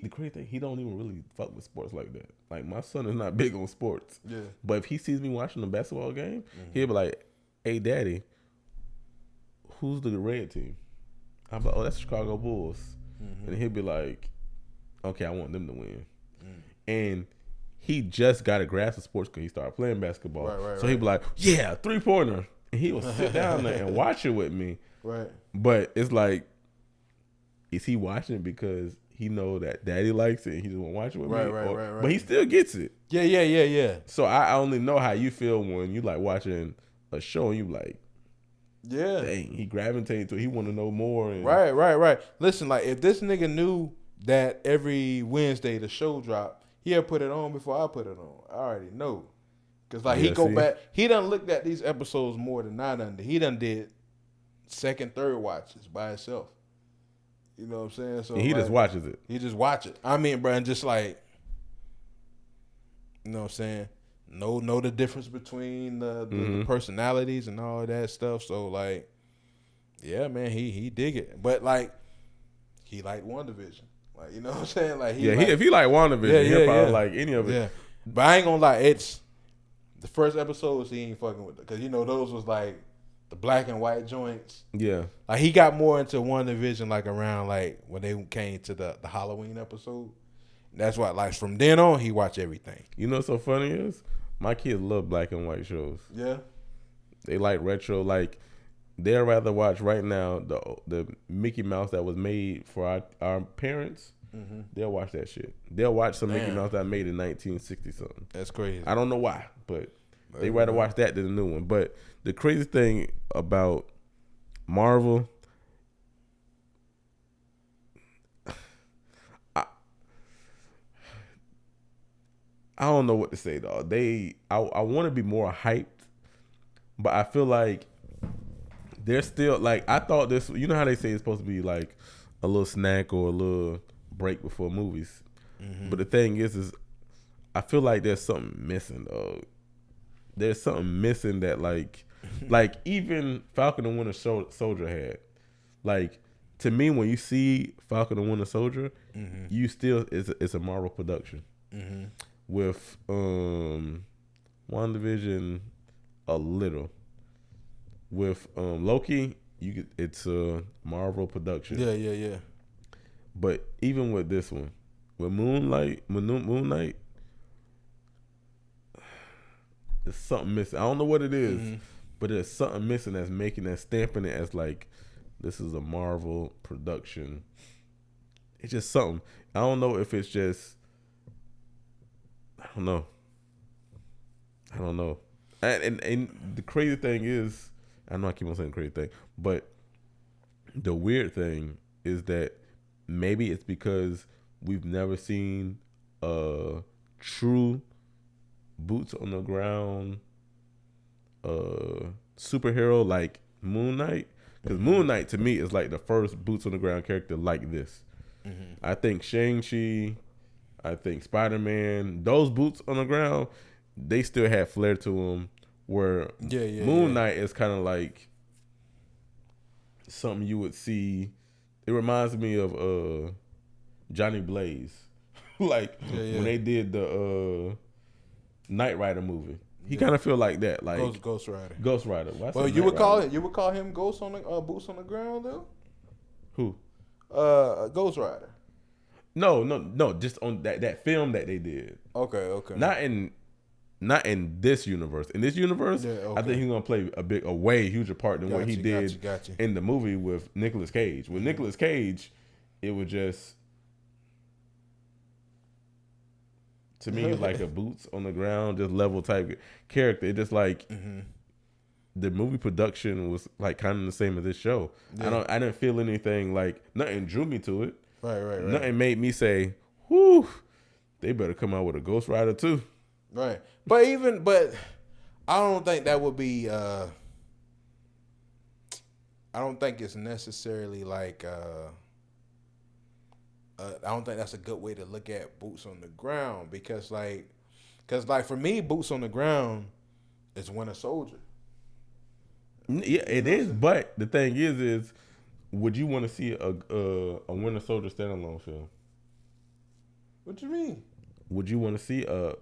crazy thing, he don't even really fuck with sports like that. Like my son is not big on sports. Yeah. But if he sees me watching a basketball game, he'll be like, "Hey, Daddy, who's the red team?" I'm like, "Oh, that's the Chicago Bulls." And he'll be like, "Okay, I want them to win." And he just got a grasp of sports because he started playing basketball. Right, so he'd be like, "Yeah, 3-pointer," and he will sit down there and watch it with me. Right. But it's like, is he watching it because he know that Daddy likes it and he just want to watch it with me? Right. But he still gets it. Yeah. So I only know how you feel when you like watching a show and you like, yeah, dang, he gravitated to it. He want to know more. And Right. Listen, like if this nigga knew that every Wednesday the show drop, he'll put it on before I put it on. I already know. Cause like he go back, he done looked at these episodes more than I done. He done did second, third watches by himself. You know what I'm saying? So and he just watches it. He just watch it. I mean, bro, and just like, you know what I'm saying? Know the difference between the personalities and all of that stuff. So like, yeah, man, he dig it. But like, he like WandaVision. Like, you know what I'm saying? Like, if he like WandaVision, he'll probably like any of it. Yeah. But I ain't gonna lie, it's the first episodes he ain't fucking with it. Cause you know those was like the black and white joints. Yeah. Like he got more into WandaVision like around like when they came to the Halloween episode. That's why like from then on he watched everything. You know what's so funny is my kids love black and white shows. Yeah. They like retro. Like they'd rather watch right now the Mickey Mouse that was made for our parents. They'll watch that shit. They'll watch some Mickey Mouse that made in 1960 something. That's crazy. I don't know why, but they rather watch that than the new one. But the crazy thing about Marvel, I don't know what to say, dog. I want to be more hyped, but I feel like they're still like, I thought this, you know how they say it's supposed to be like a little snack or a little break before movies. But the thing is I feel like there's something missing, dog. There's something missing that like even Falcon and Winter Soldier had. Like to me, when you see Falcon and Winter Soldier, you still it's a Marvel production. With WandaVision a little. With Loki, it's a Marvel production. Yeah. But even with this one, with Moon Knight, there's something missing. I don't know what it is, but there's something missing that's stamping it as like this is a Marvel production. It's just something. I don't know if it's just. I don't know. And the crazy thing is, I know I keep on saying crazy thing, but the weird thing is that maybe it's because we've never seen a true boots on the ground superhero like Moon Knight. Because Moon Knight to me is like the first boots on the ground character like this. I think Shang-Chi I think Spider-Man, those boots on the ground, they still had flair to them. Where Moon Knight is kind of like something you would see. It reminds me of Johnny Blaze, like when they did the Knight Rider movie. He kind of feel like that, like Ghost Rider. Ghost Rider. Well, you would call him Ghost on the boots on the ground though. Who? Ghost Rider. No. Just on that film that they did. Okay. Not in this universe. In this universe, I think he's gonna play a way huger part than what he did in the movie with Nicolas Cage. With Nicolas Cage, it was just to me like a boots on the ground, just level type character. It just like the movie production was like kind of the same as this show. Yeah. I didn't feel anything like nothing drew me to it. Right. Nothing made me say, "Whew, they better come out with a Ghost Rider too." Right. But I don't think that would be I don't think it's necessarily like I don't think that's a good way to look at boots on the ground because for me, boots on the ground is Winter Soldier. Yeah, it is. But the thing is would you want to see a Winter Soldier standalone film? What you mean? Would you want to see a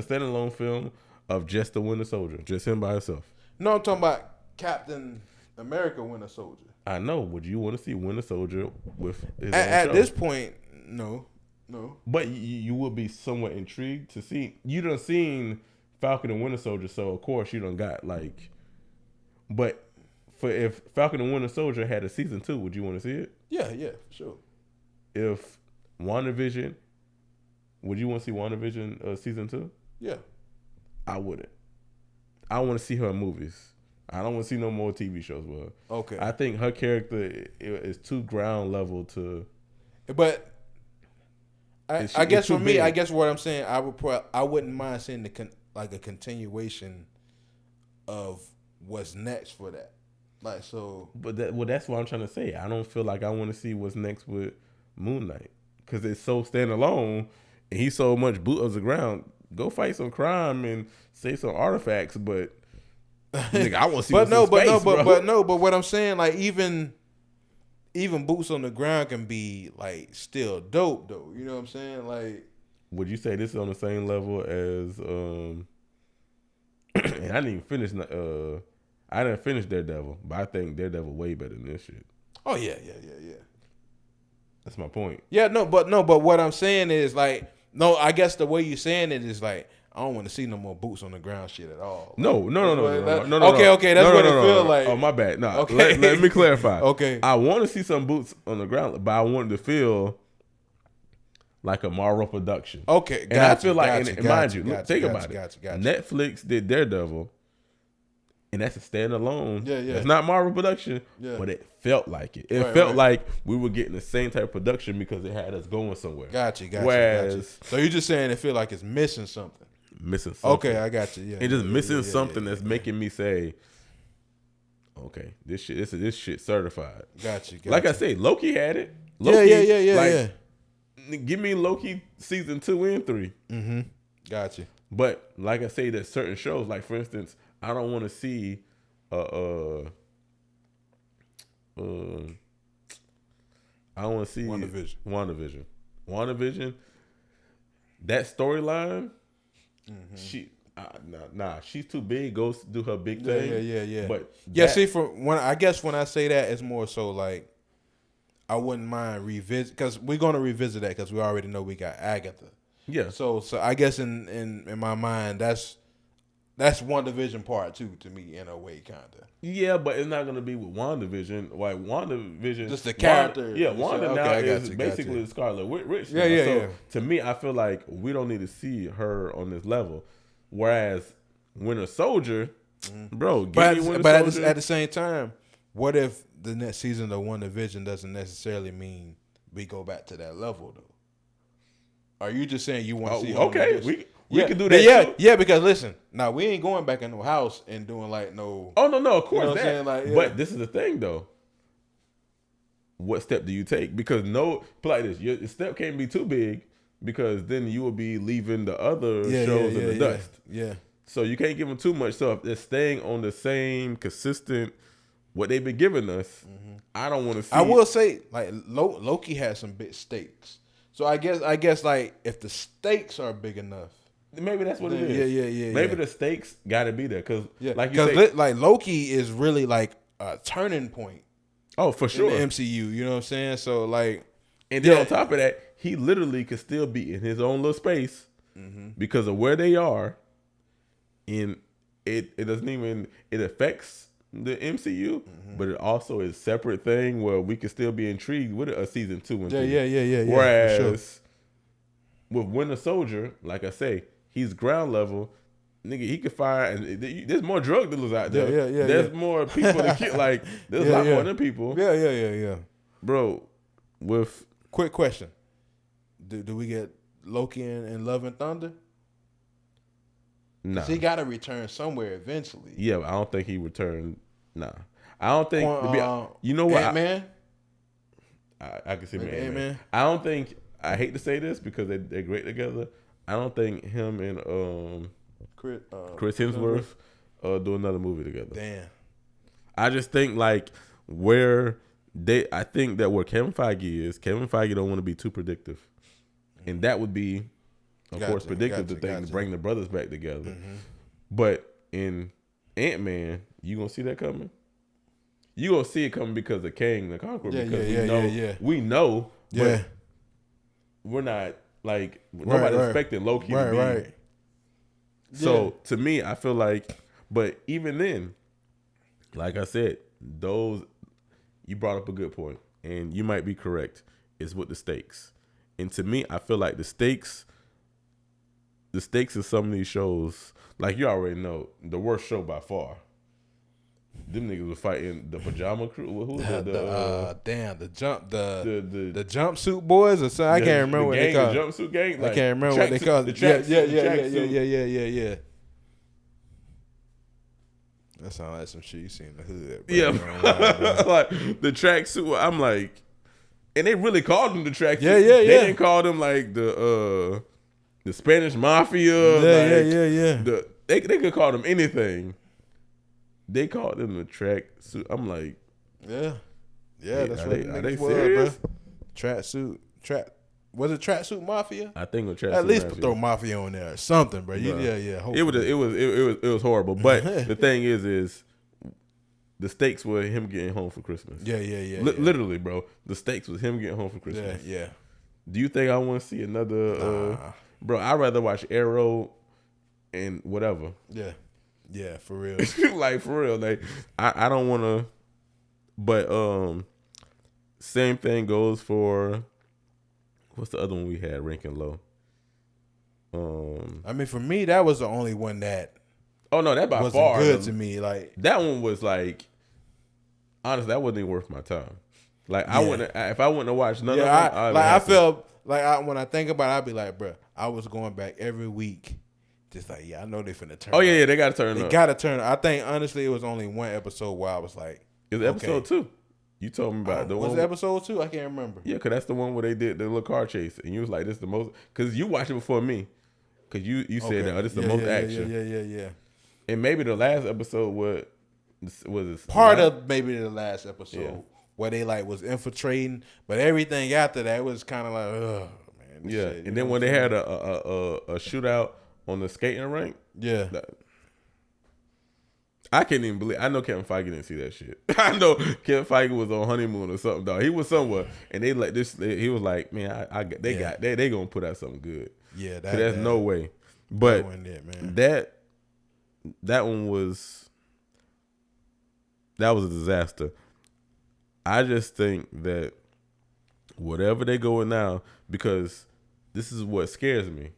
standalone film of just the Winter Soldier, just him by himself? No, I'm talking about Captain America Winter Soldier. I know. Would you want to see Winter Soldier with his at this point? No. But you would be somewhat intrigued to see. You done seen Falcon and Winter Soldier, so of course you done got like. But if Falcon and Winter Soldier had a season 2, would you want to see it? Yeah, for sure. If WandaVision, would you want to see WandaVision season 2? Yeah. I wouldn't. I want to see her in movies. I don't want to see no more TV shows with her. Okay. I think her character is too ground level to. But I guess for me, I guess what I'm saying, I wouldn't mind seeing a continuation of what's next for that. Like so. But that's what I'm trying to say. I don't feel like I want to see what's next with Moon Knight because it's so standalone and he's so much boot of the ground. Go fight some crime and save some artifacts, but. Nigga, I want to see but what I'm saying, like even boots on the ground can be like still dope though. You know what I'm saying? Like, would you say this is on the same level as and I didn't even finish I didn't finish Daredevil, but I think Daredevil way better than this shit. Oh yeah. That's my point. Yeah, but what I'm saying is like I guess the way you're saying it is like I don't want to see no more boots on the ground shit at all. No. Okay, that's what it feels like. Oh, my bad. No, okay. Let me clarify. Okay. I want to see some boots on the ground, but I want it to feel like a Marvel production. Okay, and I feel like, mind you, think about it. Netflix did Daredevil, and that's a standalone. Yeah. It's not Marvel production, but it felt like it. It felt like we were getting the same type of production because it had us going somewhere. Gotcha. Whereas, so you're just saying it feel like it's missing something. Okay, I got you. Yeah, it's just missing something that's making me say, okay, this shit certified. Got you. Like I say, Loki had it. Yeah. Give me Loki season 2 and 3. Mm-hmm. Got you. But like I say, there's certain shows. Like for instance, I don't want to see I don't want to see WandaVision. That storyline. Mm-hmm. She's too big. Go do her big thing. Yeah. But see, when I say that, it's more so like I wouldn't mind revisit because we're gonna revisit that because we already know we got Agatha. Yeah. So I guess in my mind that's WandaVision part 2 to me in a way, kinda. Yeah, but it's not gonna be with WandaVision. Like WandaVision, just the character. Wanda now is basically the Scarlet Witch. Yeah. To me, I feel like we don't need to see her on this level. Whereas Winter Soldier, bro, but at the same time, what if the next season of WandaVision doesn't necessarily mean we go back to that level though? Are you just saying you want to see? Okay, we can do that. Yeah. Because listen, now we ain't going back in no house and doing like no. Oh no, of course. You know what I'm saying? Like, But this is the thing though. What step do you take? Because put like this, your step can't be too big because then you will be leaving the other shows in the dust. Yeah. So you can't give them too much. So if they're staying on the same consistent what they've been giving us, I don't want to see. I will say, like Loki has some big stakes. So I guess like if the stakes are big enough, maybe that's what it is. Yeah. Maybe the stakes got to be there because, like you because say, like Loki is really like a turning point. Oh, for sure, in the MCU. You know what I'm saying? So like, and then on top of that, he literally could still be in his own little space because of where they are. And it doesn't even, it affects the MCU, but it also is a separate thing where we can still be intrigued with a season 2 and 3. Yeah. Whereas with Winter Soldier, like I say, he's ground level. Nigga, he could fire, and there's more drug dealers out there. There's more people to kill. Like, there's a lot more than people. Yeah. Bro, with... Quick question. Do we get Loki in Love and Thunder? Nah. He got to return somewhere eventually. Yeah, but I don't think he returned. Nah. I don't think... you know what? Ant-Man? I can see him in Ant-Man. I don't think... I hate to say this because they're great together. I don't think him and Chris Hemsworth do another movie together. Damn. I just think like I think that where Kevin Feige don't want to be too predictive. And that would be, of course, predictive the thing to bring the brothers back together. But in Ant-Man, you gonna see that coming? You gonna see it coming because of Kang the Conqueror. We know, but we're not like nobody's expecting Loki to be. Right. So to me, I feel like, but even then, like I said, you brought up a good point, and you might be correct. Is with the stakes, and to me, I feel like the stakes of some of these shows, like you already know, the worst show by far. Them niggas were fighting the pajama crew. Who was the jumpsuit boys or something. I can't remember what they called. The jumpsuit gang. Like, I can't remember what they called. Yeah. That sounds like some shit you see in the hood. Bro. Yeah, like the tracksuit. I'm like, and they really called them the tracksuit. Yeah. They didn't call them like the Spanish mafia. Yeah. They could call them anything. They called them the tracksuit. I'm like, yeah. That's what are they serious? Bro. Tracksuit. Was it Tracksuit Mafia? I think it was Tracksuit At least Mafia. Throw Mafia on there or something, bro. Yeah. It was horrible. But the thing is the stakes were him getting home for Christmas. Yeah. Literally, bro. The stakes was him getting home for Christmas. Yeah. Do you think I want to see another? Bro, I'd rather watch Arrow and whatever. Yeah, for real. Like for real. Like I don't want to. But same thing goes for. What's the other one we had ranking low? I mean, for me, that was the only one that. Oh no, that by wasn't far good to me. Like that one was like, honestly, that wasn't even worth my time. Like I wouldn't, if I wouldn't have watched none of them. I felt like when I think about it, I'd be like, bro, I was going back every week, just like, I know they finna turn. Oh yeah, they got to turn. They got to turn. I think honestly, it was only one episode where I was like, it was episode 2. You told me about the one. Was it episode 2? I can't remember. Yeah, because that's the one where they did the little car chase, and you was like, "This is the most." Because you watched it before me, because you said that this is the most action. Yeah. And maybe the last episode was part of maybe the last episode where they like was infiltrating, but everything after that was kind of like, ugh, man. Shit, and then when they had a shootout on the skating rink, I can't even believe. I know Kevin Feige didn't see that shit. I know Kevin Feige was on honeymoon or something, dog. He was somewhere, and they like this. He was like, man, they gonna put out something good. Yeah, there's no way. But that one was a disaster. I just think that whatever they go in now, because this is what scares me.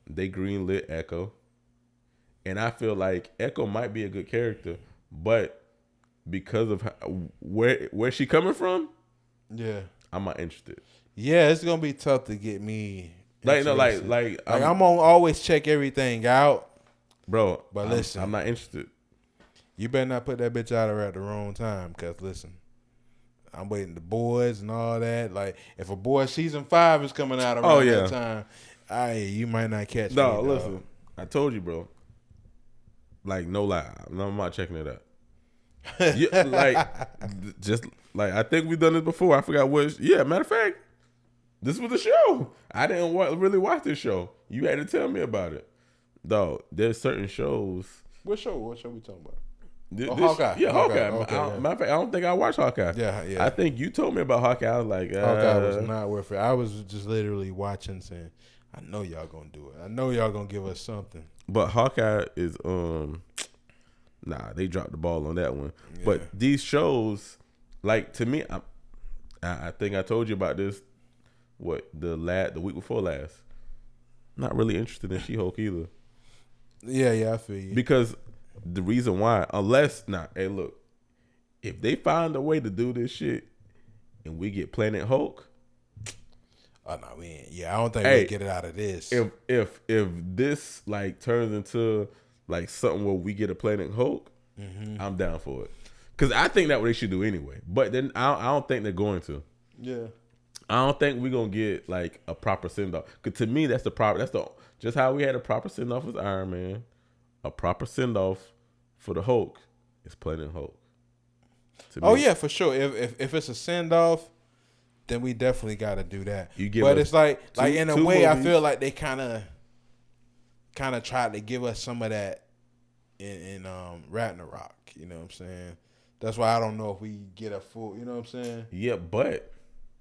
They greenlit Echo. And I feel like Echo might be a good character, but because of where she coming from, I'm not interested. Yeah, it's gonna be tough to get me. I'm gonna always check everything out, bro. But listen, I'm not interested. You better not put that bitch out there at the wrong time, cause listen, I'm waiting the boys and all that. Like if a boy season 5 is coming out around that time, you might not catch me. No, listen, I told you, bro. Like no lie, I'm not checking it out. Just like I think we've done this before. I forgot what. Yeah, matter of fact, this was the show. I didn't really watch this show. You had to tell me about it. Dog, there's certain shows. What show? What show we talking about? Hawkeye. Yeah, Hawkeye. Okay, matter of fact, I don't think I watched Hawkeye. Yeah. I think you told me about Hawkeye. I was like, Hawkeye was not worth it. I was just literally watching, saying, I know y'all gonna do it. I know y'all gonna give us something. But Hawkeye is they dropped the ball on that one. Yeah. But these shows, like to me, I think I told you about this. What the week before last? Not really interested in She-Hulk either. Yeah, I feel you. Because the reason why, hey, look, if they find a way to do this shit and we get Planet Hulk. Oh no, we ain't. Yeah, I don't think we'll get it out of this. If this like turns into like something where we get a Planet Hulk, I'm down for it. Because I think that's what they should do anyway. But then I don't think they're going to. Yeah. I don't think we're gonna get like a proper send off. Because to me, that's just how we had a proper send off with Iron Man. A proper send off for the Hulk is Planet Hulk. Yeah, for sure. If it's a send off, then we definitely got to do that. But it's like in a way, movies. I feel like they kind of tried to give us some of that in Ragnarok. You know what I'm saying? That's why I don't know if we get a full. You know what I'm saying? Yeah, but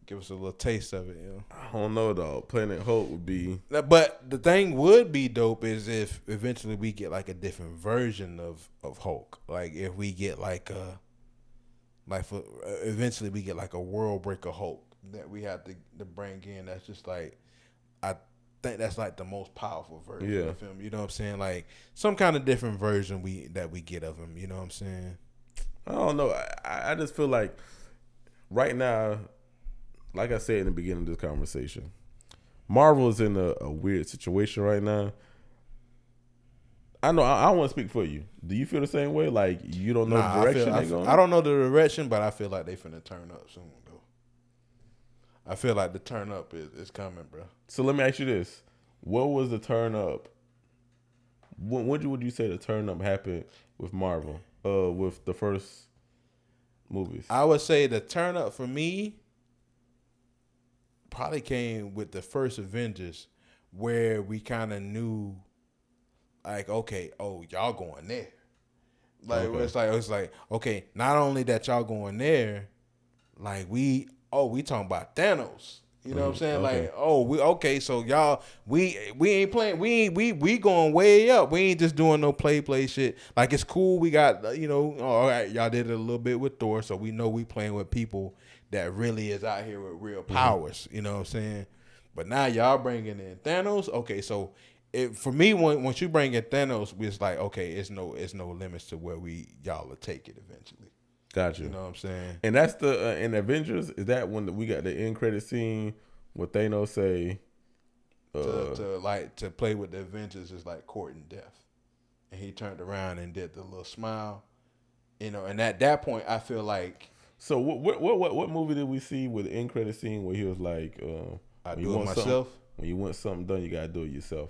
give us a little taste of it. You know? I don't know though. Planet Hulk would be. But the thing would be dope is if eventually we get like a different version of Hulk. Like if we get eventually we get like a world breaker Hulk that we have to bring in. That's just like, I think that's like the most powerful version of him. You know what I'm saying? Like some kind of different version that we get of him. You know what I'm saying? I don't know. I just feel like right now, like I said in the beginning of this conversation, Marvel is in a weird situation right now. I know I don't want to speak for you. Do you feel the same way? Like you don't know the direction they're going? I don't know the direction, but I feel like they finna turn up soon, though. I feel like the turn up is coming, bro. So let me ask you this: what was the turn up? When would you say the turn up happened with Marvel? With the first movies, I would say the turn up for me probably came with the first Avengers, where we kind of knew, like, okay, y'all going there. Like it's like okay, not only that y'all going there, like we talking about Thanos. You know what I'm saying? Okay. Like, so y'all, we ain't playing, we going way up. We ain't just doing no play shit. Like, it's cool. We got, all right, y'all did it a little bit with Thor, so we know we playing with people that really is out here with real powers. You know what I'm saying? But now y'all bringing in Thanos. Okay, so for me, once you bring in Thanos, it's like, okay, it's no limits to where y'all will take it eventually. Gotcha. You know what I'm saying? And that's the in Avengers. Is that when we got the end credit scene where Thanos say to play with the Avengers is like courting death, and he turned around and did the little smile, And at that point, I feel like. So what movie did we see with the end credit scene where he was like, I do it myself. When you want something done, you gotta do it yourself.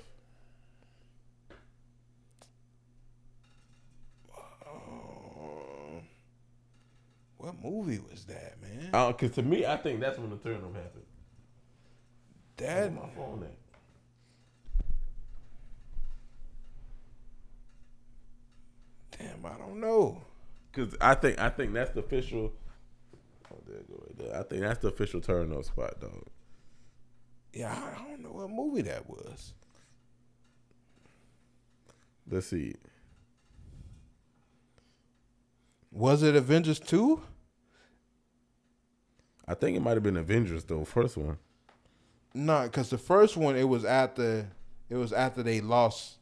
What movie was that, man? Because to me, I think that's when the turn up happened. That my phone at? Damn, I don't know. Because I think that's the official. Oh, there you go right there. I think that's the official turn up spot, dog. Yeah, I don't know what movie that was. Let's see. Was it Avengers 2? I think it might have been Avengers though, first one. No, because the first one it was after they lost.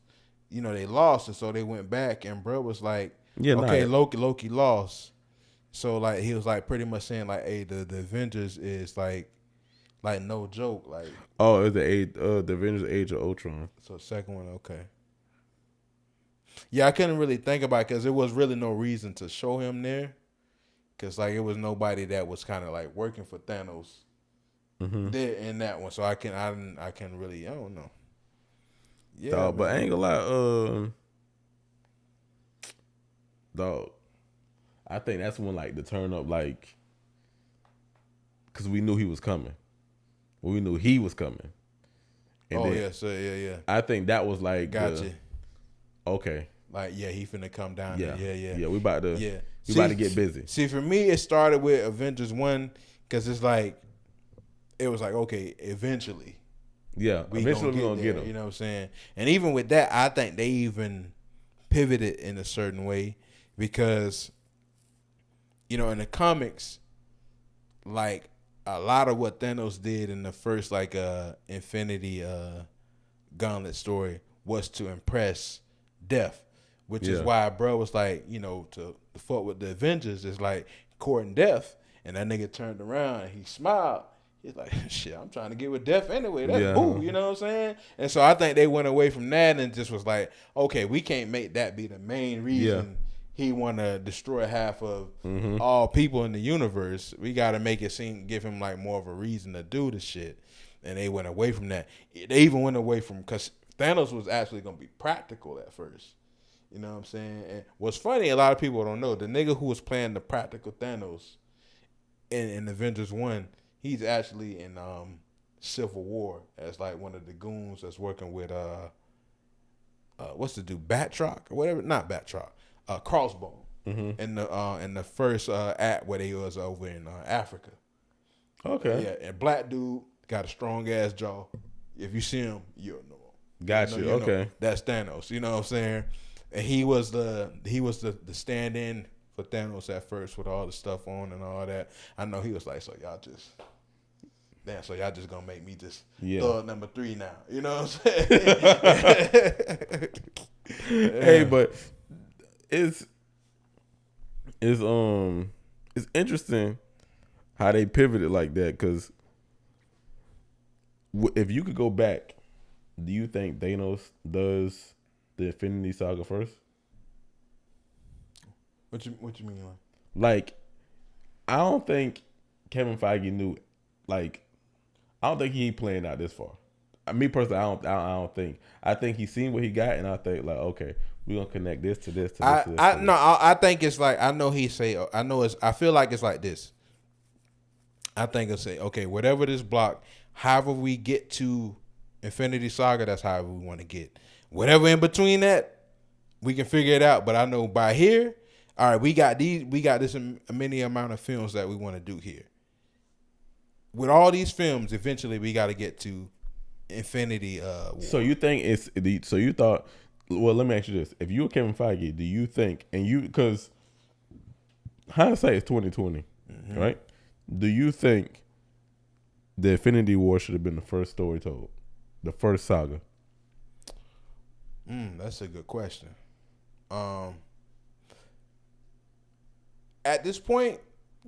They lost, and so they went back, and bro was like, Loki lost. So like he was like pretty much saying like, hey, the Avengers is like no joke, like. Oh, it's the Avengers Age of Ultron. So second one, okay. Yeah, I couldn't really think about it because there was really no reason to show him there. because like it was nobody that was kind of like working for Thanos there in that one. So I can really, I don't know. Yeah, Dog, but I ain't gonna lie, dog. I think that's when like the turn up, like, cause we knew he was coming. We knew he was coming. And then, yeah, so yeah. I think that was like, Gotcha. Okay. Like, yeah, he finna come down. Yeah, there. Yeah. Yeah, we about to. Yeah. We about to get busy. See, for me, it started with Avengers 1 because it's like, it was like, okay, eventually. Yeah, eventually we're going to get him. You know what I'm saying? And even with that, I think they even pivoted in a certain way because, you know, in the comics, like, a lot of what Thanos did in the first, like, Infinity Gauntlet story was to impress Death. Which is why bro was like, you know, to fuck with the Avengers is like courting Death, and that nigga turned around and he smiled. He's like, shit, I'm trying to get with Death anyway. That's boo, you know what I'm saying? And so I think they went away from that and just was like, okay, we can't make that be the main reason he want to destroy half of all people in the universe. We got to make it give him like more of a reason to do the shit. And they went away from that. They even went away from, because Thanos was actually going to be practical at first. You know what I'm saying? And what's funny, a lot of people don't know, the nigga who was playing the practical Thanos in Avengers 1, he's actually in Civil War as like one of the goons that's working with what's the dude, Batroc or whatever? Not Batroc, Crossbone. In the first act where they was over in Africa. Okay. Yeah, and black dude got a strong ass jaw. If you see him, you'll know him. Got you. Okay. Know, that's Thanos. You know what I'm saying? And he was the stand-in for Thanos at first with all the stuff on and all that. I know he was like, so y'all just gonna make me just thug number 3 now. You know what I'm saying? Hey, but it's interesting how they pivoted like that, because if you could go back, do you think Thanos does the Infinity Saga first? What you mean? Like, I don't think Kevin Feige knew. Like, I don't think he ain't playing out this far. Me personally, I don't think. I think he's seen what he got, and I think like, okay, we're gonna connect this to this to this. To this, to this. I think it's like, I feel like it's like this. I think it'll say, okay, whatever this block, however we get to Infinity Saga, that's however we want to get. Whatever in between that, we can figure it out. But I know by here, all right, we got this many amount of films that we want to do here. With all these films, eventually we got to get to Infinity War. So you think so you thought, well, let me ask you this. If you were Kevin Feige, do you think, because hindsight is 2020, right? Do you think the Infinity War should have been the first story told? The first saga? That's a good question. At this point,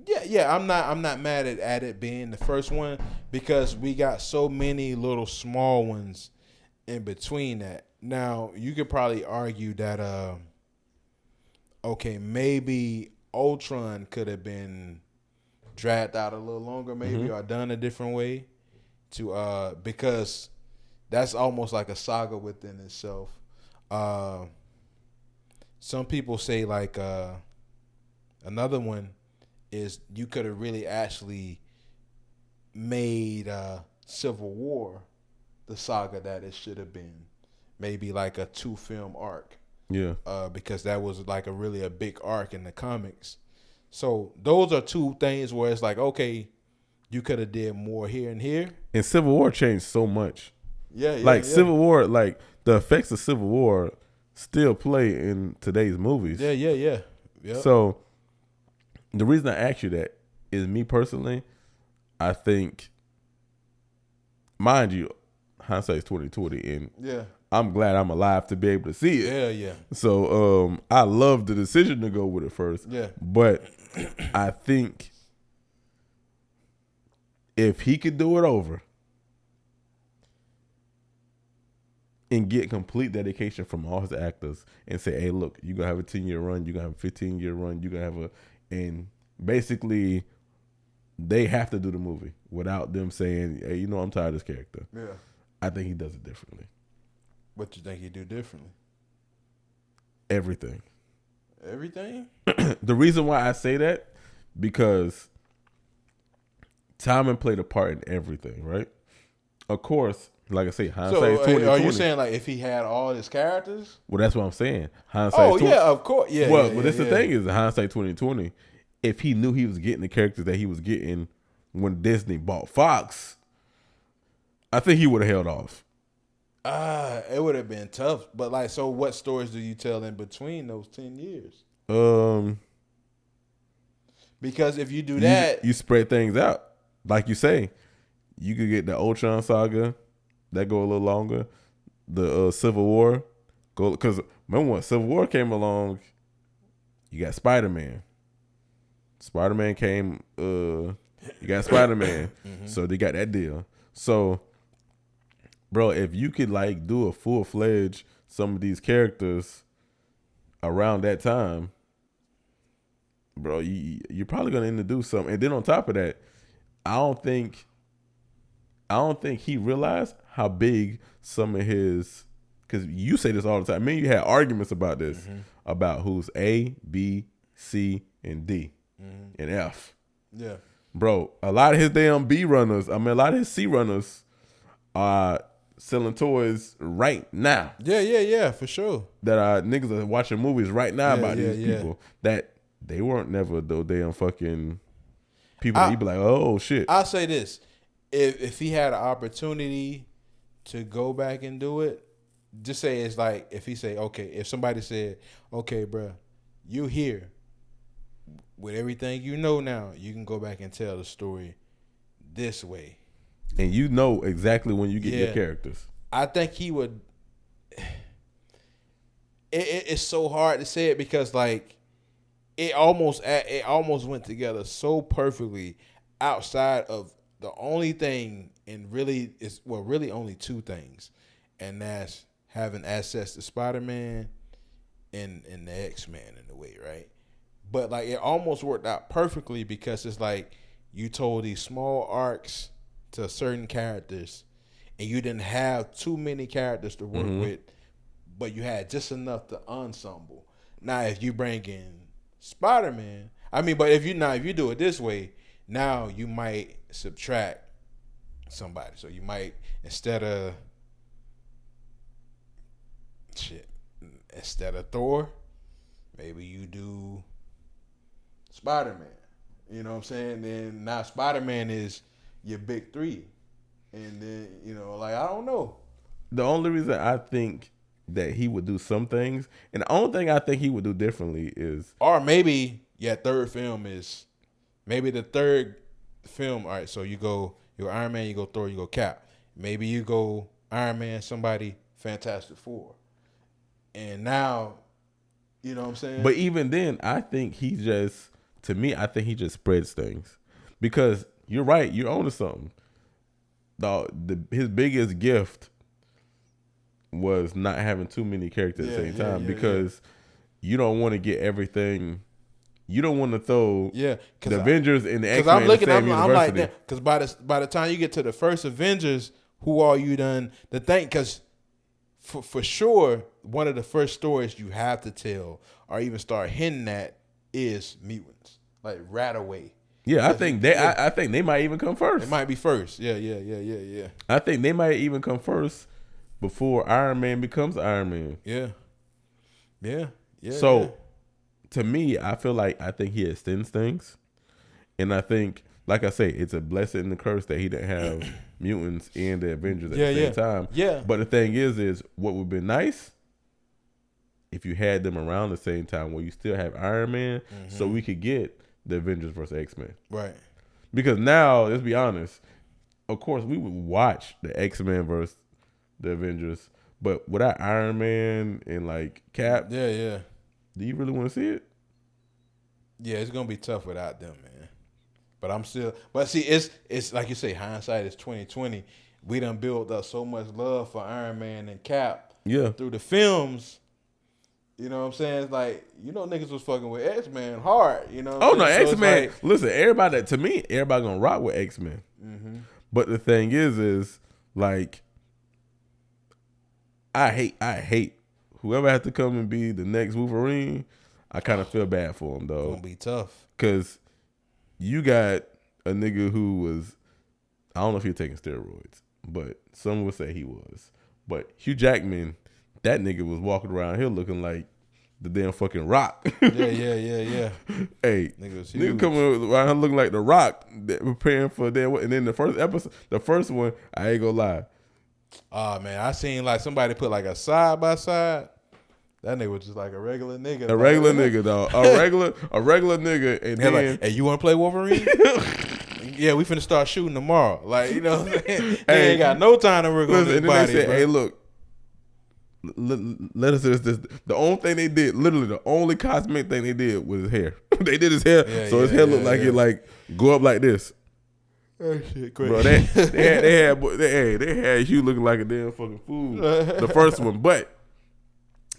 yeah, I'm not mad at it being the first one, because we got so many little small ones in between that. Now, you could probably argue that okay, maybe Ultron could have been dragged out a little longer, maybe, or done a different way to because that's almost like a saga within itself. Some people say like another one is you could have really actually made Civil War the saga that it should have been, maybe like a 2-film arc. Yeah. Because that was like a big arc in the comics. So those are two things where it's like, okay, you could have did more here and here. And Civil War changed so much. Yeah. Civil War, like the effects of Civil War still play in today's movies. Yeah. Yep. So the reason I ask you that is, me personally, I think, mind you, hindsight is 2020, and I'm glad I'm alive to be able to see it. Yeah. So I love the decision to go with it first. Yeah. But I think if he could do it over and get complete dedication from all his actors and say, hey, look, you're going to have a 10-year run, you're going to have a 15-year run, you're going to have and basically they have to do the movie without them saying, hey, I'm tired of this character. Yeah. I think he does it differently. What you think he do differently? Everything. Everything? The reason why I say that, because timing played a part in everything, right? Of course, like I say, hindsight is 20/20. Are you saying like if he had all his characters? Well, that's what I'm saying. Hindsight. Yeah, of course. Yeah. Well, but that's the thing is hindsight 20/20. If he knew he was getting the characters that he was getting when Disney bought Fox, I think he would have held off. It would have been tough. But like, so what stories do you tell in between those 10 years? Because if you do that, you spread things out. Like you say, you could get the Ultron saga that go a little longer. The Civil War go, because remember when Civil War came along, you got Spider-Man. Spider-Man came. You got Spider-Man, so they got that deal. So, bro, if you could like do a full-fledged some of these characters around that time, bro, you're probably gonna introduce something. And then on top of that, I don't think he realized how big some of his, because you say this all the time. I mean, you had arguments about this, about who's A, B, C, and D, and F. Yeah. Bro, a lot of his damn B runners, a lot of his C runners are selling toys right now. Yeah, for sure. That niggas are watching movies right now about these people that they weren't never though damn fucking people that you be like, oh shit. I'll say this. If he had an opportunity to go back and do it, just say it's like, if he say, okay, if somebody said, okay, bro, you here with everything you know now, you can go back and tell the story this way. And you know exactly when you get your characters. I think he would. It's so hard to say it because like it almost went together so perfectly outside of the only thing, and really really only two things, and that's having access to Spider-Man and the X-Men in a way, right? But like it almost worked out perfectly because it's like you told these small arcs to certain characters, and you didn't have too many characters to work with, but you had just enough to ensemble. Now, if you bring in Spider-Man, but if you do it this way, now you might subtract somebody. So you might, instead of Thor, maybe you do Spider-Man. You know what I'm saying? Then now Spider-Man is your big three. And then, I don't know. The only reason I think that he would do some things, and the only thing I think he would do differently is, or maybe third film is, maybe the third film, all right, so you go Iron Man, you go Thor, you go Cap. Maybe you go Iron Man, somebody, Fantastic Four. And now, you know what I'm saying? But even then, I think he just spreads things. Because you're right, you're onto something. His biggest gift was not having too many characters at the same time, because you don't want to get everything. You don't want to throw the Avengers and the X-Men in the same university. I'm like that, because by the time you get to the first Avengers, who are you done? The thing, because for sure, one of the first stories you have to tell or even start hinting at is mutants, like right away. Yeah, I think they might even come first. It might be first. Yeah. I think they might even come first before Iron Man becomes Iron Man. Yeah. So, to me, I think he extends things, and I think, like I say, it's a blessing and a curse that he didn't have mutants and the Avengers at the same time. Yeah. But the thing is what would be nice if you had them around the same time, where you still have Iron Man, so we could get the Avengers versus X-Men. Right. Because now, let's be honest, of course, we would watch the X-Men versus the Avengers, but without Iron Man and like Cap, do you really want to see it? Yeah, it's gonna be tough without them, man. But see, it's like you say, hindsight is 20/20. We done built up so much love for Iron Man and Cap through the films. You know what I'm saying? It's like, niggas was fucking with X-Men hard. You know what Oh I'm no, saying? So X-Men. it's like, Listen, everybody gonna rock with X-Men. mm-hmm. But the thing is like, I hate whoever has to come and be the next Wolverine. I kind of feel bad for him though. Gonna be tough. Cause you got a nigga who was, I don't know if he was taking steroids, but some would say he was. But Hugh Jackman, that nigga was walking around here looking like the damn fucking Rock. Yeah. Hey, nigga coming around here looking like the Rock, preparing for that. And then the first one, I ain't gonna lie. Oh man, I seen like somebody put like a side by side. That nigga was just like a regular nigga. A regular nigga, dog. A regular nigga. And then, like, hey, you want to play Wolverine? Yeah, we finna start shooting tomorrow. Like, you know what I'm saying? They ain't got no time to work on this body. They said, hey, look, let us do this. The only thing they did, literally the only cosmetic thing they did was his hair. They did his hair, his hair looked like it like go up like this. That shit crazy. Bro, they had Hugh looking like a damn fucking fool. The first one, but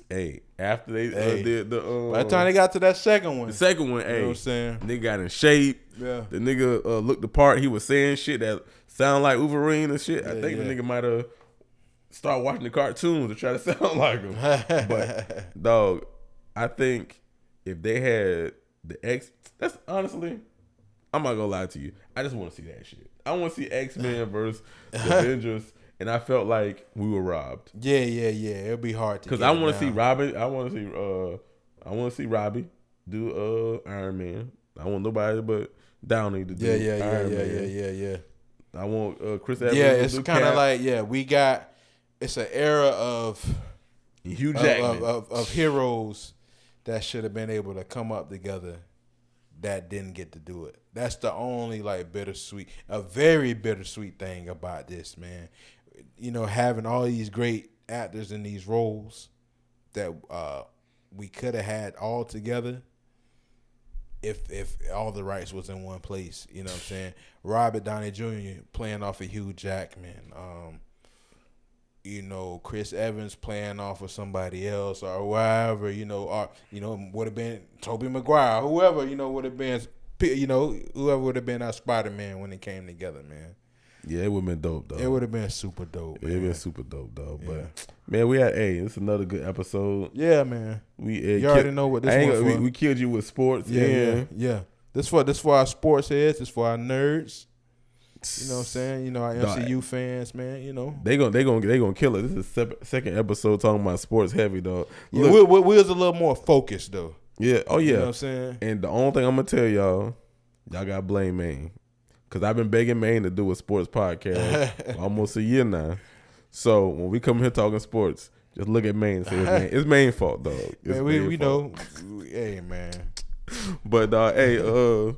hey, after they did the by the time they got to that second one, you know what I'm saying? Nigga got in shape. Yeah, the nigga looked the part. He was saying shit that sound like Wolverine and shit. I think the nigga might have started watching the cartoons to try to sound like him. But dog, I think if they had the X, that's honestly, I'm not gonna lie to you. I just want to see that shit. I want to see X-Men versus the Avengers, and I felt like we were robbed. Yeah. It'll be hard to because I want to see Robbie. I want to see Robbie do Iron Man. I want nobody but Downey to do Iron Man. Yeah. I want Chris Evans. Yeah, to it's do kind of Cap. like we got. It's an era of Hugh Jackman of heroes that should have been able to come up together that didn't get to do it. That's the only a very bittersweet thing about this, man. Having all these great actors in these roles that we could have had all together if all the rights was in one place. You know what I'm saying? Robert Downey Jr. playing off of Hugh Jackman. Chris Evans playing off of somebody else or whatever, would have been Tobey Maguire, whoever, would have been, whoever would have been our Spider-Man when it came together, man. Yeah, it would have been dope, though. It would have been super dope, man. It would have been super dope, though. But, man, it's another good episode. Yeah, man. You already know what this was for. We killed you with sports. Yeah. This for our sports heads. This for our nerds. You know what I'm saying? Our MCU fans, man. They gonna kill it. This is the second episode talking about sports heavy, dog. Yeah, we was a little more focused though. Yeah. Oh yeah. You know what I'm saying? And the only thing I'm gonna tell y'all gotta blame Maine, because I've been begging Maine to do a sports podcast for almost a year now. So when we come here talking sports, just look at Maine and say it's Maine's fault, dog. Man, we know. Hey, man. But hey,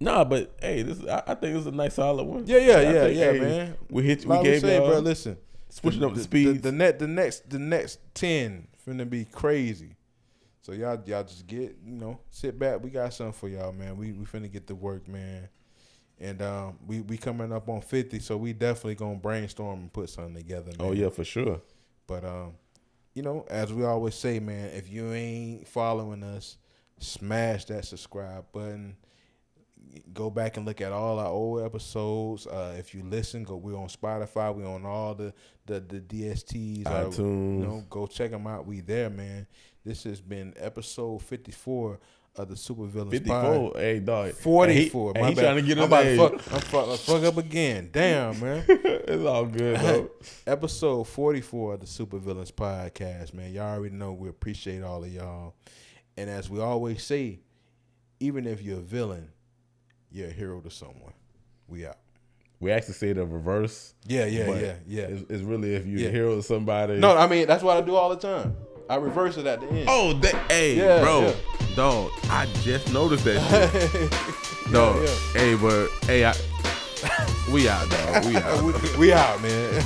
nah, but hey, I think this is a nice solid one. Yeah, man. We hit. Like we gave y'all. bro. Listen, switching up the speed. The next 10 finna be crazy. So y'all just sit back. We got something for y'all, man. We finna get to work, man. And we coming up on 50, so we definitely gonna brainstorm and put something together, man. Oh yeah, for sure. But as we always say, man, if you ain't following us, smash that subscribe button. Go back and look at all our old episodes. If you listen, we're on Spotify. We're on all the DSTs. iTunes. Go check them out. We there, man. This has been episode 54 of the Supervillains 54. Hey, dog. 44. He trying to get I'm us. about to fuck up again. Damn, man. It's all good, though. Episode 44 of the Supervillains podcast, man. Y'all already know we appreciate all of y'all. And as we always say, even if you're a villain, you're a hero to someone. We out. We actually say the reverse. Yeah. It's really if you're a hero to somebody. No, I mean, that's what I do all the time. I reverse it at the end. Oh, bro. Dog, I just noticed that shit. Dog, hey, but, hey, we out, dog. We out. We out, man.